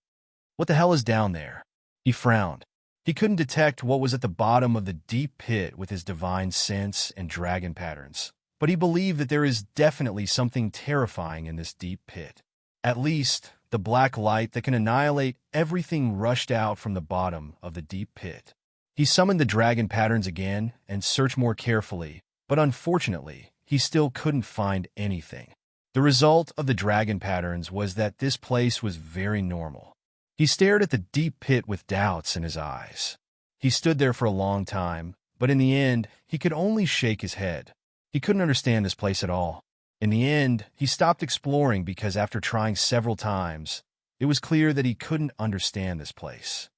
What the hell is down there? He frowned. He couldn't detect what was at the bottom of the deep pit with his divine sense and dragon patterns, but he believed that there is definitely something terrifying in this deep pit. At least, the black light that can annihilate everything rushed out from the bottom of the deep pit. He summoned the dragon patterns again and searched more carefully, but unfortunately, he still couldn't find anything. The result of the dragon patterns was that this place was very normal. He stared at the deep pit with doubts in his eyes. He stood there for a long time, but in the end, he could only shake his head. He couldn't understand this place at all. In the end, he stopped exploring because after trying several times, it was clear that he couldn't understand this place.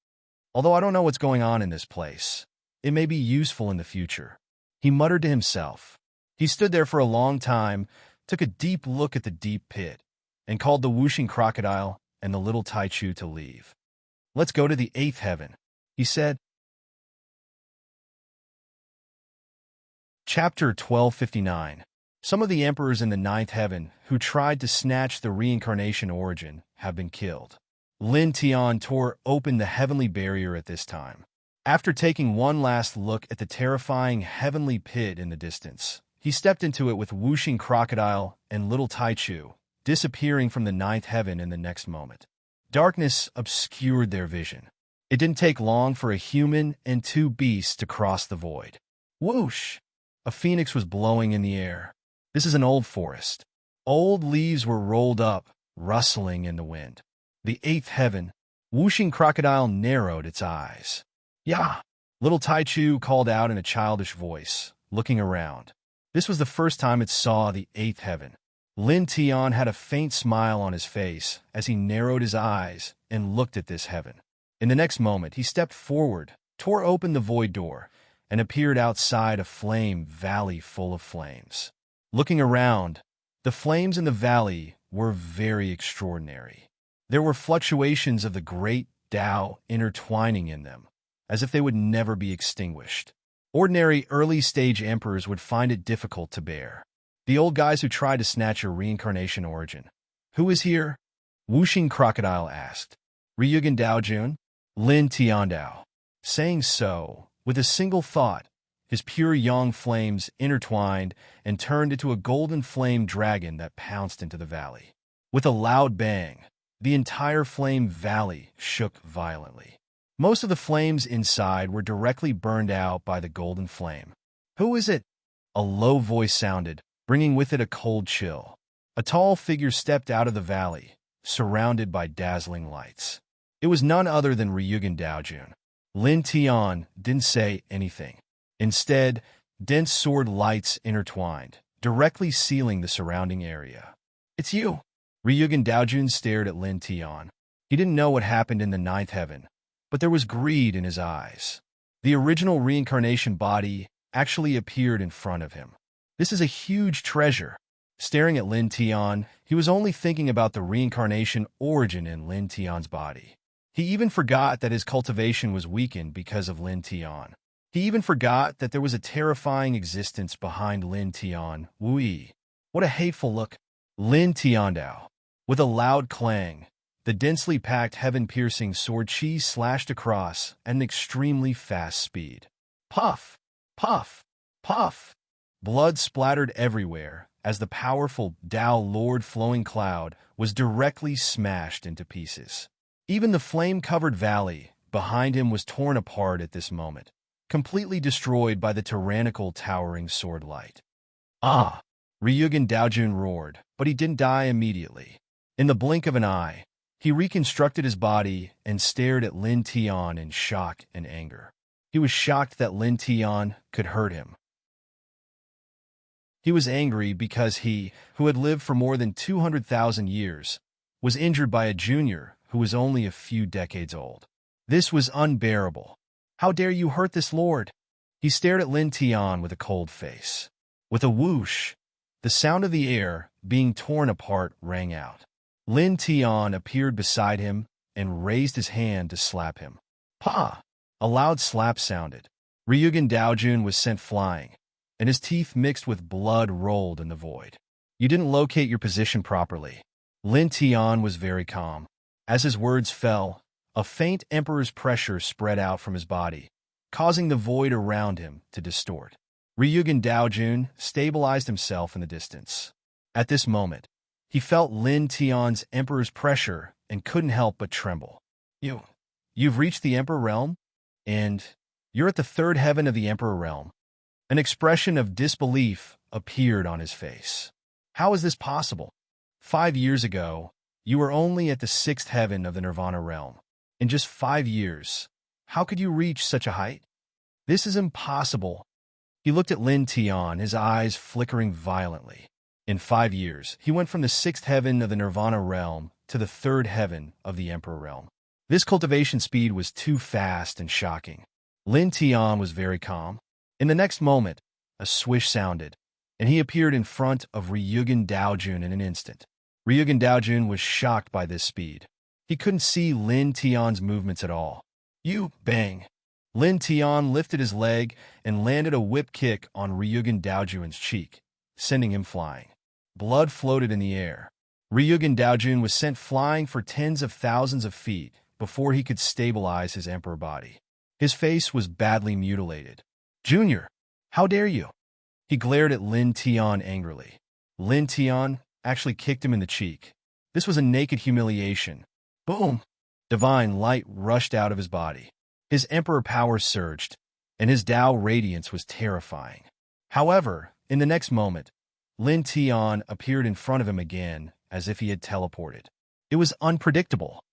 Although I don't know what's going on in this place, it may be useful in the future, he muttered to himself. He stood there for a long time, took a deep look at the deep pit, and called the whooshing crocodile and the little Taichu to leave. "Let's go to the 8th heaven," he said. Chapter 1259. Some of the emperors in the 9th heaven who tried to snatch the reincarnation origin have been killed. Lin Tian tore open the heavenly barrier at this time. After taking one last look at the terrifying heavenly pit in the distance, he stepped into it with whooshing crocodile and little Taichu, disappearing from the 9th heaven in the next moment. Darkness obscured their vision. It didn't take long for a human and 2 beasts to cross the void. Whoosh! A phoenix was blowing in the air. This is an old forest. Old leaves were rolled up, rustling in the wind. The 8th heaven. Whooshing crocodile narrowed its eyes. "Yeah!" Little Taichu called out in a childish voice, looking around. This was the first time it saw the 8th heaven. Lin Tian had a faint smile on his face as he narrowed his eyes and looked at this heaven. In the next moment, he stepped forward, tore open the void door, and appeared outside a flame valley full of flames. Looking around, the flames in the valley were very extraordinary. There were fluctuations of the great Tao intertwining in them, as if they would never be extinguished. Ordinary early-stage emperors would find it difficult to bear. The old guys who tried to snatch your reincarnation origin. "Who is here?" Whooshing crocodile asked. "Ryugen Daojun?" Lin Tiandao. Saying so, with a single thought, his pure yang flames intertwined and turned into a golden flame dragon that pounced into the valley. With a loud bang, the entire flame valley shook violently. Most of the flames inside were directly burned out by the golden flame. "Who is it?" A low voice sounded, bringing with it a cold chill. A tall figure stepped out of the valley, surrounded by dazzling lights. It was none other than Ryugen Daojun. Lin Tian didn't say anything. Instead, dense sword lights intertwined, directly sealing the surrounding area. "It's you!" Ryugen Daojun stared at Lin Tian. He didn't know what happened in the 9th heaven, but there was greed in his eyes. The original reincarnation body actually appeared in front of him. This is a huge treasure. Staring at Lin Tian, he was only thinking about the reincarnation origin in Lin Tian's body. He even forgot that his cultivation was weakened because of Lin Tian. He even forgot that there was a terrifying existence behind Lin Tian. Wui. What a hateful look. Lin Tiandao. With a loud clang, the densely packed heaven-piercing sword chi slashed across at an extremely fast speed. Puff! Puff! Puff! Blood splattered everywhere as the powerful Tao Lord flowing cloud was directly smashed into pieces. Even the flame-covered valley behind him was torn apart at this moment, completely destroyed by the tyrannical towering sword light. Ah! Ryugen Daojun roared, but he didn't die immediately. In the blink of an eye, he reconstructed his body and stared at Lin Tian in shock and anger. He was shocked that Lin Tian could hurt him. He was angry because he, who had lived for more than 200,000 years, was injured by a junior who was only a few decades old. This was unbearable. How dare you hurt this lord? He stared at Lin Tian with a cold face. With a whoosh, the sound of the air being torn apart rang out. Lin Tian appeared beside him and raised his hand to slap him. Pa! A loud slap sounded. Ryugen Daojun was sent flying, and his teeth mixed with blood rolled in the void. You didn't locate your position properly. Lin Tian was very calm. As his words fell, a faint emperor's pressure spread out from his body, causing the void around him to distort. Ryugen Daojun stabilized himself in the distance. At this moment, he felt Lin Tian's emperor's pressure and couldn't help but tremble. You've reached the emperor realm? And you're at the third heaven of the emperor realm. An expression of disbelief appeared on his face. How is this possible? 5 years ago, you were only at the sixth heaven of the Nirvana realm. In just 5 years, how could you reach such a height? This is impossible. He looked at Lin Tian, his eyes flickering violently. In 5 years, he went from the sixth heaven of the Nirvana realm to the third heaven of the Emperor realm. This cultivation speed was too fast and shocking. Lin Tian was very calm. In the next moment, a swish sounded, and he appeared in front of Ryugen Daojun in an instant. Ryugen Daojun was shocked by this speed. He couldn't see Lin Tian's movements at all. Bang! Lin Tian lifted his leg and landed a whip kick on Ryugen Daojun's cheek, sending him flying. Blood floated in the air. Ryugen Daojun was sent flying for tens of thousands of feet before he could stabilize his emperor body. His face was badly mutilated. Junior, how dare you? He glared at Lin Tian angrily. Lin Tian actually kicked him in the cheek. This was a naked humiliation. Boom! Divine light rushed out of his body. His emperor power surged, and his Tao radiance was terrifying. However, in the next moment, Lin Tian appeared in front of him again as if he had teleported. It was unpredictable.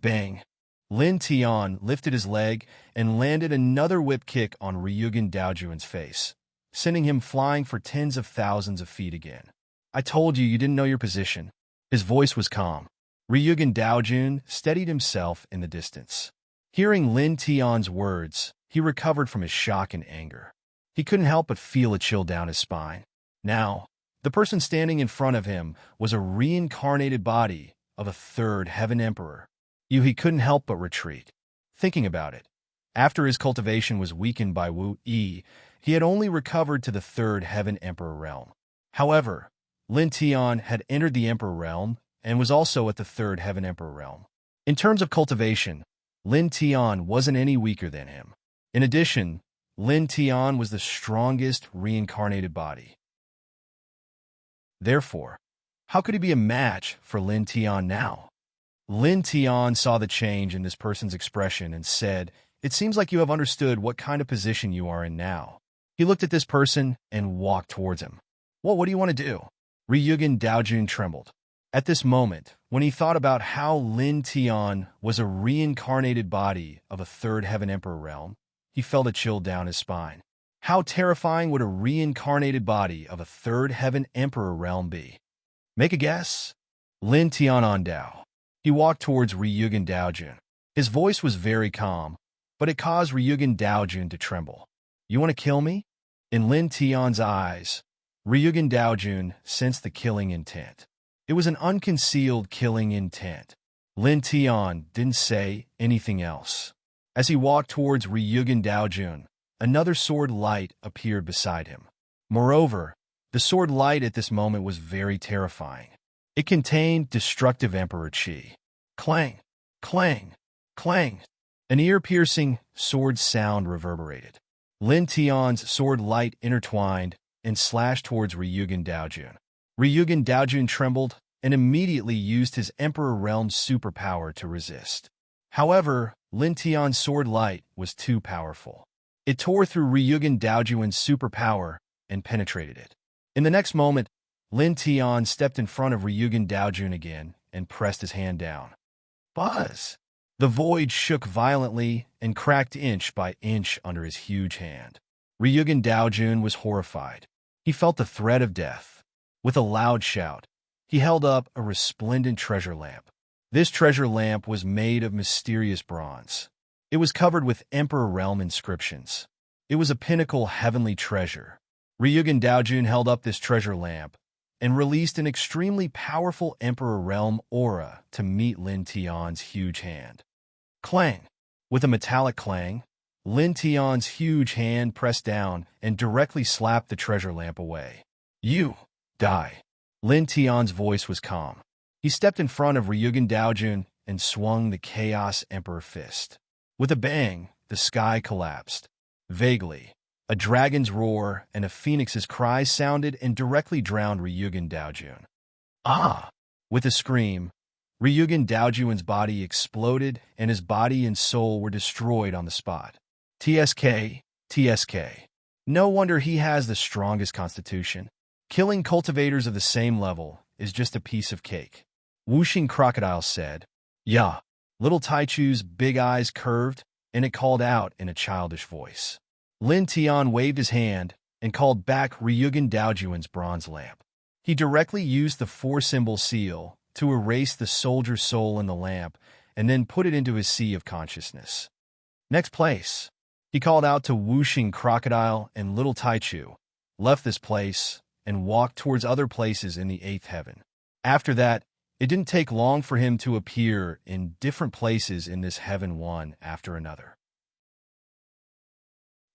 Bang! Lin Tian lifted his leg and landed another whip kick on Ryugen Daojun's face, sending him flying for tens of thousands of feet again. I told you didn't know your position. His voice was calm. Ryugen Daojun steadied himself in the distance. Hearing Lin Tian's words, he recovered from his shock and anger. He couldn't help but feel a chill down his spine. Now, the person standing in front of him was a reincarnated body of a third heaven emperor. He couldn't help but retreat. Thinking about it, after his cultivation was weakened by Wu Yi, he had only recovered to the third heaven emperor realm. However, Lin Tian had entered the emperor realm and was also at the third heaven emperor realm. In terms of cultivation, Lin Tian wasn't any weaker than him. In addition, Lin Tian was the strongest reincarnated body. Therefore, how could he be a match for Lin Tian now? Lin Tian saw the change in this person's expression and said, "It seems like you have understood what kind of position you are in now." He looked at this person and walked towards him. Well, what do you want to do? Ryugen Daojun trembled. At this moment, when he thought about how Lin Tian was a reincarnated body of a third heaven emperor realm, he felt a chill down his spine. How terrifying would a reincarnated body of a third heaven emperor realm be? Make a guess. Lin Tian on Dao. He walked towards Ryugen Daojun. His voice was very calm, but it caused Ryugen Daojun to tremble. You want to kill me? In Lin Tian's eyes, Ryugen Daojun sensed the killing intent. It was an unconcealed killing intent. Lin Tian didn't say anything else. As he walked towards Ryugen Daojun, another sword light appeared beside him. Moreover, the sword light at this moment was very terrifying. It contained destructive emperor chi. Clang, clang, clang. An ear-piercing sword sound reverberated. Lin Tian's sword light intertwined and slashed towards Ryugen Daojun. Ryugen Daojun trembled and immediately used his Emperor Realm superpower to resist. However, Lin Tian's sword light was too powerful. It tore through Ryugen Daojun's superpower and penetrated it. In the next moment, Lin Tian stepped in front of Ryugen Daojun again and pressed his hand down. Buzz! The void shook violently and cracked inch by inch under his huge hand. Ryugen Daojun was horrified. He felt the threat of death. With a loud shout, he held up a resplendent treasure lamp. This treasure lamp was made of mysterious bronze. It was covered with Emperor Realm inscriptions. It was a pinnacle heavenly treasure. Ryugen Daojun held up this treasure lamp and released an extremely powerful Emperor Realm aura to meet Lin Tian's huge hand. Clang! With a metallic clang, Lin Tian's huge hand pressed down and directly slapped the treasure lamp away. You die. Lin Tian's voice was calm. He stepped in front of Ryugen Daojun and swung the Chaos Emperor fist. With a bang, the sky collapsed. Vaguely, a dragon's roar and a phoenix's cry sounded and directly drowned Ryugen Daojun. Ah! With a scream, Ryugen Daojun's body exploded and his body and soul were destroyed on the spot. TSK, TSK. No wonder he has the strongest constitution. Killing cultivators of the same level is just a piece of cake. Whooshing Crocodile said. Yeah. Little Taichu's big eyes curved, and it called out in a childish voice. Lin Tian waved his hand and called back Ryugen Daojun's bronze lamp. He directly used the four-symbol seal to erase the soldier's soul in the lamp and then put it into his sea of consciousness. Next place. He called out to Whooshing Crocodile, and Little Taichu left this place and walked towards other places in the eighth heaven. After that, it didn't take long for him to appear in different places in this heaven one after another.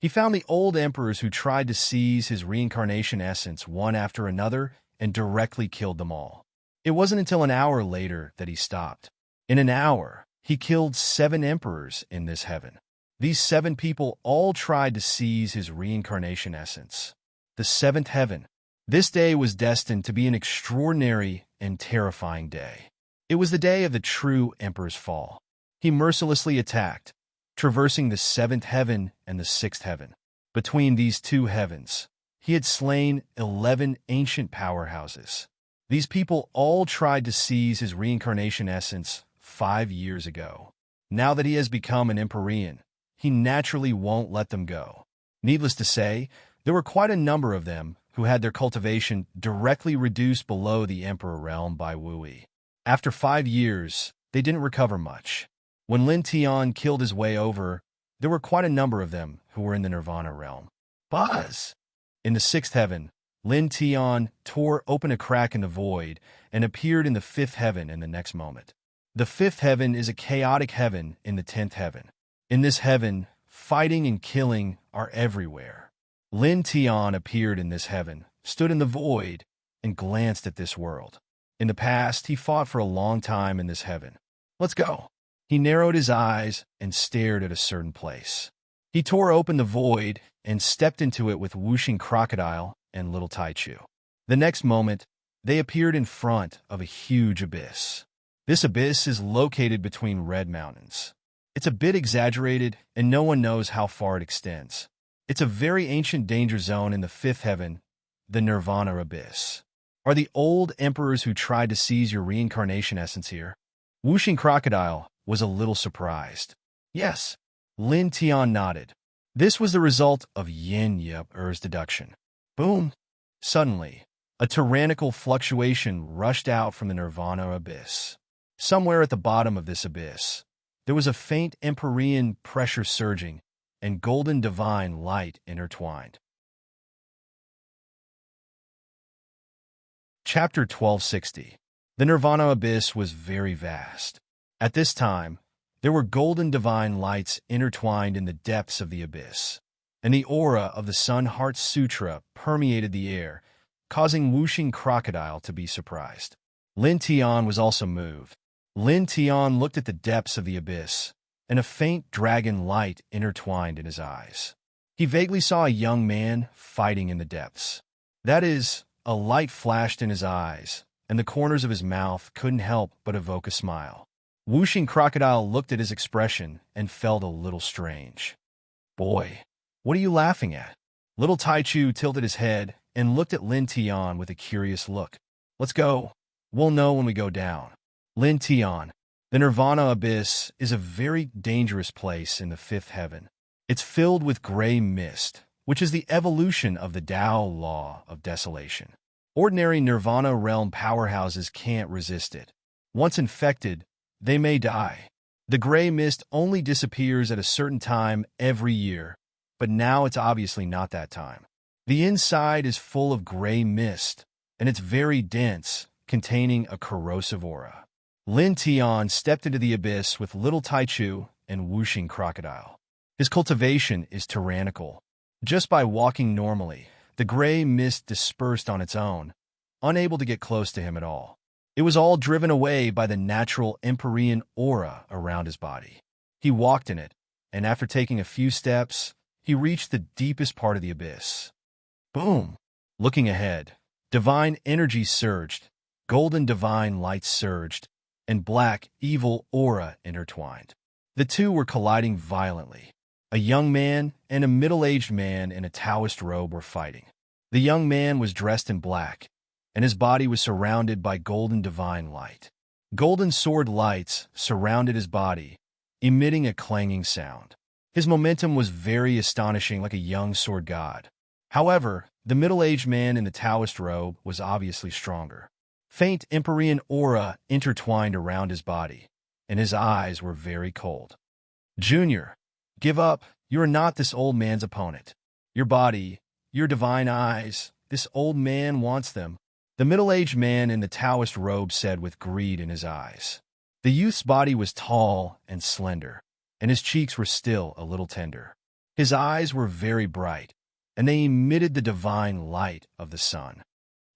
He found the old emperors who tried to seize his reincarnation essence one after another and directly killed them all. It wasn't until an hour later that he stopped. In an hour, he killed 7 emperors in this heaven. These 7 people all tried to seize his reincarnation essence. The 7th heaven. This day was destined to be an extraordinary and terrifying day. It was the day of the true emperor's fall. He mercilessly attacked, traversing the 7th heaven and the 6th heaven. Between these 2 heavens, he had slain 11 ancient powerhouses. These people all tried to seize his reincarnation essence 5 years ago. Now that he has become an Empyrean, he naturally won't let them go. Needless to say, there were quite a number of them who had their cultivation directly reduced below the Emperor Realm by Wui. After 5 years, they didn't recover much. When Lin Tian killed his way over, there were quite a number of them who were in the Nirvana Realm. Buzz! In the 6th heaven, Lin Tian tore open a crack in the void and appeared in the 5th heaven in the next moment. The 5th heaven is a chaotic heaven in the 10th heaven. In this heaven, fighting and killing are everywhere. Lin Tian appeared in this heaven, stood in the void, and glanced at this world. In the past, he fought for a long time in this heaven. Let's go. He narrowed his eyes and stared at a certain place. He tore open the void and stepped into it with Whooshing Crocodile and Little Taichu. The next moment, they appeared in front of a huge abyss. This abyss is located between red mountains. It's a bit exaggerated, and no one knows how far it extends. It's a very ancient danger zone in the 5th heaven, the Nirvana Abyss. Are the old emperors who tried to seize your reincarnation essence here? Whooshing Crocodile was a little surprised. Yes, Lin Tian nodded. This was the result of Yin Yip-er's deduction. Boom! Suddenly, a tyrannical fluctuation rushed out from the Nirvana Abyss. Somewhere at the bottom of this abyss, there was a faint Empyrean pressure surging and golden divine light intertwined. Chapter 1260. The Nirvana Abyss was very vast. At this time, there were golden divine lights intertwined in the depths of the abyss, and the aura of the Sun Heart Sutra permeated the air, causing Whooshing Crocodile to be surprised. Lin Tian was also moved. Lin Tian looked at the depths of the abyss, and a faint dragon light intertwined in his eyes. He vaguely saw a young man fighting in the depths. That is, a light flashed in his eyes, and the corners of his mouth couldn't help but evoke a smile. Whooshing Crocodile looked at his expression and felt a little strange. Boy, what are you laughing at? Little Taichu tilted his head and looked at Lin Tian with a curious look. Let's go. We'll know when we go down. Lin Tian. The Nirvana Abyss is a very dangerous place in the fifth heaven. It's filled with gray mist, which is the evolution of the Tao law of desolation. Ordinary Nirvana realm powerhouses can't resist it. Once infected, they may die. The gray mist only disappears at a certain time every year, but now it's obviously not that time. The inside is full of gray mist, and it's very dense, containing a corrosive aura. Lin Tian stepped into the abyss with Little Taichu and Whooshing Crocodile. His cultivation is tyrannical. Just by walking normally, the gray mist dispersed on its own, unable to get close to him at all. It was all driven away by the natural Empyrean aura around his body. He walked in it, and after taking a few steps, he reached the deepest part of the abyss. Boom! Looking ahead, divine energy surged, golden divine light surged, and black, evil aura intertwined. The two were colliding violently. A young man and a middle-aged man in a Taoist robe were fighting. The young man was dressed in black, and his body was surrounded by golden divine light. Golden sword lights surrounded his body, emitting a clanging sound. His momentum was very astonishing, like a young sword god. However, the middle-aged man in the Taoist robe was obviously stronger. Faint Empyrean aura intertwined around his body, and his eyes were very cold. Junior, give up. You are not this old man's opponent. Your body, your divine eyes, this old man wants them. The middle-aged man in the Taoist robe said with greed in his eyes. The youth's body was tall and slender, and his cheeks were still a little tender. His eyes were very bright, and they emitted the divine light of the sun.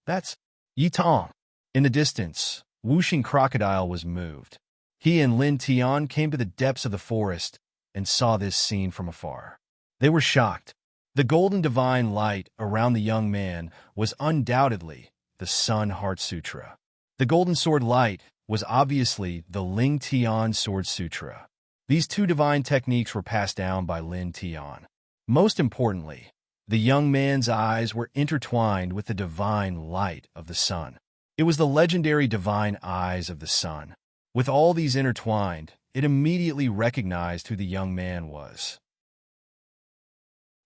That's Yi Tong. In the distance, Whooshing Crocodile was moved. He and Lin Tian came to the depths of the forest and saw this scene from afar. They were shocked. The golden divine light around the young man was undoubtedly the Sun Heart Sutra. The golden sword light was obviously the Ling Tian Sword Sutra. These two divine techniques were passed down by Lin Tian. Most importantly, the young man's eyes were intertwined with the divine light of the sun. It was the legendary divine eyes of the sun. With all these intertwined, it immediately recognized who the young man was.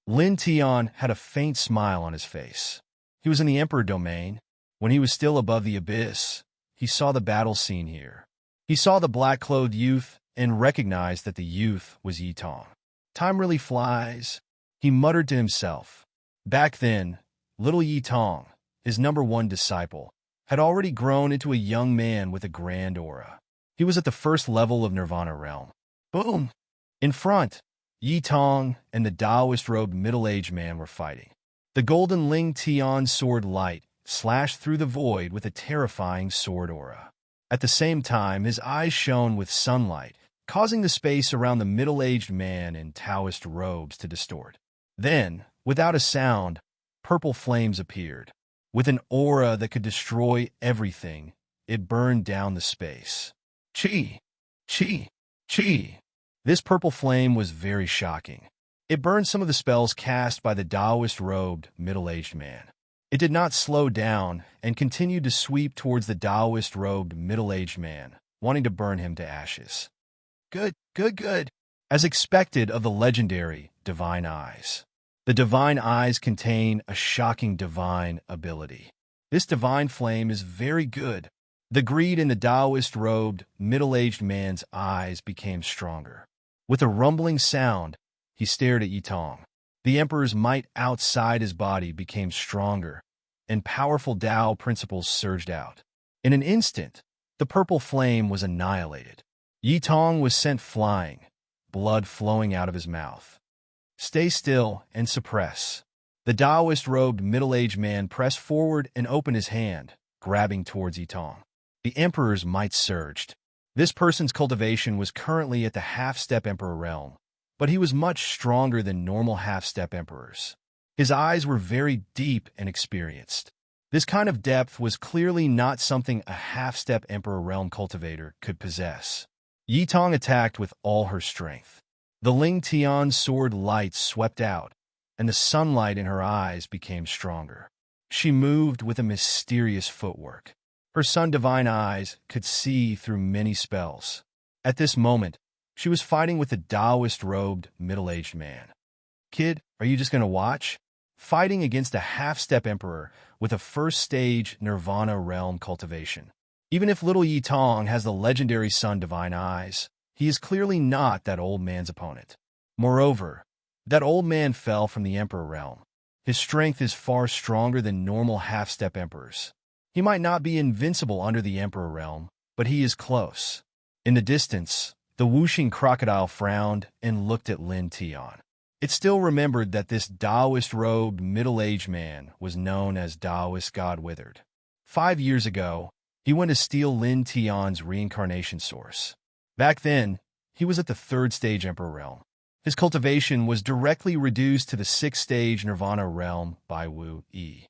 Lin Tian had a faint smile on his face. He was in the Emperor domain. When he was still above the abyss, he saw the battle scene here. He saw the black-clothed youth and recognized that the youth was Yi Tong. Time really flies, he muttered to himself. Back then, little Yi Tong, his #1 disciple, had already grown into a young man with a grand aura. He was at the first level of Nirvana realm. Boom! In front, Yi Tong and the Taoist-robed middle-aged man were fighting. The golden Ling Tian sword light slashed through the void with a terrifying sword aura. At the same time, his eyes shone with sunlight, causing the space around the middle-aged man in Taoist robes to distort. Then, without a sound, purple flames appeared. With an aura that could destroy everything, it burned down the space. Chi! Chi! Chi! This purple flame was very shocking. It burned some of the spells cast by the Taoist-robed middle-aged man. It did not slow down and continued to sweep towards the Taoist-robed middle-aged man, wanting to burn him to ashes. Good, good, good. As expected of the legendary divine eyes. The divine eyes contain a shocking divine ability. This divine flame is very good. The greed in the Taoist-robed middle-aged man's eyes became stronger. With a rumbling sound, he stared at Yi Tong. The Emperor's might outside his body became stronger, and powerful Tao principles surged out. In an instant, the purple flame was annihilated. Yi Tong was sent flying, blood flowing out of his mouth. Stay still and suppress. The Taoist-robed middle-aged man pressed forward and opened his hand, grabbing towards Yi Tong. The Emperor's might surged. This person's cultivation was currently at the half-step Emperor realm, but he was much stronger than normal half-step Emperors. His eyes were very deep and experienced. This kind of depth was clearly not something a half-step Emperor Realm cultivator could possess. Yi Tong attacked with all her strength. The Ling Tian sword light swept out, and the sunlight in her eyes became stronger. She moved with a mysterious footwork. Her sun divine eyes could see through many spells. At this moment, she was fighting with a Taoist-robed, middle-aged man. "Kid, are you just going to watch?" Fighting against a half-step emperor with a first-stage Nirvana realm cultivation. Even if little Yi Tong has the legendary sun divine eyes, he is clearly not that old man's opponent. Moreover, that old man fell from the emperor realm. His strength is far stronger than normal half-step emperors. He might not be invincible under the emperor realm, but he is close. In the distance, the whooshing crocodile frowned and looked at Lin Tian. It still remembered that this Taoist-robed, middle-aged man was known as Taoist God Withered. 5 years ago, he went to steal Lin Tian's reincarnation source. Back then, he was at the 3rd stage Emperor Realm. His cultivation was directly reduced to the 6th stage Nirvana Realm by Wu Yi.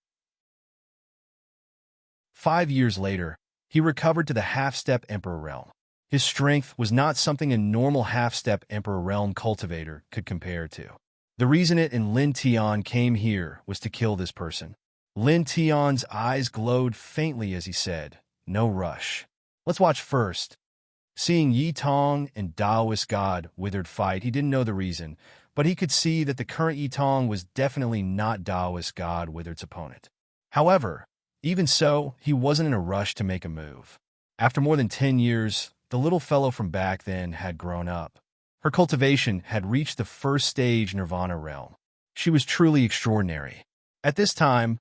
5 years later, he recovered to the half-step Emperor Realm. His strength was not something a normal half-step Emperor Realm cultivator could compare to. The reason it and Lin Tian came here was to kill this person. Lin Tian's eyes glowed faintly as he said, "No rush. Let's watch first." Seeing Yi Tong and Taoist God Withered fight, he didn't know the reason, but he could see that the current Yi Tong was definitely not Taoist God Withered's opponent. However, even so, he wasn't in a rush to make a move. After more than 10 years, the little fellow from back then had grown up. Her cultivation had reached the 1st stage Nirvana realm. She was truly extraordinary. At this time,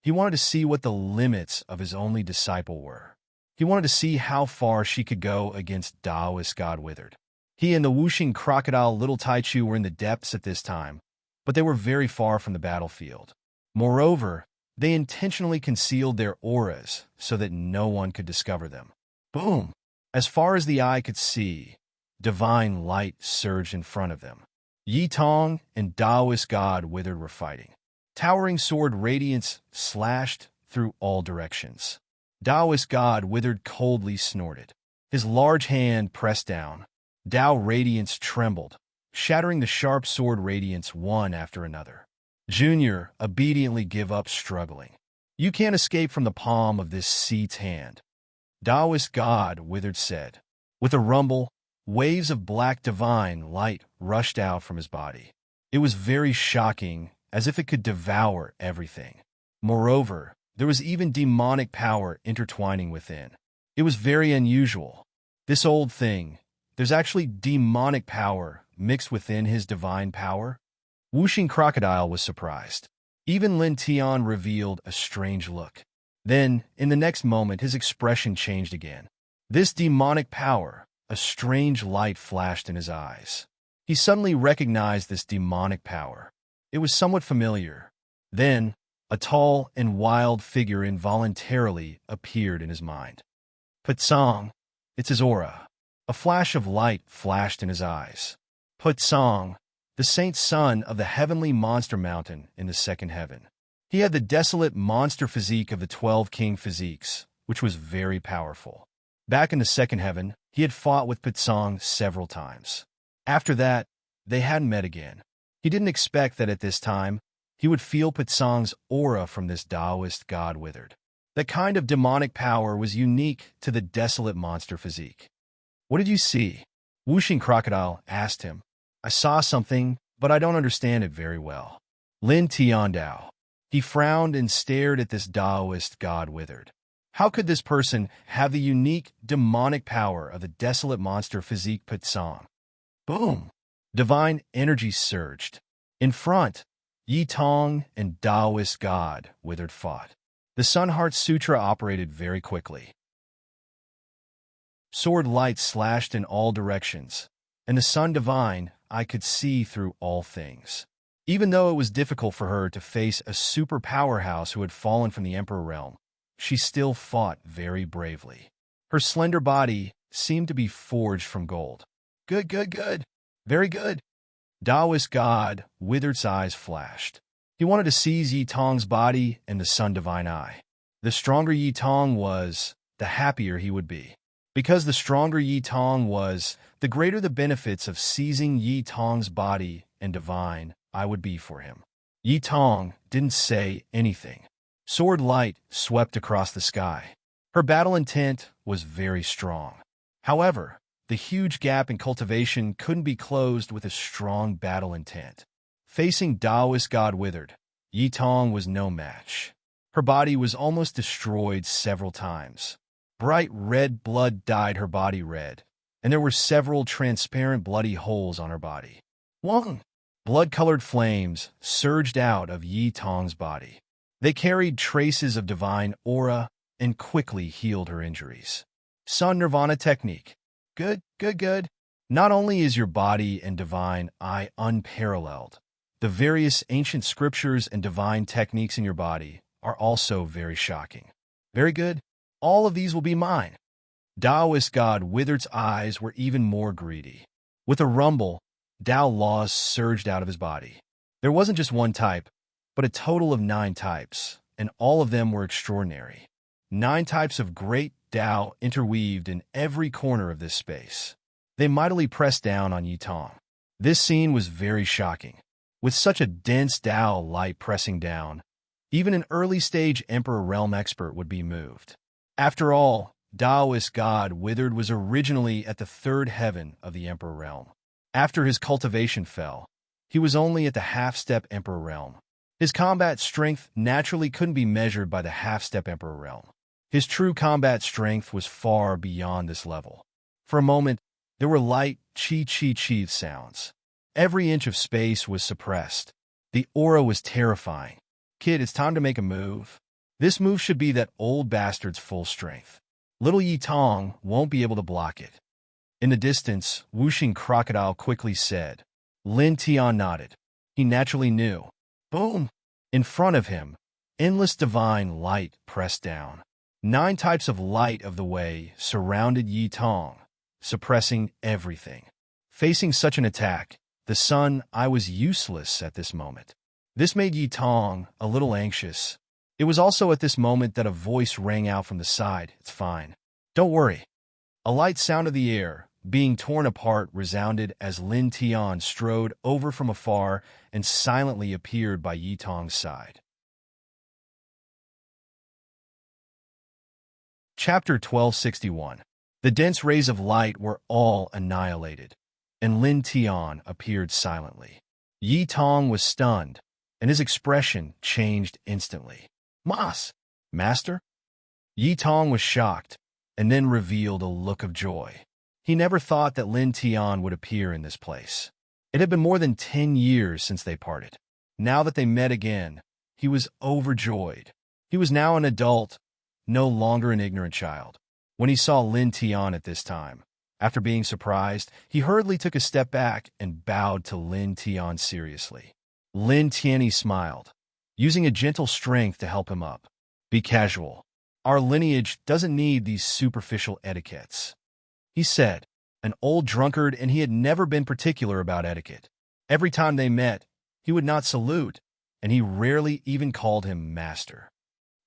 he wanted to see what the limits of his only disciple were. He wanted to see how far she could go against Taoist God Withered. He and the whooshing crocodile Little Taichu were in the depths at this time, but they were very far from the battlefield. Moreover, they intentionally concealed their auras so that no one could discover them. Boom! As far as the eye could see, divine light surged in front of them. Yi Tong and Taoist God Withered were fighting. Towering sword radiance slashed through all directions. Taoist God Withered coldly snorted. His large hand pressed down. Tao radiance trembled, shattering the sharp sword radiance one after another. Junior obediently gave up struggling. "You can't escape from the palm of this seed's hand," Taoist God Withered said. With a rumble, waves of black divine light rushed out from his body. It was very shocking, as if it could devour everything. Moreover, there was even demonic power intertwining within. It was very unusual. This old thing, there's actually demonic power mixed within his divine power? Whooshing Crocodile was surprised. Even Lin Tian revealed a strange look. Then, in the next moment, his expression changed again. This demonic power, a strange light flashed in his eyes. He suddenly recognized this demonic power. It was somewhat familiar. Then, a tall and wild figure involuntarily appeared in his mind. Putsong, it's his aura. A flash of light flashed in his eyes. Putsong, the saint son of the heavenly monster mountain in the second heaven. He had the desolate monster physique of the 12 king physiques, which was very powerful. Back in the second heaven, he had fought with Putsong several times. After that, they hadn't met again. He didn't expect that at this time, he would feel Putsong's aura from this Taoist God Withered. That kind of demonic power was unique to the desolate monster physique. "What did you see?" Whooshing Crocodile asked him. "I saw something, but I don't understand it very well." Lin Tiandao. He frowned and stared at this Taoist God Withered. How could this person have the unique demonic power of the desolate monster physique Putsong? Boom! Divine energy surged. In front, Yi Tong and Taoist God Withered fought. The Sun Heart Sutra operated very quickly. Sword light slashed in all directions, and the Sun Divine I could see through all things. Even though it was difficult for her to face a super powerhouse who had fallen from the Emperor realm, she still fought very bravely. Her slender body seemed to be forged from gold. Good. Very good. Taoist God Withered's eyes flashed. He wanted to seize Yi Tong's body and the Sun Divine Eye. The stronger Yi Tong was, the happier he would be. Because the stronger Yi Tong was, the greater the benefits of seizing Yi Tong's body and divine eye would be for him. Yi Tong didn't say anything. Sword light swept across the sky. Her battle intent was very strong. However, the huge gap in cultivation couldn't be closed with a strong battle intent. Facing Taoist God Withered, Yi Tong was no match. Her body was almost destroyed several times. Bright red blood dyed her body red, and there were several transparent bloody holes on her body. Wong! Blood-colored flames surged out of Yi Tong's body. They carried traces of divine aura and quickly healed her injuries. Sun Nirvana technique. Good, good, good. Not only is your body and divine eye unparalleled, the various ancient scriptures and divine techniques in your body are also very shocking. Very good. All of these will be mine. Taoist God Withered's eyes were even more greedy. With a rumble, Tao laws surged out of his body. There wasn't just one type, but a total of 9 types, and all of them were extraordinary. 9 types of great Tao interweaved in every corner of this space. They mightily pressed down on Yi Tong. This scene was very shocking. With such a dense Tao light pressing down, even an early-stage Emperor Realm expert would be moved. After all, Taoist God Withered was originally at the 3rd heaven of the Emperor Realm. After his cultivation fell, he was only at the half-step Emperor Realm. His combat strength naturally couldn't be measured by the half-step Emperor Realm. His true combat strength was far beyond this level. For a moment, there were light chi-chi-chi sounds. Every inch of space was suppressed. The aura was terrifying. Kid, it's time to make a move. This move should be that old bastard's full strength. Little Yi Tong won't be able to block it. In the distance, whooshing crocodile quickly said. Lin Tian nodded. He naturally knew. Boom! In front of him, endless divine light pressed down. 9 types of light of the way surrounded Yi Tong, suppressing everything. Facing such an attack, the Sun Eye was useless at this moment. This made Yi Tong a little anxious. It was also at this moment that a voice rang out from the side. It's fine. Don't worry. A light sound of the air, being torn apart, resounded as Lin Tian strode over from afar and silently appeared by Yi Tong's side. Chapter 1261. The dense rays of light were all annihilated, and Lin Tian appeared silently. Yi Tong was stunned, and his expression changed instantly. Master? Yi Tong was shocked, and then revealed a look of joy. He never thought that Lin Tian would appear in this place. It had been more than 10 years since they parted. Now that they met again, he was overjoyed. He was now an adult, no longer an ignorant child. When he saw Lin Tian at this time, after being surprised, he hurriedly took a step back and bowed to Lin Tian seriously. Lin Tian smiled, using a gentle strength to help him up. Be casual. Our lineage doesn't need these superficial etiquettes. He said, an old drunkard, and he had never been particular about etiquette. Every time they met, he would not salute, and he rarely even called him master.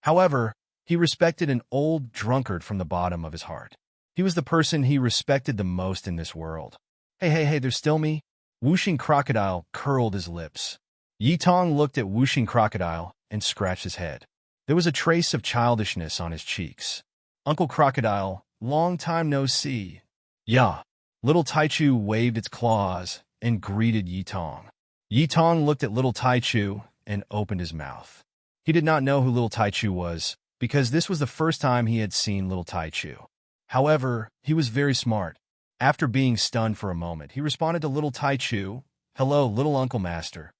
However, he respected an old drunkard from the bottom of his heart. He was the person he respected the most in this world. Hey, there's still me? Whooshing Crocodile curled his lips. Yi Tong looked at Whooshing Crocodile and scratched his head. There was a trace of childishness on his cheeks. Uncle Crocodile, long time no see. Yeah. Little Taichu waved its claws and greeted Yi Tong. Yi Tong looked at little Taichu and opened his mouth. He did not know who little Taichu was, because this was the first time he had seen little Taichu. However, he was very smart. After being stunned for a moment, he responded to little Taichu, hello, little Uncle Master.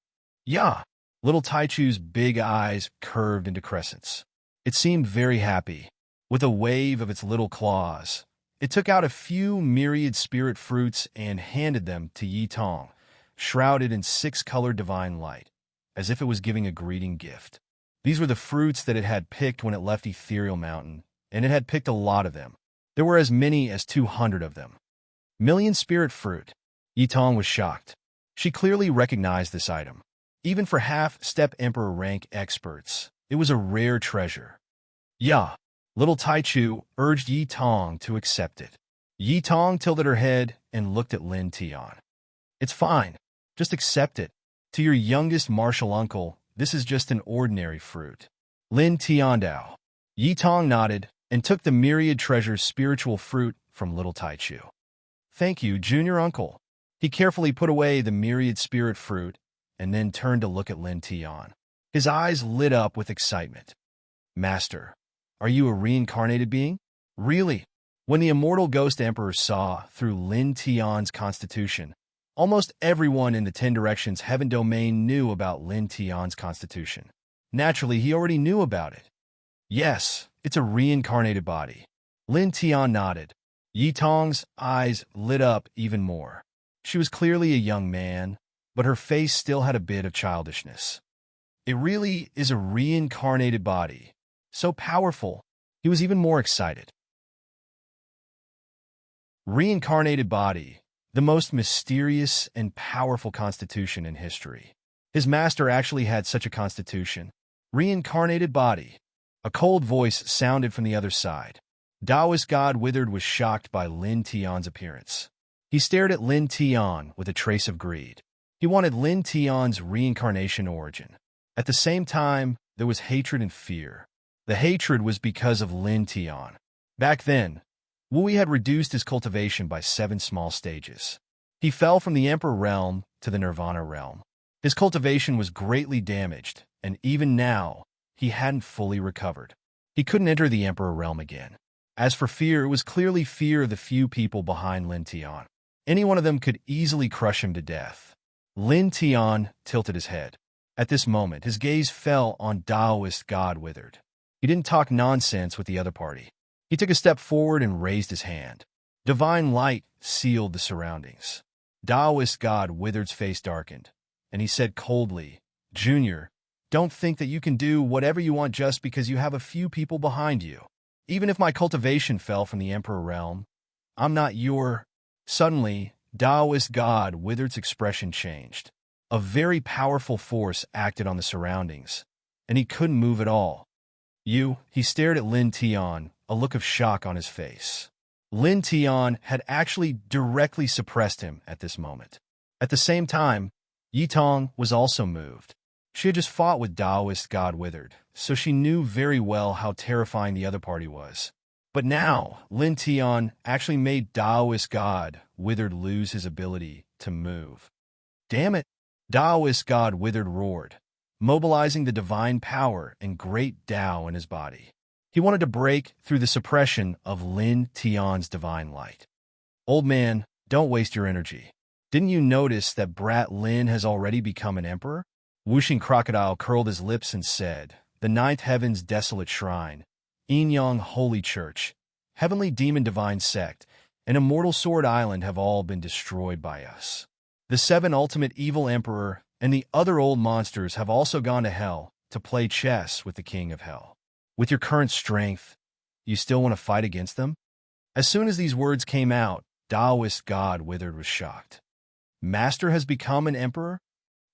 Yeah. Little Taichu's big eyes curved into crescents. It seemed very happy. With a wave of its little claws, it took out a few myriad spirit fruits and handed them to Yi Tong, shrouded in 6-colored divine light, as if it was giving a greeting gift. These were the fruits that it had picked when it left Ethereal Mountain, and it had picked a lot of them. There were as many as 200 of them. Million spirit fruit. Yi Tong was shocked. She clearly recognized this item. Even for half-step Emperor rank experts, it was a rare treasure. Yeah, little Taichu urged Yi Tong to accept it. Yi Tong tilted her head and looked at Lin Tian. It's fine. Just accept it. To your youngest martial uncle, this is just an ordinary fruit. Lin Tiandao. Yi Tong nodded and took the myriad treasure's spiritual fruit from little Taichu. Thank you, junior uncle. He carefully put away the myriad spirit fruit and then turned to look at Lin Tian. His eyes lit up with excitement. Master, are you a reincarnated being? Really? When the immortal ghost emperor saw through Lin Tian's constitution, almost everyone in the 10 Directions Heaven Domain knew about Lin Tian's constitution. Naturally, he already knew about it. Yes, it's a reincarnated body. Lin Tian nodded. Yi Tong's eyes lit up even more. She was clearly a young man, but her face still had a bit of childishness. It really is a reincarnated body. So powerful, he was even more excited. Reincarnated body, the most mysterious and powerful constitution in history. His master actually had such a constitution. Reincarnated body. A cold voice sounded from the other side. Taoist god Withered was shocked by Lin Tian's appearance. He stared at Lin Tian with a trace of greed. He wanted Lin Tian's reincarnation origin. At the same time, there was hatred and fear. The hatred was because of Lin Tian. Back then, Wui had reduced his cultivation by 7 small stages. He fell from the Emperor realm to the Nirvana realm. His cultivation was greatly damaged, and even now, he hadn't fully recovered. He couldn't enter the Emperor realm again. As for fear, it was clearly fear of the few people behind Lin Tian. Any one of them could easily crush him to death. Lin Tian tilted his head. At this moment, his gaze fell on Taoist god Withered. He didn't talk nonsense with the other party. He took a step forward and raised his hand. Divine light sealed the surroundings. Taoist god Withered's face darkened, and he said coldly, Junior, don't think that you can do whatever you want just because you have a few people behind you. Even if my cultivation fell from the Emperor realm, I'm not your... Suddenly, Taoist god Withered's expression changed. A very powerful force acted on the surroundings, and he couldn't move at all. He stared at Lin Tian, a look of shock on his face. Lin Tian had actually directly suppressed him at this moment. At the same time, Yi Tong was also moved. She had just fought with Taoist god Withered, so she knew very well how terrifying the other party was. But now, Lin Tian actually made Taoist god Withered lose his ability to move. Damn it! Taoist god Withered roared, mobilizing the divine power and great Tao in his body. He wanted to break through the suppression of Lin Tian's divine light. Old man, don't waste your energy. Didn't you notice that Brat Lin has already become an emperor? Whooshing Crocodile curled his lips and said, The 9th Heaven's desolate shrine, Enyang Holy Church, Heavenly Demon Divine Sect, and Immortal Sword Island have all been destroyed by us. The 7 Ultimate Evil Emperor and the other old monsters have also gone to hell to play chess with the King of Hell. With your current strength, you still want to fight against them? As soon as these words came out, Taoist god Withered was shocked. Master has become an emperor?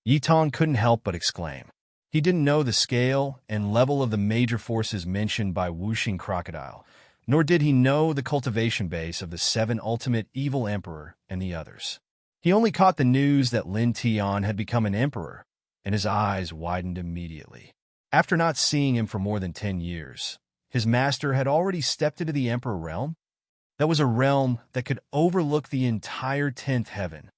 Yi Tong couldn't help but exclaim. He didn't know the scale and level of the major forces mentioned by Whooshing Crocodile, nor did he know the cultivation base of the 7 Ultimate Evil Emperor and the others. He only caught the news that Lin Tian had become an emperor, and his eyes widened immediately. After not seeing him for more than 10 years, his master had already stepped into the Emperor realm. That was a realm that could overlook the entire 10th heaven.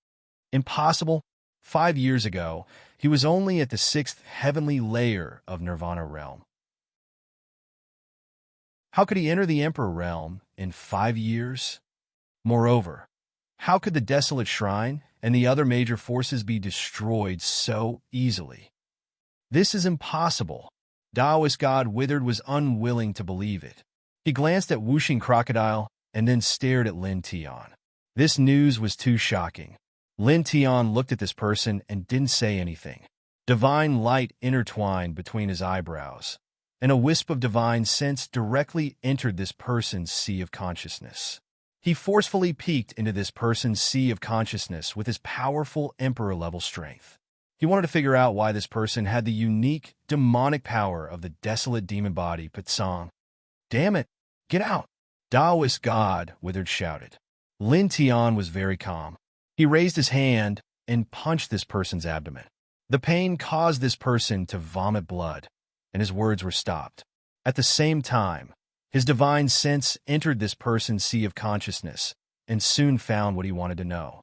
Impossible. 5 years ago, he was only at the 6th heavenly layer of Nirvana realm. How could he enter the Emperor realm in 5 years? Moreover, how could the desolate shrine and the other major forces be destroyed so easily? This is impossible. Taoist god Withered was unwilling to believe it. He glanced at Whooshing Crocodile and then stared at Lin Tian. This news was too shocking. Lin Tian looked at this person and didn't say anything. Divine light intertwined between his eyebrows, and a wisp of divine sense directly entered this person's sea of consciousness. He forcefully peeked into this person's sea of consciousness with his powerful emperor-level strength. He wanted to figure out why this person had the unique, demonic power of the desolate demon body, Patsong. Damn it! Get out! Taoist god, Withered shouted. Lin Tian was very calm. He raised his hand and punched this person's abdomen. The pain caused this person to vomit blood, and his words were stopped. At the same time, his divine sense entered this person's sea of consciousness and soon found what he wanted to know.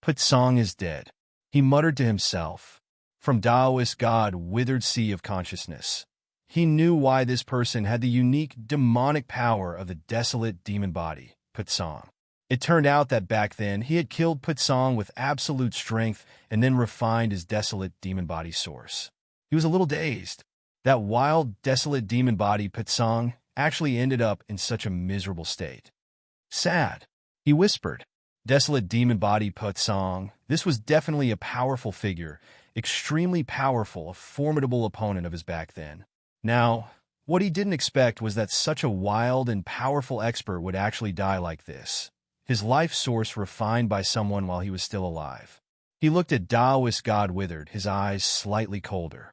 Patsong is dead, he muttered to himself. From Taoist god Withered sea of consciousness, he knew why this person had the unique demonic power of the desolate demon body, Patsong. It turned out that back then he had killed Patsong with absolute strength and then refined his desolate demon body source. He was a little dazed. That wild, desolate demon body, Patsong, actually ended up in such a miserable state. Sad, he whispered. Desolate demon body, Patsong. This was definitely a powerful figure, extremely powerful, a formidable opponent of his back then. Now, what he didn't expect was that such a wild and powerful expert would actually die like this. His life source refined by someone while he was still alive. He looked at Taoist god Withered, his eyes slightly colder.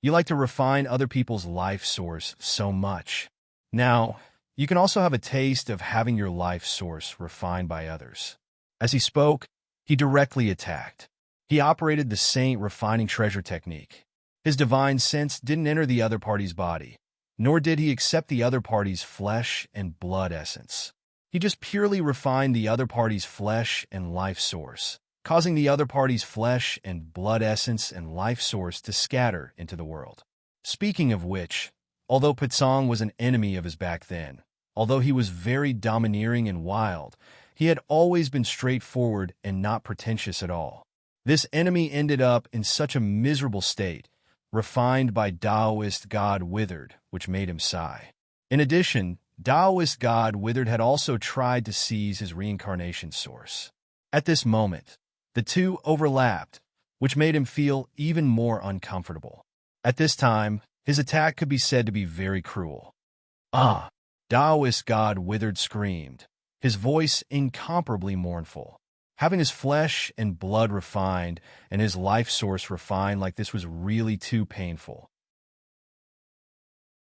You like to refine other people's life source so much. Now, you can also have a taste of having your life source refined by others. As he spoke, he directly attacked. He operated the saint refining treasure technique. His divine sense didn't enter the other party's body, nor did he accept the other party's flesh and blood essence. He just purely refined the other party's flesh and life source, causing the other party's flesh and blood essence and life source to scatter into the world. Speaking of which, although Patsong was an enemy of his back then, although he was very domineering and wild, he had always been straightforward and not pretentious at all. This enemy ended up in such a miserable state, refined by Taoist god Withered, which made him sigh. In addition, Taoist god Withered had also tried to seize his reincarnation source. At this moment, the two overlapped, which made him feel even more uncomfortable. At this time, his attack could be said to be very cruel. Ah! Taoist god Withered screamed, his voice incomparably mournful. Having his flesh and blood refined and his life source refined like this was really too painful.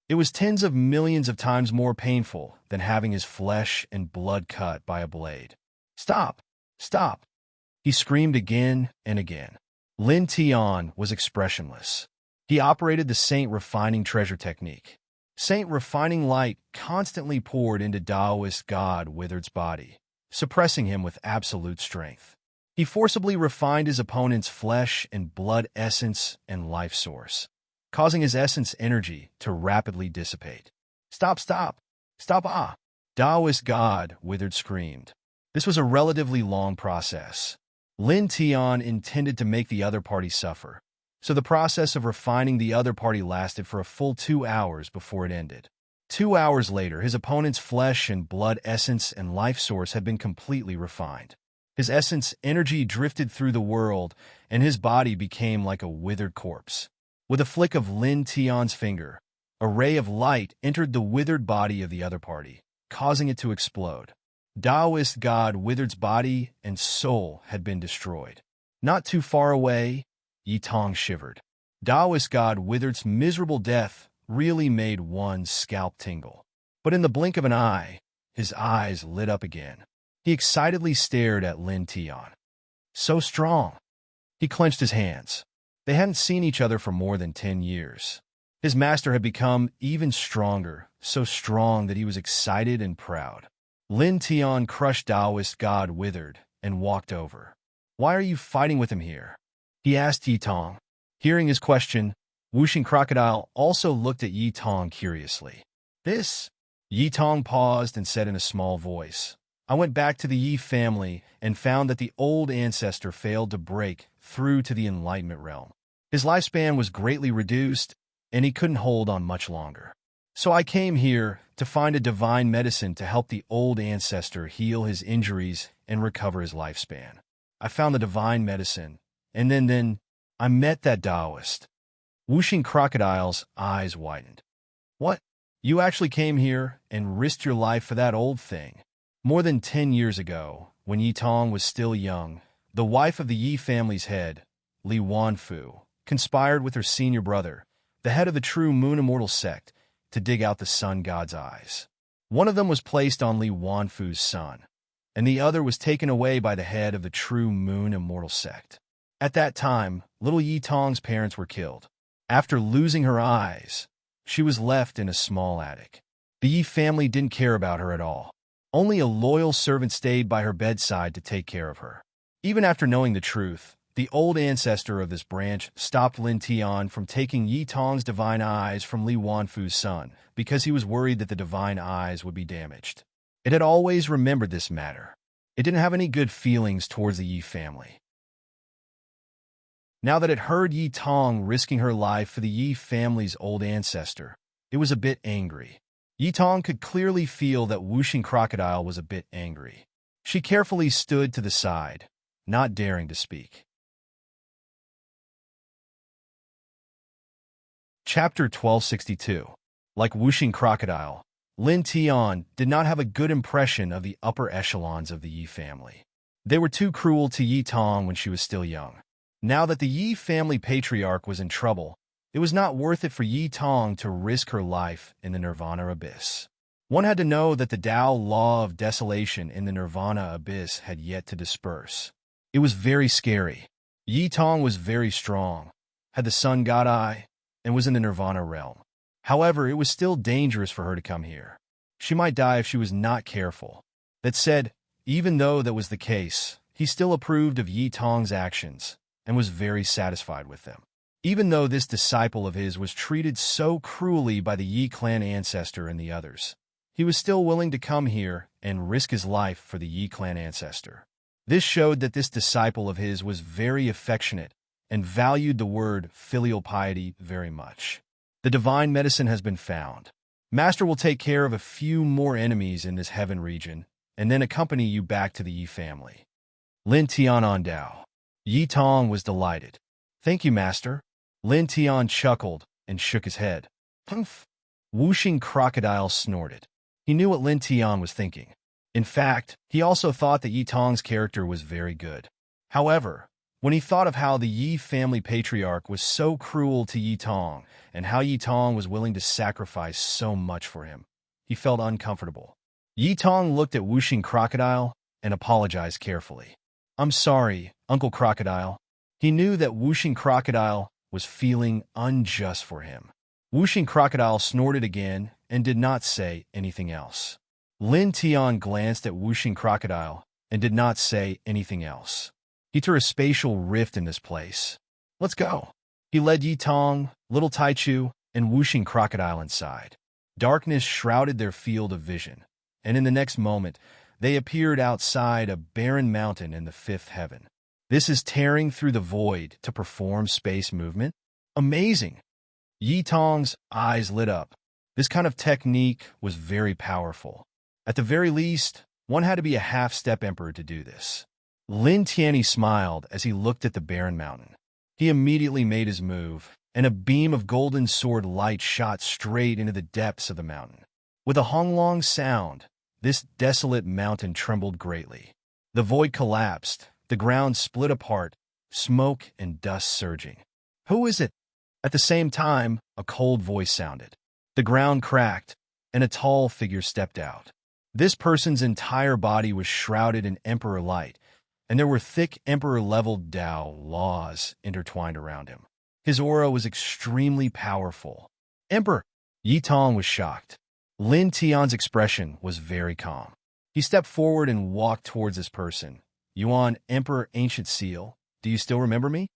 It was tens of millions of times more painful than having his flesh and blood cut by a blade. Stop! Stop! He screamed again and again. Lin Tian was expressionless. He operated the saint refining treasure technique. Saint refining light constantly poured into Taoist god Withered's body, suppressing him with absolute strength. He forcibly refined his opponent's flesh and blood essence and life source, causing his essence energy to rapidly dissipate. Stop, stop, stop, ah! Taoist god Withered screamed. This was a relatively long process. Lin Tian intended to make the other party suffer, so the process of refining the other party lasted for a full 2 hours before it ended. 2 hours later, his opponent's flesh and blood essence and life source had been completely refined. His essence energy drifted through the world, and his body became like a withered corpse. With a flick of Lin Tian's finger, a ray of light entered the withered body of the other party, causing it to explode. Taoist god Withered's body and soul had been destroyed. Not too far away, Yi Tong shivered. Taoist god Withered's miserable death really made one's scalp tingle. But in the blink of an eye, his eyes lit up again. He excitedly stared at Lin Tian. So strong. He clenched his hands. They hadn't seen each other for more than 10 years. His master had become even stronger, so strong that he was excited and proud. Lin Tian crushed Taoist god Withered and walked over. Why are you fighting with him here? He asked Yi Tong. Hearing his question, Wuxing Crocodile also looked at Yi Tong curiously. This? Yi Tong paused and said in a small voice, I went back to the Yi family and found that the old ancestor failed to break through to the enlightenment realm. His lifespan was greatly reduced, and he couldn't hold on much longer. So I came here to find a divine medicine to help the old ancestor heal his injuries and recover his lifespan. I found the divine medicine, and then I met that Taoist. Wuxing Crocodile's eyes widened. What? You actually came here and risked your life for that old thing? More than 10 years ago, when Yi Tong was still young, the wife of the Yi family's head, Li Wanfu, conspired with her senior brother, the head of the true Moon Immortal sect, to dig out the sun god's eyes. One of them was placed on Li Wanfu's son, and the other was taken away by the head of the true Moon Immortal sect. At that time, little Yi Tong's parents were killed. After losing her eyes, she was left in a small attic. The Yi family didn't care about her at all. Only a loyal servant stayed by her bedside to take care of her. Even after knowing the truth, the old ancestor of this branch stopped Lin Tian from taking Yi Tong's divine eyes from Li Wanfu's son because he was worried that the divine eyes would be damaged. It had always remembered this matter. It didn't have any good feelings towards the Yi family. Now that it heard Yi Tong risking her life for the Yi family's old ancestor, it was a bit angry. Yi Tong could clearly feel that Wuxing Crocodile was a bit angry. She carefully stood to the side, not daring to speak. Chapter 1262. Like Wuxing Crocodile, Lin Tian did not have a good impression of the upper echelons of the Yi family. They were too cruel to Yi Tong when she was still young. Now that the Yi family patriarch was in trouble, it was not worth it for Yi Tong to risk her life in the Nirvana abyss. One had to know that the Tao law of desolation in the Nirvana abyss had yet to disperse. It was very scary. Yi Tong was very strong, had the sun god eye, and was in the Nirvana realm. However, it was still dangerous for her to come here. She might die if she was not careful. That said, even though that was the case, he still approved of Yi Tong's actions and was very satisfied with them. Even though this disciple of his was treated so cruelly by the Yi clan ancestor and the others, he was still willing to come here and risk his life for the Yi clan ancestor. This showed that this disciple of his was very affectionate and valued the word filial piety very much. The divine medicine has been found. Master will take care of a few more enemies in this heaven region and then accompany you back to the Yi family. Lin Tian on Dao. Yi Tong was delighted. Thank you, Master. Lin Tian chuckled and shook his head. Humph! Wuxing Crocodile snorted. He knew what Lin Tian was thinking. In fact, he also thought that Yi Tong's character was very good. However, when he thought of how the Yi family patriarch was so cruel to Yi Tong and how Yi Tong was willing to sacrifice so much for him, he felt uncomfortable. Yi Tong looked at Wuxing Crocodile and apologized carefully. I'm sorry, Uncle Crocodile. He knew that Wuxing Crocodile was feeling unjust for him. Wuxing Crocodile snorted again and did not say anything else. Lin Tian glanced at Wuxing Crocodile and did not say anything else. He tore a spatial rift in this place. Let's go. He led Yi Tong, Little Taichu, and Wuxing Crocodile inside. Darkness shrouded their field of vision, and in the next moment, they appeared outside a barren mountain in the fifth heaven. This is tearing through the void to perform space movement? Amazing! Yi Tong's eyes lit up. This kind of technique was very powerful. At the very least, one had to be a half-step emperor to do this. Lin Tian smiled as he looked at the barren mountain. He immediately made his move, and a beam of golden sword light shot straight into the depths of the mountain. With a honglong sound, this desolate mountain trembled greatly. The void collapsed, the ground split apart, smoke and dust surging. Who is it? At the same time, a cold voice sounded. The ground cracked, and a tall figure stepped out. This person's entire body was shrouded in emperor light, and there were thick emperor-level Tao laws intertwined around him. His aura was extremely powerful. Emperor! Yi Tong was shocked. Lin Tian's expression was very calm. He stepped forward and walked towards this person. Yuan, Emperor Ancient Seal, do you still remember me?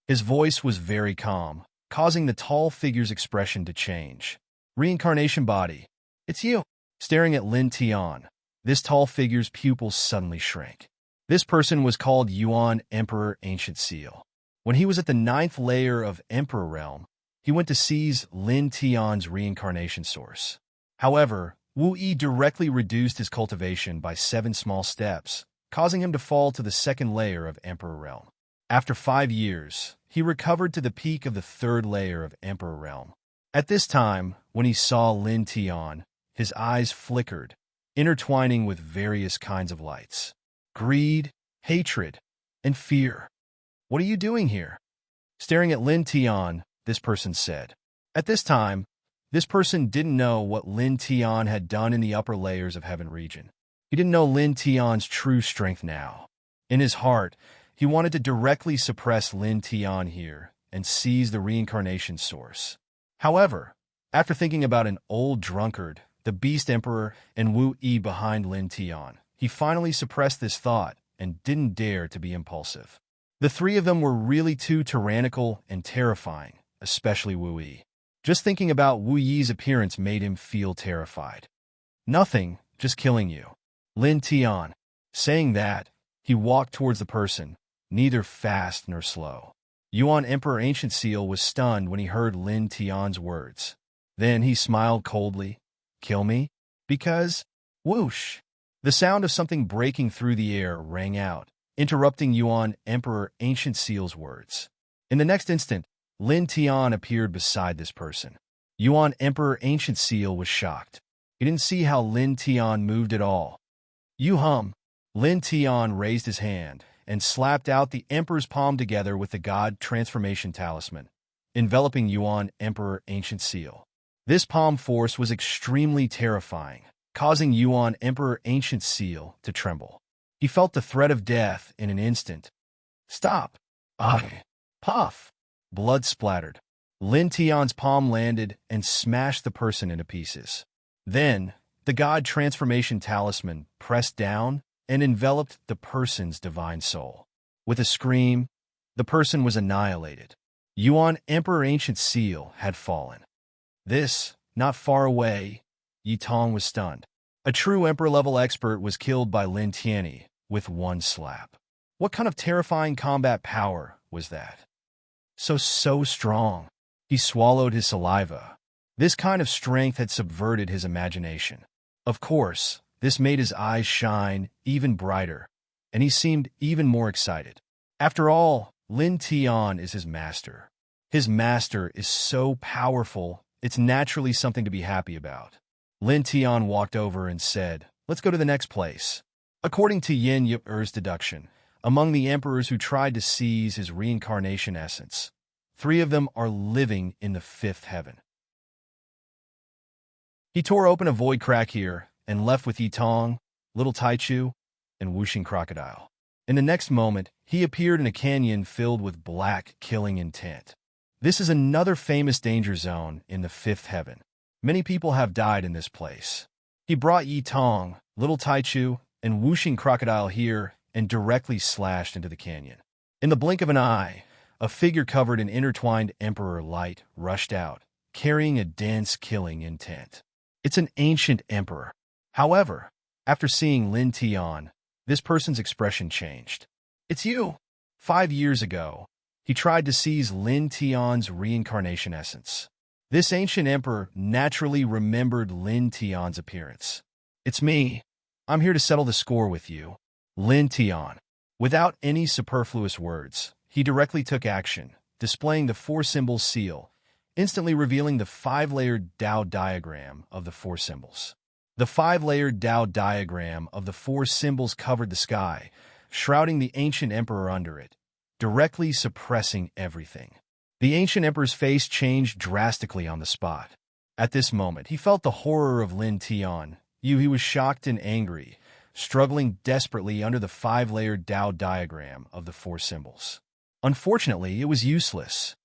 His voice was very calm, causing the tall figure's expression to change. Reincarnation body. It's you. Staring at Lin Tian, this tall figure's pupils suddenly shrank. This person was called Yuan, Emperor Ancient Seal. When he was at the 9th layer of Emperor Realm, he went to seize Lin Tian's reincarnation source. However, Wu Yi directly reduced his cultivation by 7 small steps, causing him to fall to the 2nd layer of Emperor Realm. After 5 years, he recovered to the peak of the 3rd layer of Emperor Realm. At this time, when he saw Lin Tian, his eyes flickered, intertwining with various kinds of lights. Greed, hatred, and fear. "What are you doing here?" Staring at Lin Tian, this person said. At this time, this person didn't know what Lin Tian had done in the upper layers of Heaven region. He didn't know Lin Tian's true strength now. In his heart, he wanted to directly suppress Lin Tian here and seize the reincarnation source. However, after thinking about an old drunkard, the Beast Emperor, and Wu Yi behind Lin Tian, he finally suppressed this thought and didn't dare to be impulsive. The three of them were really too tyrannical and terrifying, especially Wu Yi. Just thinking about Wu Yi's appearance made him feel terrified. "Nothing, just killing you." Lin Tian. Saying that, he walked towards the person, neither fast nor slow. Yuan Emperor Ancient Seal was stunned when he heard Lin Tian's words. Then he smiled coldly. "Kill me? Because—" Whoosh! The sound of something breaking through the air rang out, interrupting Yuan Emperor Ancient Seal's words. In the next instant, Lin Tian appeared beside this person. Yuan Emperor Ancient Seal was shocked. He didn't see how Lin Tian moved at all. "You hum." Lin Tian raised his hand and slapped out the Emperor's palm together with the God Transformation Talisman, enveloping Yuan Emperor Ancient Seal. This palm force was extremely terrifying, causing Yuan Emperor Ancient Seal to tremble. He felt the threat of death in an instant. "Stop!" Puff! Blood splattered. Lin Tian's palm landed and smashed the person into pieces. Then, the God Transformation Talisman pressed down and enveloped the person's divine soul. With a scream, the person was annihilated. Yuan Emperor Ancient Seal had fallen. Not far away, Yi Tong was stunned. A true Emperor-level expert was killed by Lin Tianyi with one slap. What kind of terrifying combat power was that? So strong. He swallowed his saliva. This kind of strength had subverted his imagination. Of course, this made his eyes shine even brighter, and he seemed even more excited. After all, Lin Tian is his master. His master is so powerful, it's naturally something to be happy about. Lin Tian walked over and said, "Let's go to the next place." According to Yin Yip-er's deduction, among the emperors who tried to seize his reincarnation essence, 3 of them are living in the 5th heaven. He tore open a void crack here and left with Yi Tong, Little Taichu, and Whooshing Crocodile. In the next moment, he appeared in a canyon filled with black, killing intent. This is another famous danger zone in the 5th heaven. Many people have died in this place. He brought Yi Tong, Little Taichu, and Whooshing Crocodile here and directly slashed into the canyon. In the blink of an eye, a figure covered in intertwined emperor light rushed out, carrying a dense killing intent. It's an ancient emperor. However, after seeing Lin Tian, this person's expression changed. "It's you." 5 years ago, he tried to seize Lin Tian's reincarnation essence. This ancient emperor naturally remembered Lin Tian's appearance. "It's me. I'm here to settle the score with you." Lin Tian. Without any superfluous words, he directly took action, displaying the 4 symbols seal, instantly revealing the 5-layered Tao diagram of the 4 symbols. The 5-layered Tao diagram of the 4 symbols covered the sky, shrouding the ancient emperor under it, directly suppressing everything. The ancient emperor's face changed drastically on the spot. At this moment, he felt the horror of Lin Tian. He was shocked and angry, struggling desperately under the 5-layered Tao diagram of the 4 symbols. Unfortunately, it was useless.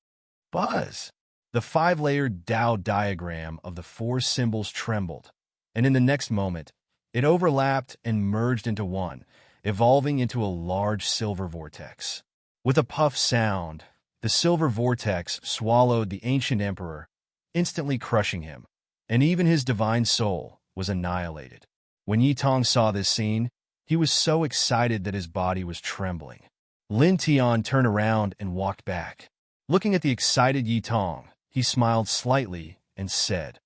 Buzz! The 5-layered Tao diagram of the 4 symbols trembled, and in the next moment, it overlapped and merged into one, evolving into a large silver vortex. With a puff sound, the silver vortex swallowed the ancient emperor, instantly crushing him, and even his divine soul was annihilated. When Yi Tong saw this scene, he was so excited that his body was trembling. Lin Tian turned around and walked back. Looking at the excited Yi Tong, he smiled slightly and said,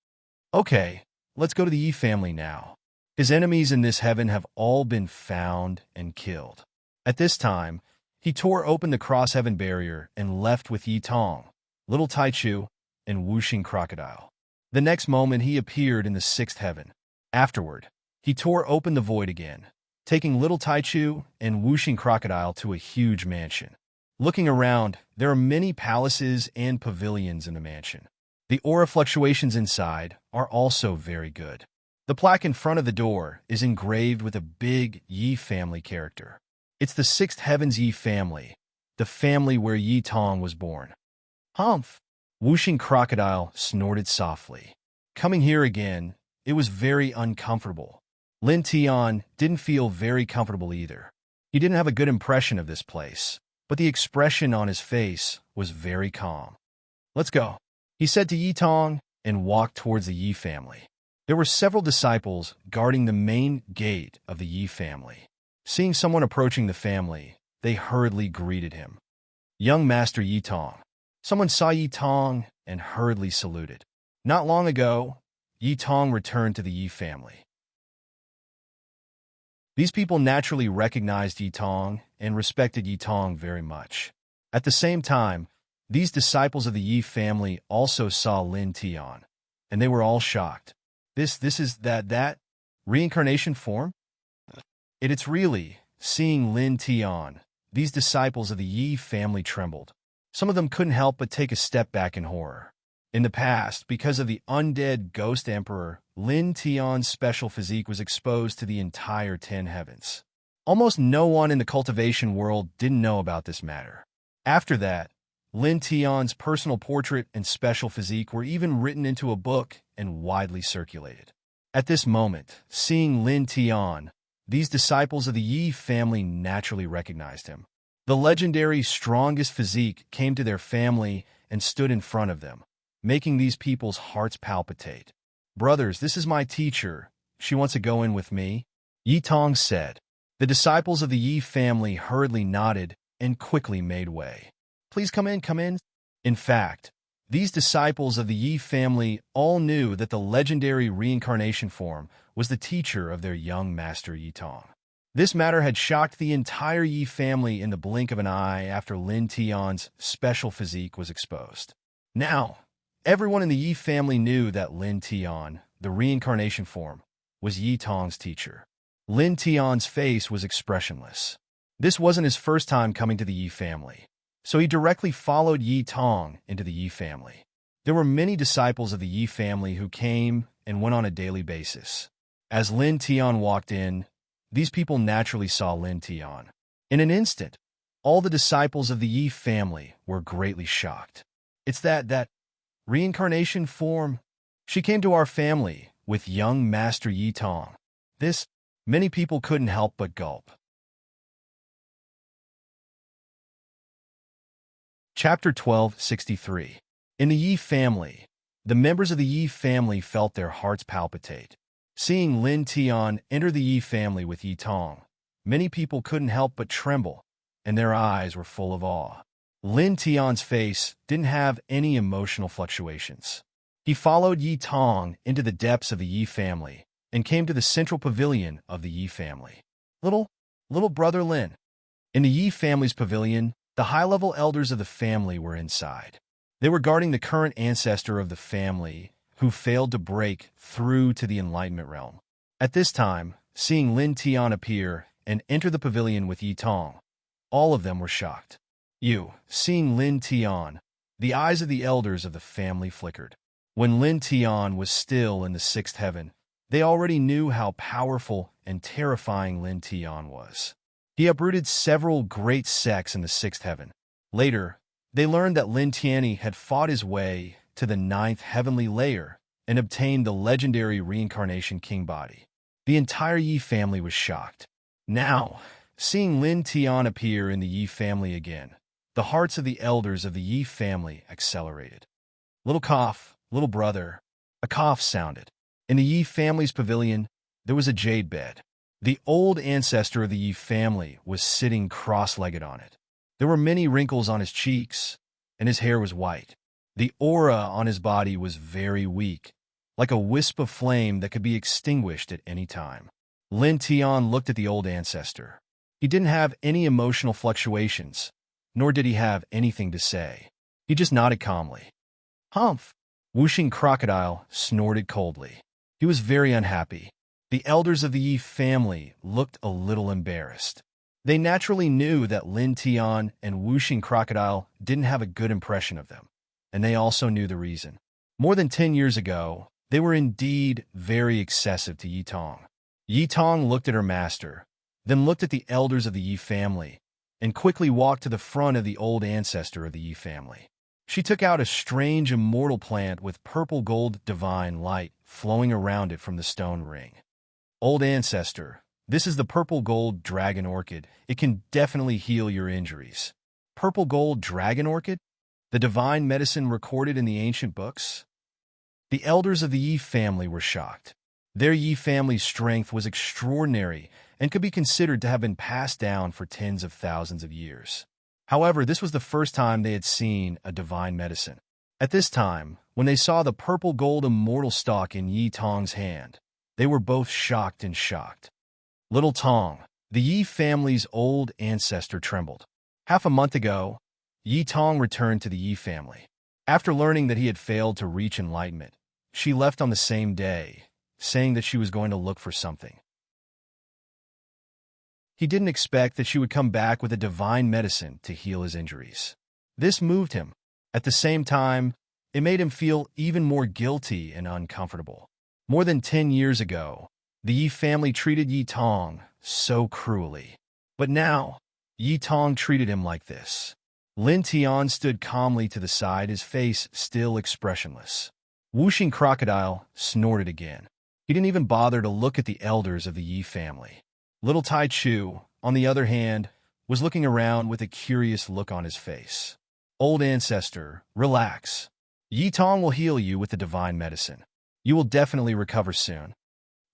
"Okay, let's go to the Yi family now. His enemies in this heaven have all been found and killed." At this time, he tore open the cross-heaven barrier and left with Yi Tong, Little Taichu, and Whooshing Crocodile. The next moment, he appeared in the 6th heaven. Afterward, he tore open the void again, taking little Taichu and whooshing crocodile to a huge mansion. Looking around, there are many palaces and pavilions in the mansion. The aura fluctuations inside are also very good. The plaque in front of the door is engraved with a big Yi family character. It's the sixth heavens Yi family, the family where Yi Tong was born. Humph! Whooshing crocodile snorted softly. Coming here again, it was very uncomfortable. Lin Tian didn't feel very comfortable either. He didn't have a good impression of this place, but the expression on his face was very calm. Let's go, he said to Yi Tong and walked towards the Yi family. There were several disciples guarding the main gate of the Yi family. Seeing someone approaching the family, they hurriedly greeted him. Young Master Yi Tong. Someone saw Yi Tong and hurriedly saluted. Not long ago, Yi Tong returned to the Yi family. These people naturally recognized Yi Tong and respected Yi Tong very much. At the same time, these disciples of the Yi family also saw Lin Tian, and they were all shocked. This is that reincarnation form? It's really, seeing Lin Tian, these disciples of the Yi family trembled. Some of them couldn't help but take a step back in horror. In the past, because of the undead ghost emperor, Lin Tian's special physique was exposed to the entire 10 heavens. Almost no one in the cultivation world didn't know about this matter. After that, Lin Tian's personal portrait and special physique were even written into a book and widely circulated. At this moment, seeing Lin Tian, these disciples of the Yi family naturally recognized him. The legendary strongest physique came to their family and stood in front of them, making these people's hearts palpitate. Brothers, this is my teacher. She wants to go in with me, Yi Tong said. The disciples of the Yi family hurriedly nodded and quickly made way. Please come in, come in. In fact, these disciples of the Yi family all knew that the legendary reincarnation form was the teacher of their young master Yi Tong. This matter had shocked the entire Yi family in the blink of an eye after Lin Tian's special physique was exposed. Now, everyone in the Yi family knew that Lin Tian, the reincarnation form, was Yi Tong's teacher. Lin Tian's face was expressionless. This wasn't his first time coming to the Yi family, so he directly followed Yi Tong into the Yi family. There were many disciples of the Yi family who came and went on a daily basis. As Lin Tian walked in, these people naturally saw Lin Tian. In an instant, all the disciples of the Yi family were greatly shocked. It's that reincarnation form. She came to our family with young Master Yi Tong. Many people couldn't help but gulp. Chapter 1263. In the Yi family, the members of the Yi family felt their hearts palpitate. Seeing Lin Tian enter the Yi family with Yi Tong, many people couldn't help but tremble, and their eyes were full of awe. Lin Tian's face didn't have any emotional fluctuations. He followed Yi Tong into the depths of the Yi family and came to the central pavilion of the Yi family. Little brother Lin. In the Yi family's pavilion, the high-level elders of the family were inside. They were guarding the current ancestor of the family, who failed to break through to the enlightenment realm. At this time, seeing Lin Tian appear and enter the pavilion with Yi Tong, all of them were shocked. Seeing Lin Tian, the eyes of the elders of the family flickered. When Lin Tian was still in the sixth heaven, they already knew how powerful and terrifying Lin Tian was. He uprooted several great sects in the sixth heaven. Later, they learned that Lin Tian had fought his way to the ninth heavenly layer and obtained the legendary reincarnation king body. The entire Yi family was shocked. Now, seeing Lin Tian appear in the Yi family again, the hearts of the elders of the Yi family accelerated. Little cough, little brother. A cough sounded. In the Yi family's pavilion, there was a jade bed. The old ancestor of the Yi family was sitting cross-legged on it. There were many wrinkles on his cheeks, and his hair was white. The aura on his body was very weak, like a wisp of flame that could be extinguished at any time. Lin Tian looked at the old ancestor. He didn't have any emotional fluctuations, nor did he have anything to say. He just nodded calmly. Humph! Whooshing crocodile snorted coldly. He was very unhappy. The elders of the Yi family looked a little embarrassed. They naturally knew that Lin Tian and Wuxing Crocodile didn't have a good impression of them, and they also knew the reason. More than 10 years ago, they were indeed very excessive to Yi Tong. Yi Tong looked at her master, then looked at the elders of the Yi family, and quickly walked to the front of the old ancestor of the Yi family. She took out a strange immortal plant with purple gold divine light flowing around it from the stone ring. Old ancestor, this is the purple gold dragon orchid. It can definitely heal your injuries. Purple gold dragon orchid? The divine medicine recorded in the ancient books? The elders of the Yi family were shocked. Their Yi family's strength was extraordinary and could be considered to have been passed down for tens of thousands of years. However, this was the first time they had seen a divine medicine. At this time, when they saw the purple gold immortal stalk in Yi Tong's hand, they were both shocked and shocked. Little Tong, the Yi family's old ancestor, trembled. Half a month ago, Yi Tong returned to the Yi family. After learning that he had failed to reach enlightenment, she left on the same day, saying that she was going to look for something. He didn't expect that she would come back with a divine medicine to heal his injuries. This moved him. At the same time, it made him feel even more guilty and uncomfortable. More than 10 years ago, the Yi family treated Yi Tong so cruelly. But now, Yi Tong treated him like this. Lin Tian stood calmly to the side, his face still expressionless. Wuxing Crocodile snorted again. He didn't even bother to look at the elders of the Yi family. Little Tai Chu, on the other hand, was looking around with a curious look on his face. Old ancestor, relax. Yi Tong will heal you with the divine medicine. You will definitely recover soon.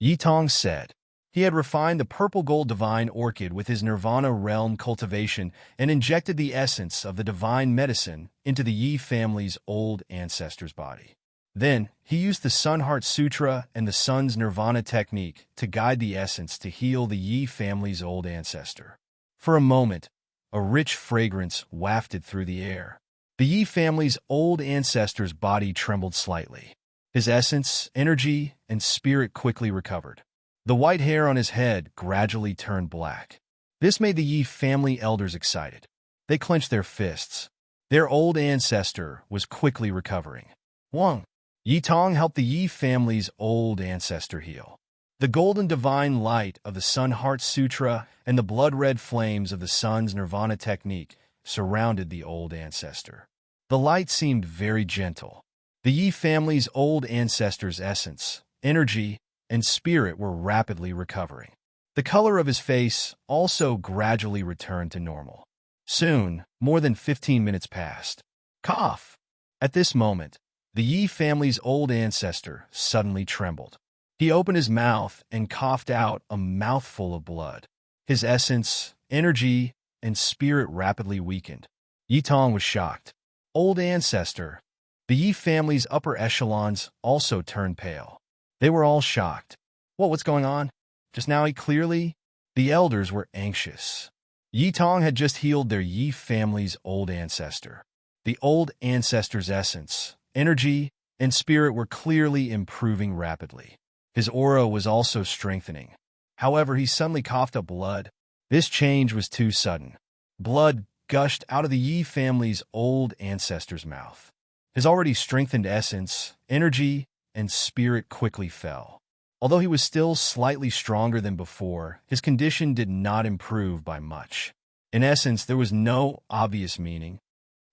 Yi Tong said. He had refined the purple gold divine orchid with his nirvana realm cultivation and injected the essence of the divine medicine into the Yi family's old ancestor's body. Then, he used the Sun Heart Sutra and the Sun's Nirvana technique to guide the essence to heal the Yi family's old ancestor. For a moment, a rich fragrance wafted through the air. The Yi family's old ancestor's body trembled slightly. His essence, energy, and spirit quickly recovered. The white hair on his head gradually turned black. This made the Yi family elders excited. They clenched their fists. Their old ancestor was quickly recovering. Wang. Yi Tong helped the Yi family's old ancestor heal. The golden divine light of the Sun Heart Sutra and the blood-red flames of the Sun's Nirvana technique surrounded the old ancestor. The light seemed very gentle. The Yi family's old ancestor's essence, energy, and spirit were rapidly recovering. The color of his face also gradually returned to normal. Soon, more than 15 minutes passed. Cough! At this moment, the Yi family's old ancestor suddenly trembled. He opened his mouth and coughed out a mouthful of blood. His essence, energy, and spirit rapidly weakened. Yi Tong was shocked. Old ancestor. The Yi family's upper echelons also turned pale. They were all shocked. What's going on? Just now the elders were anxious. Yi Tong had just healed their Yi family's old ancestor. The old ancestor's essence, energy, and spirit were clearly improving rapidly. His aura was also strengthening. However, he suddenly coughed up blood. This change was too sudden. Blood gushed out of the Yi family's old ancestor's mouth. His already strengthened essence, energy, and spirit quickly fell. Although he was still slightly stronger than before, his condition did not improve by much. In essence, there was no obvious meaning.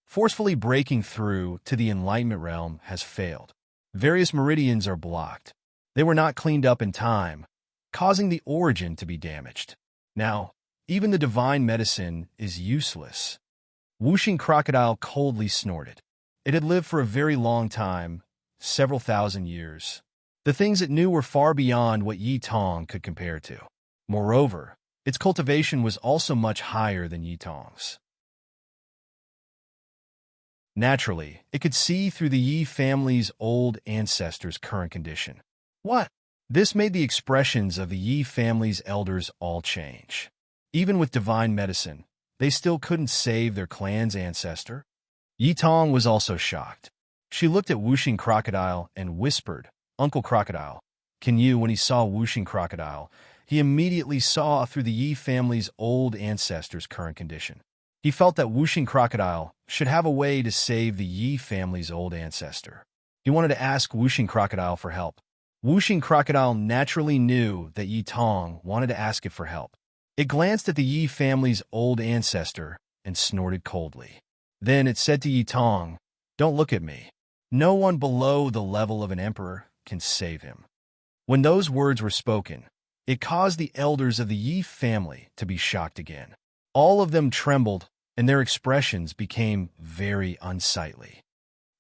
Forcefully breaking through to the enlightenment realm has failed. Various meridians are blocked. They were not cleaned up in time, causing the origin to be damaged. Now, even the divine medicine is useless. Wuxing Crocodile coldly snorted. It had lived for a very long time, several thousand years. The things it knew were far beyond what Yi Tong could compare to. Moreover, its cultivation was also much higher than Yi Tong's. Naturally, it could see through the Yi family's old ancestors' current condition. What? This made the expressions of the Yi family's elders all change. Even with divine medicine, they still couldn't save their clan's ancestor. Yi Tong was also shocked. She looked at Wuxing Crocodile and whispered, "Uncle Crocodile, Can you, when he saw whooshing crocodile, he immediately saw through the Yi family's old ancestors' current condition. He felt that whooshing crocodile should have a way to save the Yi family's old ancestor. He wanted to ask whooshing crocodile for help. Whooshing crocodile naturally knew that Yi Tong wanted to ask it for help. It glanced at the Yi family's old ancestor and snorted coldly. Then it said to Yi Tong, "Don't look at me. No one below the level of an emperor can save him." When those words were spoken, it caused the elders of the Yi family to be shocked again. All of them trembled, and their expressions became very unsightly.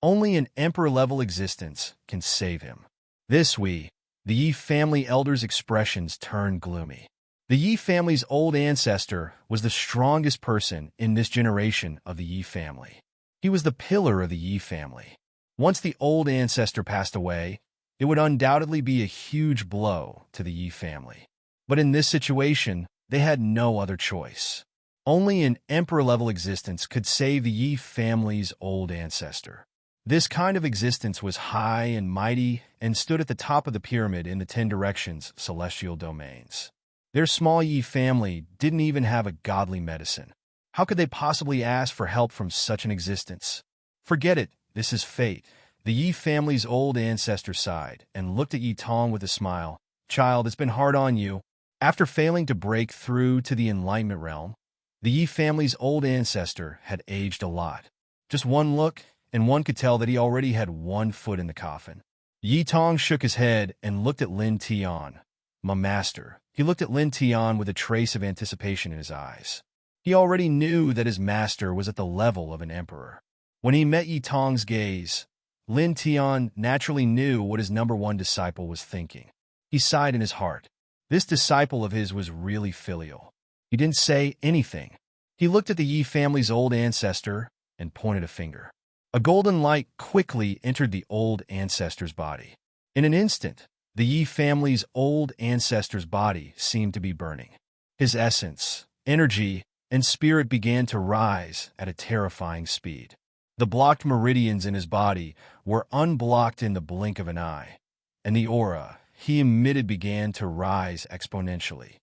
Only an emperor-level existence can save him. The Yi family elders' expressions turned gloomy. The Yi family's old ancestor was the strongest person in this generation of the Yi family. He was the pillar of the Yi family. Once the old ancestor passed away, it would undoubtedly be a huge blow to the Yi family. But in this situation, they had no other choice. Only an emperor-level existence could save the Yi family's old ancestor. This kind of existence was high and mighty and stood at the top of the pyramid in the 10 directions celestial domains. Their small Yi family didn't even have a godly medicine. How could they possibly ask for help from such an existence? Forget it, this is fate. The Yi family's old ancestor sighed and looked at Yi Tong with a smile. "Child, it's been hard on you." After failing to break through to the enlightenment realm, the Yi family's old ancestor had aged a lot. Just one look, and one could tell that he already had one foot in the coffin. Yi Tong shook his head and looked at Lin Tian. "My master." He looked at Lin Tian with a trace of anticipation in his eyes. He already knew that his master was at the level of an emperor. When he met Yi Tong's gaze, Lin Tian naturally knew what his #1 disciple was thinking. He sighed in his heart. This disciple of his was really filial. He didn't say anything. He looked at the Yi family's old ancestor and pointed a finger. A golden light quickly entered the old ancestor's body. In an instant, the Yi family's old ancestor's body seemed to be burning. His essence, energy, and spirit began to rise at a terrifying speed. The blocked meridians in his body were unblocked in the blink of an eye, and the aura he emitted began to rise exponentially.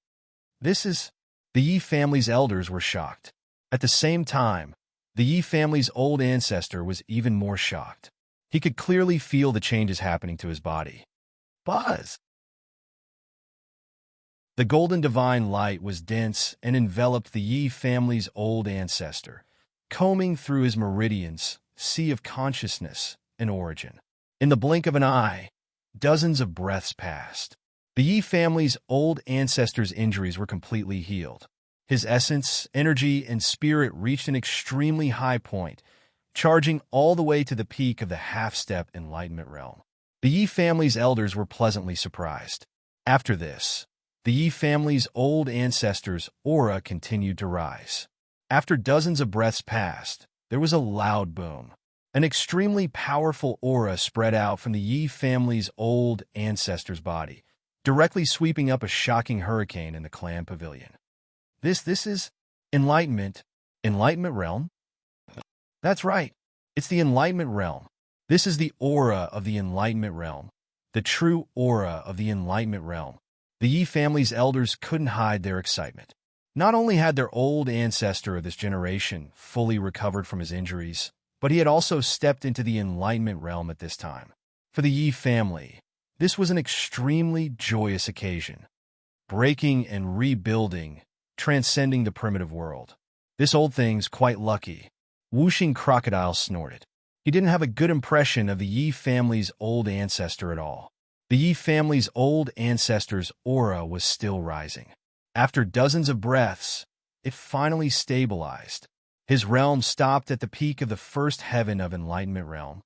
The Yi family's elders were shocked. At the same time, the Yi family's old ancestor was even more shocked. He could clearly feel the changes happening to his body. Buzz! The golden divine light was dense and enveloped the Yi family's old ancestor, combing through his meridians, sea of consciousness and origin. In the blink of an eye, dozens of breaths passed. The Yi family's old ancestor's injuries were completely healed. His essence, energy, and spirit reached an extremely high point, charging all the way to the peak of the half-step enlightenment realm. The Yi family's elders were pleasantly surprised. After this, the Yi family's old ancestor's aura continued to rise. After dozens of breaths passed, there was a loud boom. An extremely powerful aura spread out from the Yi family's old ancestor's body, directly sweeping up a shocking hurricane in the clan pavilion. This is enlightenment realm? That's right. It's the enlightenment realm. This is the aura of the enlightenment realm. The true aura of the enlightenment realm. The Yi family's elders couldn't hide their excitement. Not only had their old ancestor of this generation fully recovered from his injuries, but he had also stepped into the enlightenment realm at this time. For the Yi family, this was an extremely joyous occasion. Breaking and rebuilding, transcending the primitive world. This old thing's quite lucky. Whooshing crocodile snorted. He didn't have a good impression of the Yi family's old ancestor at all. The Yi family's old ancestor's aura was still rising. After dozens of breaths, it finally stabilized. His realm stopped at the peak of the first heaven of enlightenment realm.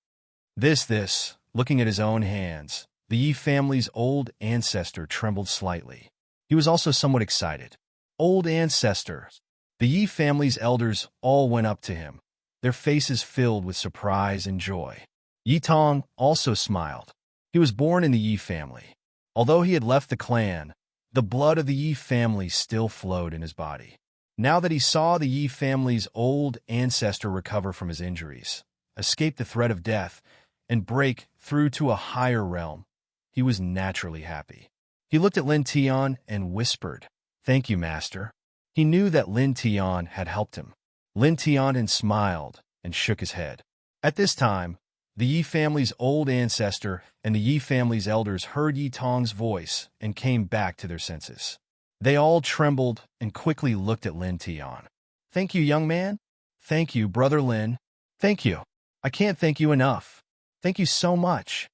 Looking at his own hands, the Yi family's old ancestor trembled slightly. He was also somewhat excited. Old ancestor. The Yi family's elders all went up to him, their faces filled with surprise and joy. Yi Tong also smiled. He was born in the Yi family. Although he had left the clan, the blood of the Yi family still flowed in his body. Now that he saw the Yi family's old ancestor recover from his injuries, escape the threat of death, and break through to a higher realm, he was naturally happy. He looked at Lin Tian and whispered, "Thank you, master." He knew that Lin Tian had helped him. Lin Tian smiled and shook his head. At this time, the Yi family's old ancestor and the Yi family's elders heard Yi Tong's voice and came back to their senses. They all trembled and quickly looked at Lin Tian. "Thank you, young man." "Thank you, Brother Lin." "Thank you. I can't thank you enough. Thank you so much."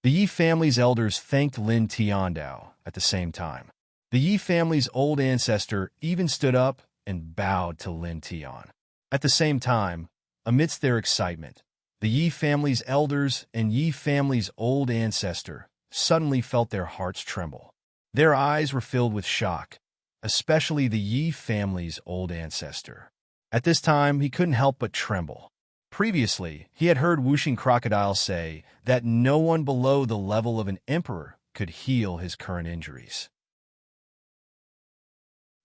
The Yi family's elders thanked Lin Tiandao at the same time. The Yi family's old ancestor even stood up and bowed to Lin Tian. At the same time, amidst their excitement, the Yi family's elders and Yi family's old ancestor suddenly felt their hearts tremble. Their eyes were filled with shock, especially the Yi family's old ancestor. At this time, he couldn't help but tremble. Previously, he had heard Wuxing Crocodile say that no one below the level of an emperor could heal his current injuries.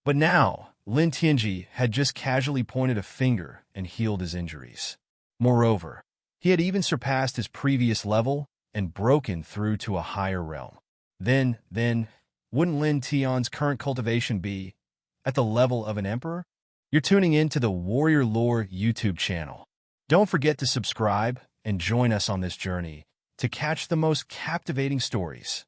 But now, Lin Tianji had just casually pointed a finger and healed his injuries. Moreover, he had even surpassed his previous level and broken through to a higher realm. Then, wouldn't Lin Tian's current cultivation be at the level of an emperor? You're tuning in to the Warrior Lore YouTube channel. Don't forget to subscribe and join us on this journey to catch the most captivating stories.